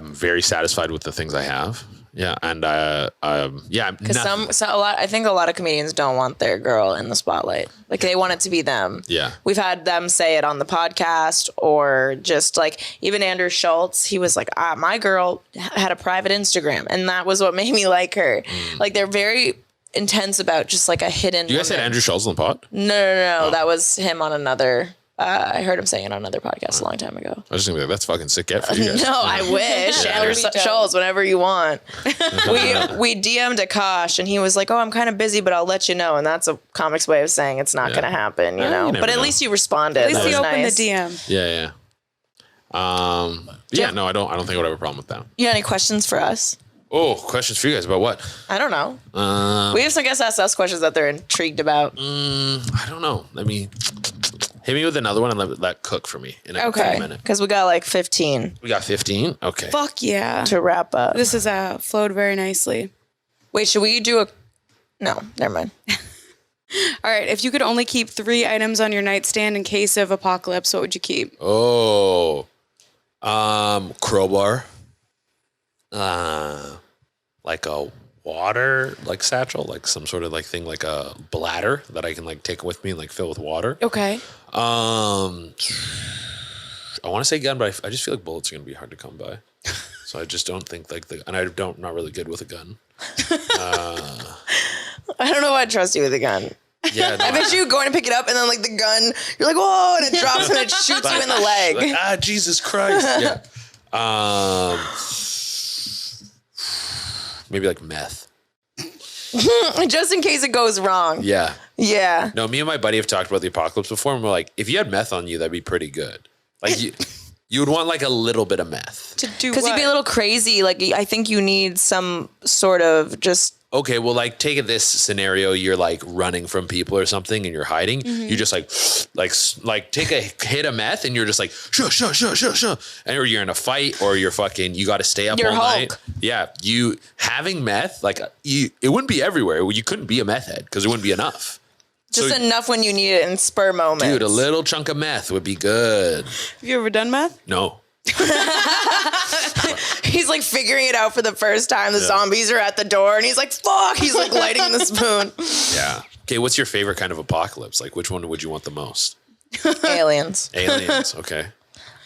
very satisfied with the things I have. Yeah. And, because I think a lot of comedians don't want their girl in the spotlight. Like they want it to be them. Yeah. We've had them say it on the podcast or just like even Andrew Schultz. He was like, my girl had a private Instagram and that was what made me like her. Like they're very intense about just like a hidden. You guys had Andrew Schultz on the pod? No. Oh. That was him on another. I heard him saying it on another podcast a long time ago. I was just gonna be like, that's fucking sick get for you guys. No, I wish. Andrew Schultz, whenever you want. we DM'd Akash and he was like, oh, I'm kind of busy, but I'll let you know. And that's a comic's way of saying it's not going to happen, you know? But at least you responded. At least you opened nice. the DM. Yeah. No, I don't think I would have a problem with that. You got any questions for us? Oh, questions for you guys about what? I don't know. We have some guests ask us questions that they're intrigued about. I don't know. Let me hit me with another one and let that cook for me in a minute. Because we got like 15. We got 15? Okay. Fuck yeah. To wrap up. This is flowed very nicely. Wait, should we do a... No, never mind. All right. If you could only keep 3 items on your nightstand in case of apocalypse, what would you keep? Oh, crowbar. Like a water like satchel, like some sort of like thing, like a bladder that I can like take with me and like fill with water. Okay. I want to say gun, but I just feel like bullets are going to be hard to come by. So I just don't think like and I'm not really good with a gun. I don't know why I trust you with a gun. Yeah, no, I bet you going to pick it up and then like the gun, you're like, whoa, and it drops and it shoots you in the leg. like, Jesus Christ. Yeah. Maybe like meth. Just in case it goes wrong. Yeah. Yeah. No, me and my buddy have talked about the apocalypse before, and we're like, if you had meth on you, that'd be pretty good. Like you would want like a little bit of meth. To do Because you'd be a little crazy. Like, I think you need some sort of just. Okay, well, like take this scenario, you're like running from people or something and you're hiding. Mm-hmm. You just like take a hit of meth and you're just like, shuh. And or you're in a fight or you're fucking, you got to stay up You're all Hulk. night. Yeah, you having meth, like it wouldn't be everywhere. You couldn't be a meth head because there wouldn't be enough. Just enough when you need it in spur moments. Dude, a little chunk of meth would be good. Have you ever done meth? No. He's like figuring it out for the first time. The zombies are at the door and he's like, fuck. He's like lighting the spoon. Yeah. Okay, what's your favorite kind of apocalypse? Like which one would you want the most? Aliens. Aliens, okay.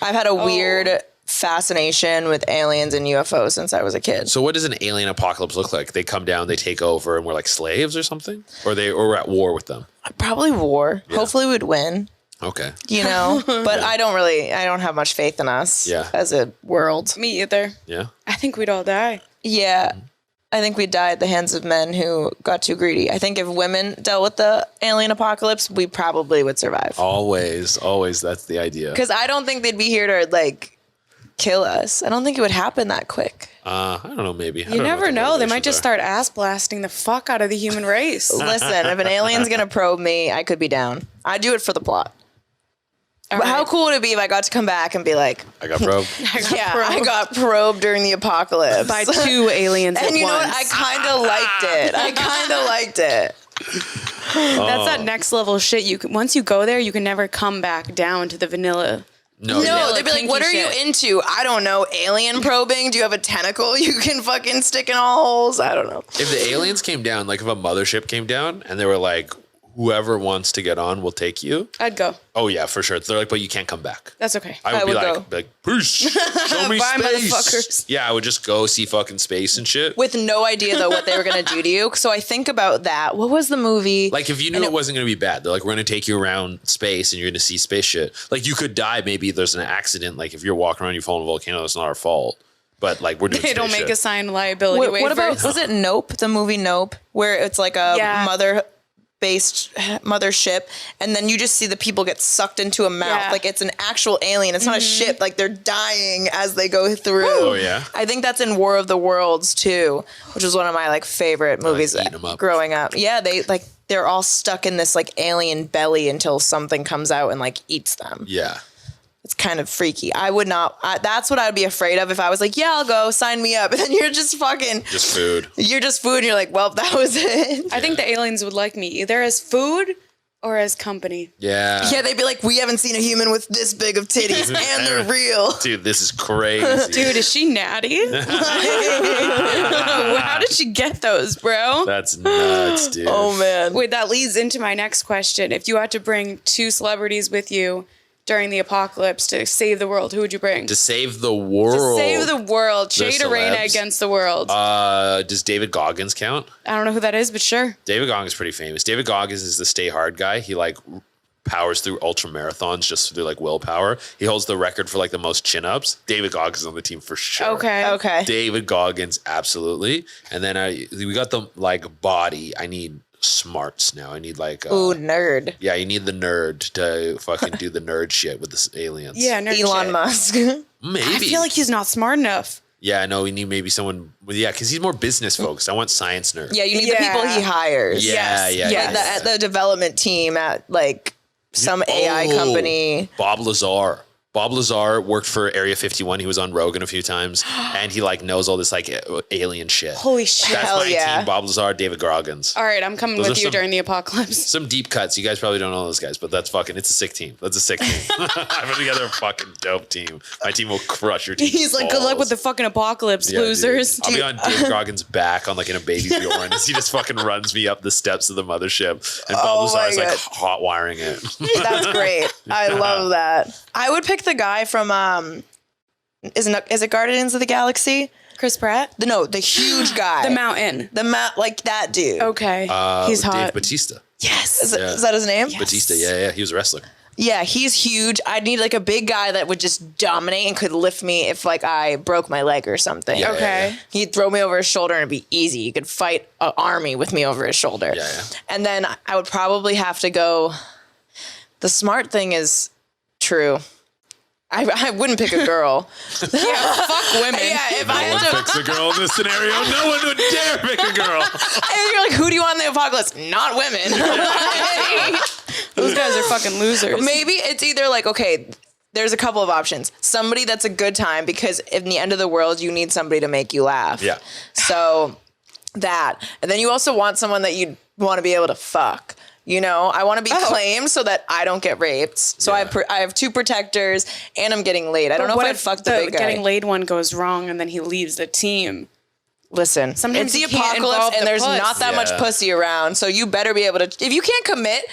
I've had a weird fascination with aliens and UFOs since I was a kid. So what does an alien apocalypse look like? They come down, they take over, and we're like slaves or something? Or we're at war with them? Probably war. Yeah. Hopefully we'd win. Okay. You know, but I don't have much faith in us as a world. Me either. Yeah. I think we'd all die. Yeah. I think we'd die at the hands of men who got too greedy. I think if women dealt with the alien apocalypse, we probably would survive. Always, that's the idea. Because I don't think they'd be here to like kill us. I don't think it would happen that quick. I don't know, maybe. You never know. They might just start ass blasting the fuck out of the human race. Listen, if an alien's going to probe me, I could be down. I'd do it for the plot. But how cool would it be if I got to come back and be like, I got probed. I got probed during the apocalypse. By two aliens and at you know once. what? I kind of liked it. That's that next level shit. Once you go there, you can never come back down to the vanilla. No, they'd be like, what are you into? I don't know. Alien probing? Do you have a tentacle you can fucking stick in all holes? I don't know. If the aliens came down, like if a mothership came down and they were like, whoever wants to get on will take you. I'd go. Oh yeah, for sure. They're like, but you can't come back. That's okay. I would be go. like, peace. Show me Bye, space. motherfuckers. Yeah, I would just go see fucking space and shit. With no idea, though, what they were going to do to you. So I think about that. What was the movie? Like if you knew it wasn't going to be bad, they're like, we're going to take you around space and you're going to see space shit. Like you could die. Maybe there's an accident. Like if you're walking around, you fall in a volcano, it's not our fault. But like we're doing They don't space make shit. a signed liability waiver. What about, was it Nope, the movie Nope, where it's like a mother-based mothership, and then you just see the people get sucked into a mouth. Yeah. Like it's an actual alien. It's not a ship. Like they're dying as they go through. Oh, yeah? I think that's in War of the Worlds too, which was one of my like favorite movies eating 'em up. growing up. Yeah, they're all stuck in this like alien belly until something comes out and like eats them. Yeah. It's kind of freaky. I would not. That's what I would be afraid of if I was like, yeah, I'll go, sign me up. And then you're just fucking. Just food. You're just food and you're like, well, that was it. I think the aliens would like me either as food or as company. Yeah. Yeah, they'd be like, we haven't seen a human with this big of titties and they're real. Dude, this is crazy. Dude, is she natty? How did she get those, bro? That's nuts, dude. Oh, man. Wait, that leads into my next question. If you had to bring two celebrities with you during the apocalypse to save the world, who would you bring? To save the world. To save the world. Che The Durena celebs? against the world. Does David Goggins count? I don't know who that is, but sure. David Goggins is pretty famous. David Goggins is the stay hard guy. He like powers through ultra marathons just through like willpower. He holds the record for like the most chin ups. David Goggins is on the team for sure. Okay. David Goggins, absolutely. And then we got the like body. I need smarts now. I need like Ooh, nerd. Yeah, you need the nerd to fucking do the nerd shit with the aliens. Yeah, nerd Elon shit. Musk. Maybe. I feel like he's not smart enough. Yeah, no, we need maybe someone. Yeah, because he's more business focused. I want science nerds. Yeah, you need the people he hires. Yeah, At the development team at like some AI company. Bob Lazar. Bob Lazar worked for Area 51. He was on Rogan a few times, and he like knows all this like alien shit. Holy shit. That's Hell my yeah. team. Bob Lazar, David Goggins. All right, I'm coming Those with are you some- during the apocalypse. Some deep cuts. You guys probably don't know those guys, but it's a sick team. That's a sick team. I put together a fucking dope team. My team will crush your team. He's like, good luck with the fucking apocalypse, Yeah, dude. losers. I'll be on David Goggins' back on like in a baby Bjorn as he just fucking runs me up the steps of the mothership, and Bob Oh Lazar's my like God. hot wiring it. That's great. I love that. I would pick the guy from is it Guardians of the Galaxy? Chris Pratt? The huge guy. The mountain. Like that dude. Okay. He's hot. Dave Bautista. Yes. Is, Yeah. is that his name? Batista. Yeah. He was a wrestler. Yeah, he's huge. I'd need like a big guy that would just dominate and could lift me if like I broke my leg or something. Yeah. Okay. He'd throw me over his shoulder and it'd be easy. You could fight an army with me over his shoulder. Yeah. And then I would probably have to go. The smart thing is true. I wouldn't pick a girl. Fuck women. Yeah, if No I one had to. picks a girl in this scenario. No one would dare pick a girl. And you're like, who do you want in the apocalypse? Not women. Those guys are fucking losers. Maybe it's either like, okay, there's a couple of options. Somebody that's a good time, because in the end of the world, you need somebody to make you laugh. Yeah. So that. And then you also want someone that you want to be able to fuck. You know, I want to be claimed so that I don't get raped. So Yeah. I have two protectors and I'm getting laid. I don't know if I'd fuck the big guy. Getting laid one goes wrong and then he leaves the team. Listen, Sometimes it's the you can't involve apocalypse and the there's puss. not that much Yeah. pussy around. So you better be able to, if you can't commit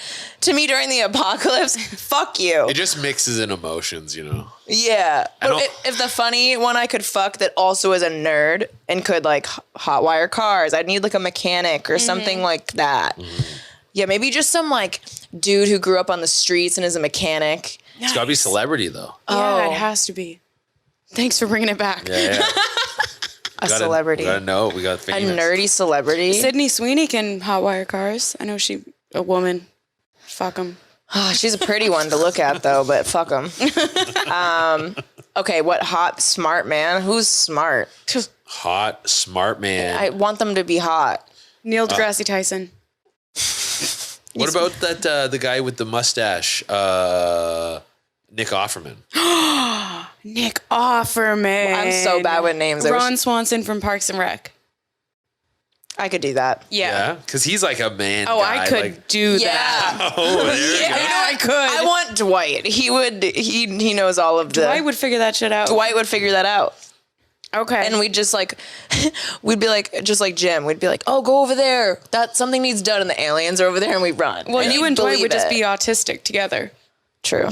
to me during the apocalypse, fuck you. It just mixes in emotions, you know. Yeah. But don't- if the funny one I could fuck that also is a nerd and could like hotwire cars, I'd need like a mechanic or something like that. Yeah, maybe just some like dude who grew up on the streets and is a mechanic. It's got to be celebrity though. Yeah, it has to be. Thanks for bringing it back. Yeah. A celebrity. We gotta know. We got A famous. nerdy celebrity. Sydney Sweeney can hotwire cars. I know a woman. Fuck them. Oh, she's a pretty one to look at though, but fuck them. Okay, what hot smart man? Who's smart? Hot, smart man. I want them to be hot. Neil deGrasse Tyson. What about that the guy with the mustache, Nick Offerman? Nick Offerman. I'm so bad with names. I wish- Ron Swanson from Parks and Rec. I could do that. Yeah. Because he's like a man. Oh, guy, I could like, do Yeah. that. oh, there you go. I could. I want Dwight. He knows all of the. I would figure that shit out. Dwight would figure that out. Okay. And we'd just like, we'd be like, just like Jim, we'd be like, oh, go over there. That something needs done, and the aliens are over there, and we run. well, you he'd and Dwight believe would just it. be autistic together. True.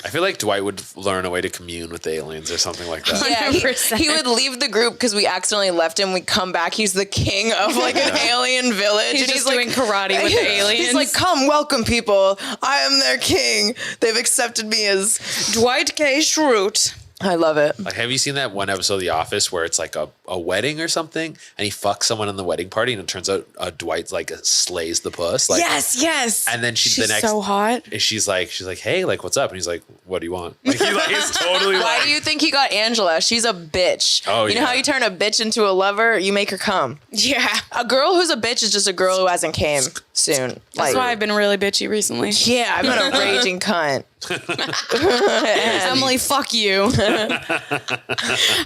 I feel like Dwight would learn a way to commune with the aliens or something like that. Yeah, 100%. he would leave the group because we accidentally left him. We come back, he's the king of like an alien village. He's and just doing karate with the aliens. He's like, come, welcome people. I am their king. They've accepted me as. Dwight K. Schrute. I love it. Like, have you seen that one episode of The Office where it's like a wedding or something, and he fucks someone in the wedding party, and it turns out Dwight's like slays the puss. Like, yes. And then She's the next, so hot. she's like, hey, like, what's up? And he's like, what do you want? Like, he like is totally Why like, do you think he got Angela? She's a bitch. Oh, you know yeah. how you turn a bitch into a lover? You make her come. Yeah. A girl who's a bitch is just a girl who hasn't came soon. That's Like, why I've been really bitchy recently. yeah, I'm a raging cunt. Emily, fuck you.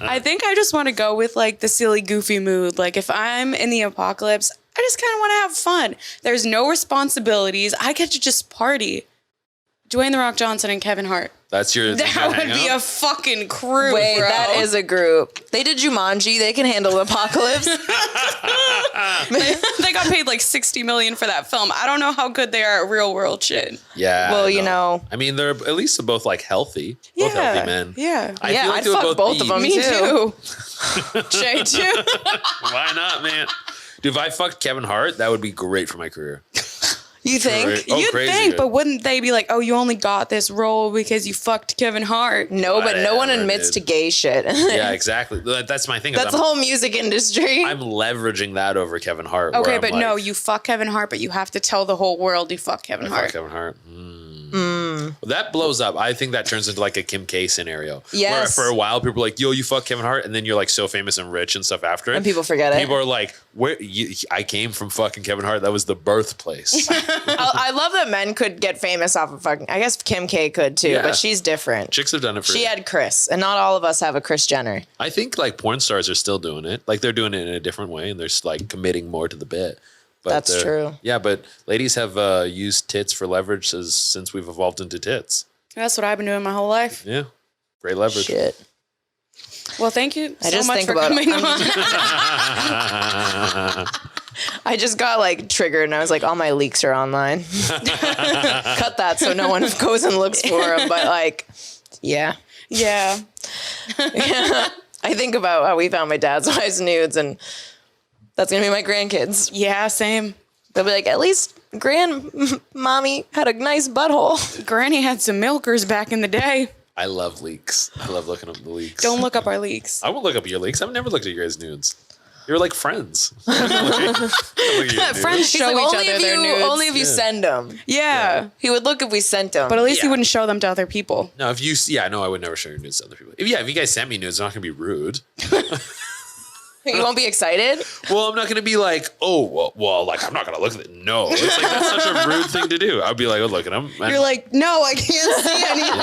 I think I just want to go with like the silly, goofy mood. Like if I'm in the apocalypse, I just kind of want to have fun. There's no responsibilities. I get to just party. Dwayne The Rock Johnson and Kevin Hart. that's your That would be a fucking crew, Wait, bro. that is a group. They did Jumanji. They can handle the apocalypse. They got paid like $60 million for that film. I don't know how good they are at real world shit. Yeah. Well, I you know. I mean, they're at least both like healthy. Both healthy men. Yeah. I Yeah, feel like I'd they would fuck both of eat. them. Me too. too. Jay too. Why not, man? Dude, if I fucked Kevin Hart, that would be great for my career. You think? Right. Oh, You'd crazy think, good. but wouldn't they be like, oh, you only got this role because you fucked Kevin Hart? No, but no one Whatever, admits dude. to gay shit. Yeah, exactly. That's my thing. is That's the whole music industry. I'm leveraging that over Kevin Hart. where Okay, I'm but like, no, you fuck Kevin Hart, but you have to tell the whole world you fuck Kevin I Hart. fuck Kevin Hart. That blows up. I think that turns into like a Kim K scenario. Yes. Where for a while people are like, yo, you fuck Kevin Hart. And then you're like so famous and rich and stuff after it. And people forget it. People are like, I came from fucking Kevin Hart. That was the birthplace. I love that men could get famous off of fucking. I guess Kim K could too, Yeah. but she's different. Chicks have done it for She had Chris, and not all of us have a Chris Jenner. I think like porn stars are still doing it. Like they're doing it in a different way and they're like committing more to the bit. But That's true. Yeah, but ladies have used tits for leverage since we've evolved into tits. That's what I've been doing my whole life. Yeah. Great leverage. Shit. Well, thank you I so just much think for about coming on. I just got like triggered, and I was like, all my leaks are online. Cut that so no one goes and looks for them. But like, yeah. Yeah. I think about how we found my dad's wife's nudes, and that's gonna be my grandkids. Yeah, same. They'll be like, at least grandmommy had a nice butthole. Granny had some milkers back in the day. I love leaks. I love looking up the leaks. Don't look up our leaks. I won't look up your leaks. I've never looked at your guys' nudes. You're like friends. Friends Friends show each other their nudes. Only if you send them. Yeah. He would look if we sent them. But at least he Yeah. wouldn't show them to other people. No, if you, no, I would never show your nudes to other people. If you guys send me nudes, I'm not gonna be rude. You won't be excited? Well, I'm not gonna be like, oh, well, like I'm not gonna look at it. No, it's like that's such a rude thing to do. I'd be like, oh, look at them. You're like, no, I can't see anything.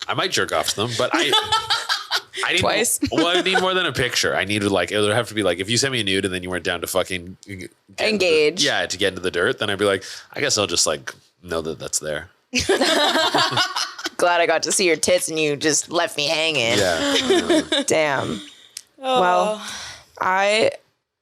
I might jerk off to them, but I need Twice. Well, I need more than a picture. I need to like, it would have to be like, if you sent me a nude and then you weren't down to fucking Engage. to get into the dirt, then I'd be like, I guess I'll just like know that that's there. Glad I got to see your tits and you just left me hanging. Yeah. Damn. Well, I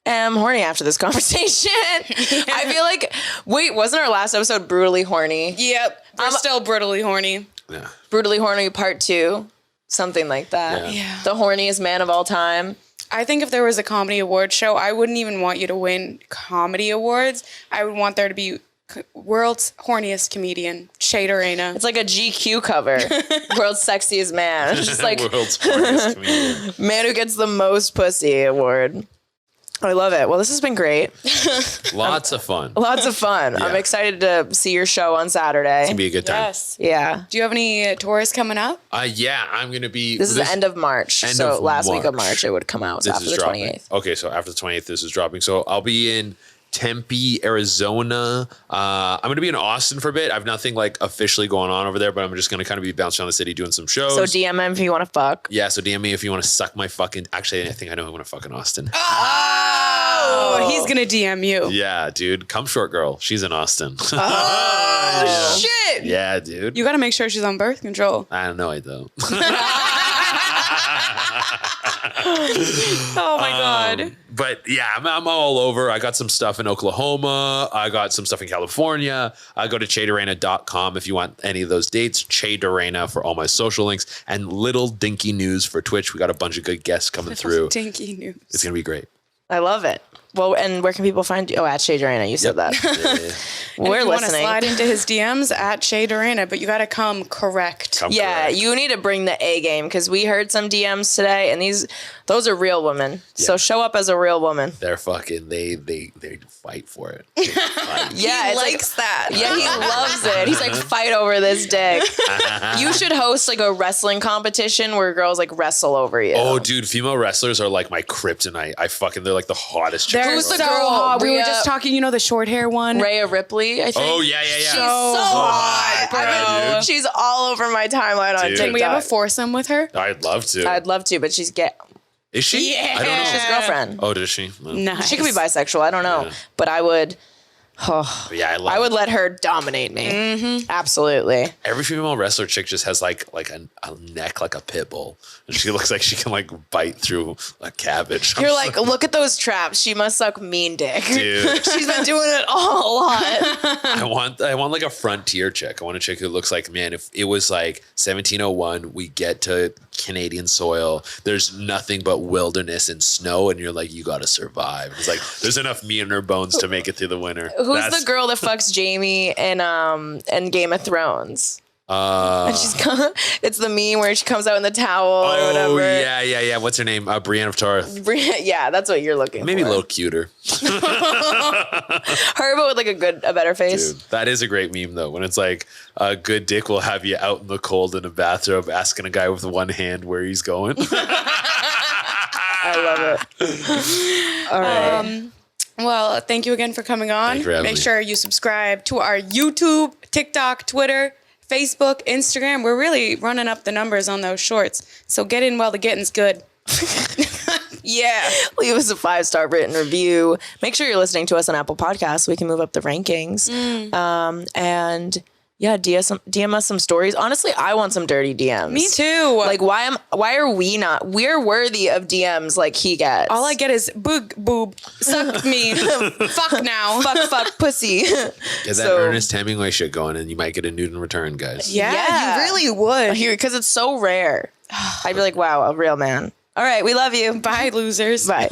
am horny after this conversation. I feel like, wait, wasn't our last episode brutally horny? Yep. We're still brutally horny. Yeah. Brutally horny part 2? Something like that. Yeah. The horniest man of all time. I think if there was a comedy award show, I wouldn't even want you to win comedy awards. I would want there to be world's horniest comedian, Che Durena. It's like a GQ cover. World's sexiest man. It's just like World's funniest comedian. man who gets the most pussy award. I love it. Well, this has been great. Lots of fun. Lots of fun. I'm Yeah. excited to see your show on Saturday. It's gonna be a good time. Yes. Yeah. Do you have any tours coming up? Yeah, I'm gonna be. This is the end of March. End So of last week of March. March it would come out. So This after is the dropping. 28th. Okay, so after the 28th, this is dropping. So I'll be in Tempe, Arizona. I'm going to be in Austin for a bit. I have nothing like officially going on over there, but I'm just going to kind of be bouncing around the city doing some shows. So DM him if you want to fuck. Yeah, so DM me if you want to suck my fucking. Actually, I think I know who I want to fuck in Austin. Oh, he's going to DM you. Yeah, dude. Come short girl. She's in Austin. Oh, shit. Yeah, dude. You got to make sure she's on birth control. I don't know. I don't. Oh my God. But yeah, I'm all over. I got some stuff in Oklahoma. I got some stuff in California. I go to CheDurena.com if you want any of those dates. Che Durena for all my social links. And Little Dinky News for Twitch. We got a bunch of good guests coming through. Dinky news. It's going to be great. I love it. Well, and where can people find you? Oh, at Che Durena. You said that. And We're if you want to listening. slide into his DMs at Che Durena, but you got to come correct. Come Yeah, correct. you need to bring the A game because we heard some DMs today, and those are real women. So show up as a real woman. They're fucking, they fight for it. They fight. Yeah, He it's likes that. Yeah, he loves it. He's like, fight over this dick. You should host like a wrestling competition where girls like wrestle over you. Oh, dude, female wrestlers are like my kryptonite. they're like the hottest chicks. They're Who's so the girl? hot. We were Rhea- just talking, you know, the short hair one. Rhea Ripley, I think. Oh, yeah. She's so hot, hot. bro. She's all over my timeline on Dude. TikTok. Can we have a foursome with her? I'd love to. I'd love to, but she's gay. Is she? Yeah. I don't know. She's a girlfriend. Oh, does she? No. Nice. She could be bisexual. I don't know, Yeah. but I would. But yeah, I would let her dominate me. Mm-hmm. Absolutely. Every female wrestler chick just has like a neck like a pit bull, and she looks like she can like bite through a cabbage. You're like, look at those traps. She must suck mean dick. dude. She's been doing it all a lot. I want like a frontier chick. I want a chick who looks like, man, if it was like 1701, we get to Canadian soil. There's nothing but wilderness and snow, and you're like, you got to survive. It's like there's enough meat in her bones to make it through the winter. Who's the girl that fucks Jaime in Game of Thrones? And it's the meme where she comes out in the towel or whatever. Oh, yeah. What's her name? Brienne of Tarth. Yeah, that's what you're looking Maybe for. a little cuter. Her, but with like a better face. Dude, that is a great meme, though. When it's like a good dick will have you out in the cold in a bathrobe asking a guy with one hand where he's going. I love it. All right. Well, thank you again for coming on. Thank you for having Make me. sure you subscribe to our YouTube, TikTok, Twitter, Facebook, Instagram. We're really running up the numbers on those shorts. So get in while the getting's good. Yeah. Leave us a 5-star written review. Make sure you're listening to us on Apple Podcasts so we can move up the rankings. And yeah, DM us some stories. Honestly, I want some dirty DMs. Me too. Like, why are we not? We're worthy of DMs like he gets. all I get is boog, boob, suck me, fuck now. fuck, pussy. Get that Ernest Hemingway shit going, and you might get a nude in return, guys. Yeah, Yeah. you really would. Because it's so rare. I'd be like, wow, a real man. All right, we love you. Bye, losers. Bye.